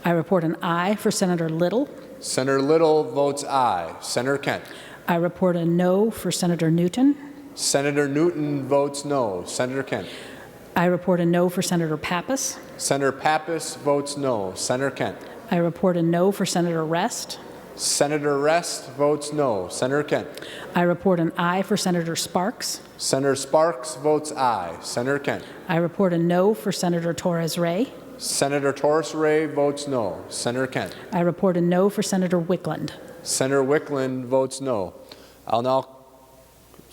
I report an aye for Senator Little. Senator Little votes aye. Senator Kent. I report a no for Senator Newton. Senator Newton votes no. Senator Kent. I report a no for Senator Pappas. Senator Pappas votes no. Senator Kent. I report a no for Senator Rest. Senator Rest votes no. Senator Kent. I report an aye for Senator Sparks. Senator Sparks votes aye. Senator Kent. I report a no for Senator Torres Ray. Senator Torres Ray votes no. Senator Kent. I report a no for Senator Wickland. Senator Wickland votes no. I'll now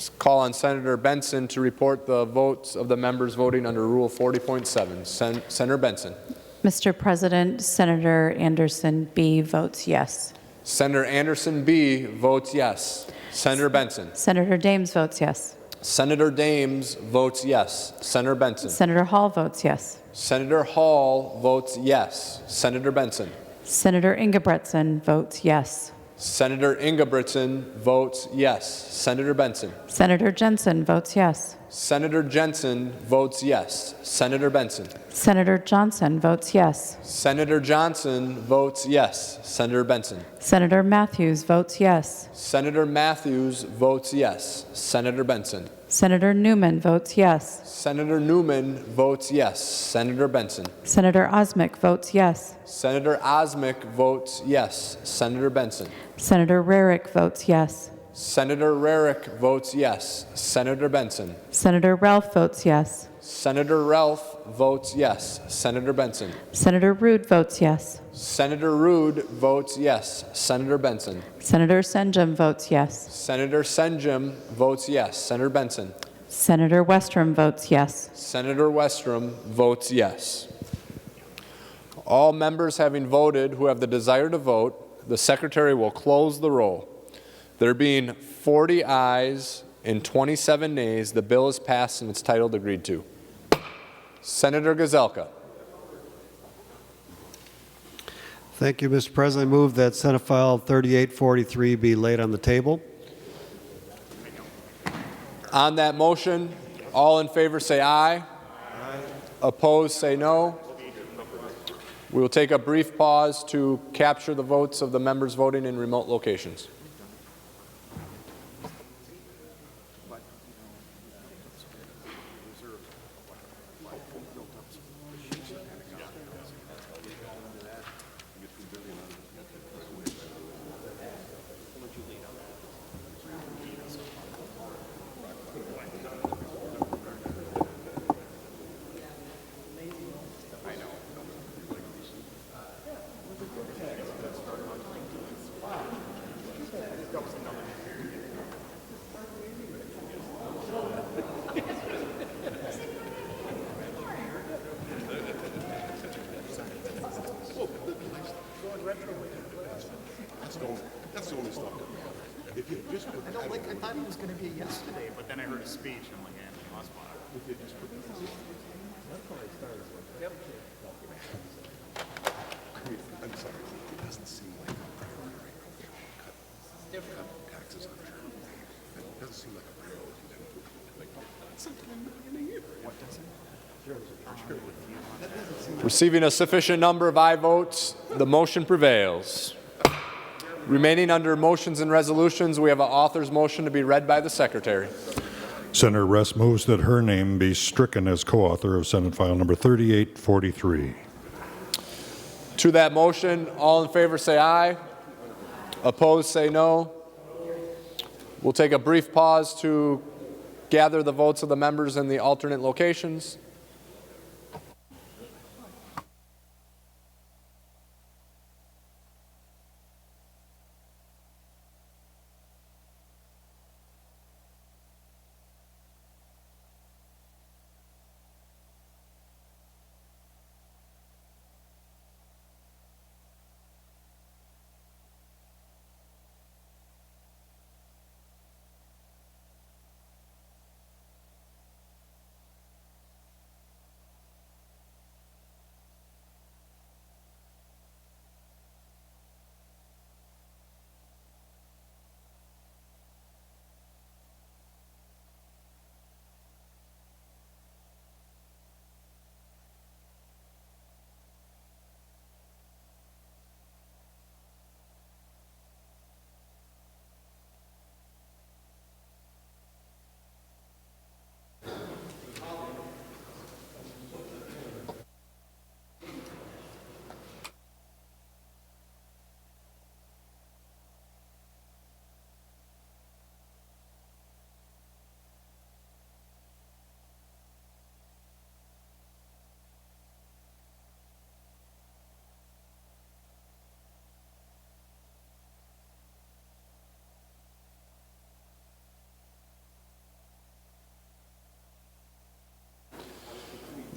Call on Senator Benson to report the votes of the members voting under Rule 40.7. Senator Benson. Mr. President, Senator Anderson B. votes yes. Senator Anderson B. votes yes. Senator Benson. Senator Dames votes yes. Senator Dames votes yes. Senator Benson. Senator Hall votes yes. Senator Hall votes yes. Senator Benson. Senator Ingebretson votes yes. Senator Ingebretson votes yes. Senator Benson. Senator Jensen votes yes. Senator Jensen votes yes. Senator Benson. Senator Johnson votes yes. Senator Johnson votes yes. Senator Benson. Senator Matthews votes yes. Senator Matthews votes yes. Senator Benson. Senator Newman votes yes. Senator Newman votes yes. Senator Benson. Senator Osmic votes yes. Senator Osmic votes yes. Senator Benson. Senator Rarick votes yes. Senator Rarick votes yes. Senator Benson. Senator Ralph votes yes. Senator Ralph votes yes. Senator Benson. Senator Rude votes yes. Senator Rude votes yes. Senator Benson. Senator Senjum votes yes. Senator Senjum votes yes. Senator Benson. Senator Westrom votes yes. Senator Westrom votes yes. All members having voted who have the desire to vote, the Secretary will close the roll. There being 40 ayes and 27 nays, the bill is passed and its title agreed to. Senator Gazelka. Thank you, Mr. President. I move that Senate File 3843 be laid on the table. On that motion, all in favor say aye. Aye. Opposed say no. We will take a brief pause to capture the votes of the members voting in remote locations. That's the only stuff. If you just put I thought it was going to be yesterday, but then I heard a speech and I'm like, I lost my. If you just put that's how I started. Yep. I'm sorry. It doesn't seem like a priority. Cut taxes on Germany. It doesn't seem like a priority. What doesn't? Receiving a sufficient number of aye votes, the motion prevails. Remaining under motions and resolutions, we have an author's motion to be read by the Secretary. Senator Rest moves that her name be stricken as co-author of Senate File number 3843. To that motion, all in favor say aye. Opposed say no. We'll take a brief pause to gather the votes of the members in the alternate locations.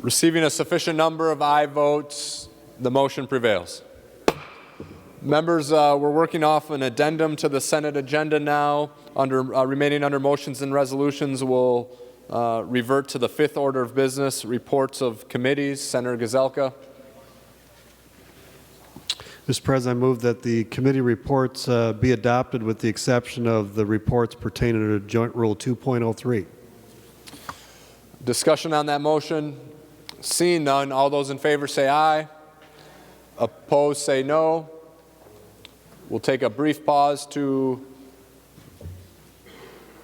Receiving a sufficient number of aye votes, the motion prevails. Members, we're working off an addendum to the Senate agenda now. Remaining under motions and resolutions, we'll revert to the fifth order of business, reports of committees. Senator Gazelka. Mr. President, I move that the committee reports be adopted with the exception of the reports pertaining to Joint Rule 2.03. Discussion on that motion. Seeing none, all those in favor say aye. Opposed say no. We'll take a brief pause to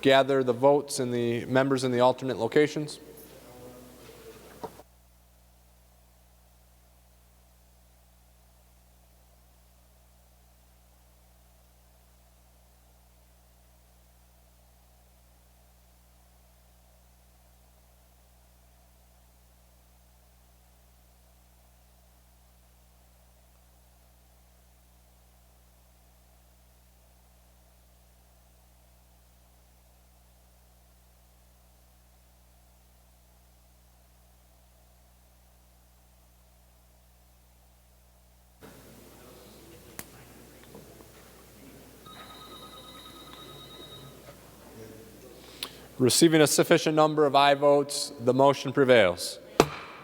gather the votes and the members in the alternate locations. Receiving a sufficient number of aye votes, the motion prevails.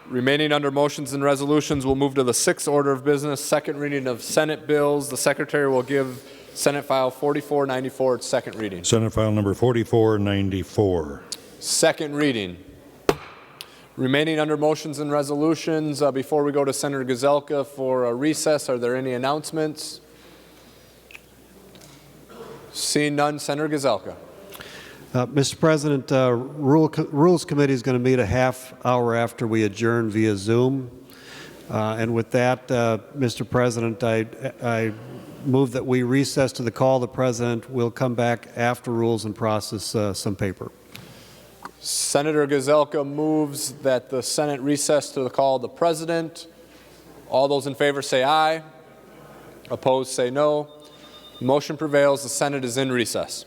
Remaining under motions and resolutions, we'll move to the sixth order of business, second reading of Senate bills. The Secretary will give Senate File 4494 its second reading. Senate File number 4494. Second reading. Remaining under motions and resolutions, before we go to Senator Gazelka for a recess, are there any announcements? Seeing none, Senator Gazelka. Mr. President, Rules Committee is going to meet a half hour after we adjourn via Zoom. And with that, Mr. President, I move that we recess to the call of the President. We'll come back after Rules and process some paper. Senator Gazelka moves that the Senate recess to the call of the President. All those in favor say aye. Opposed say no. Motion prevails. The Senate is in recess.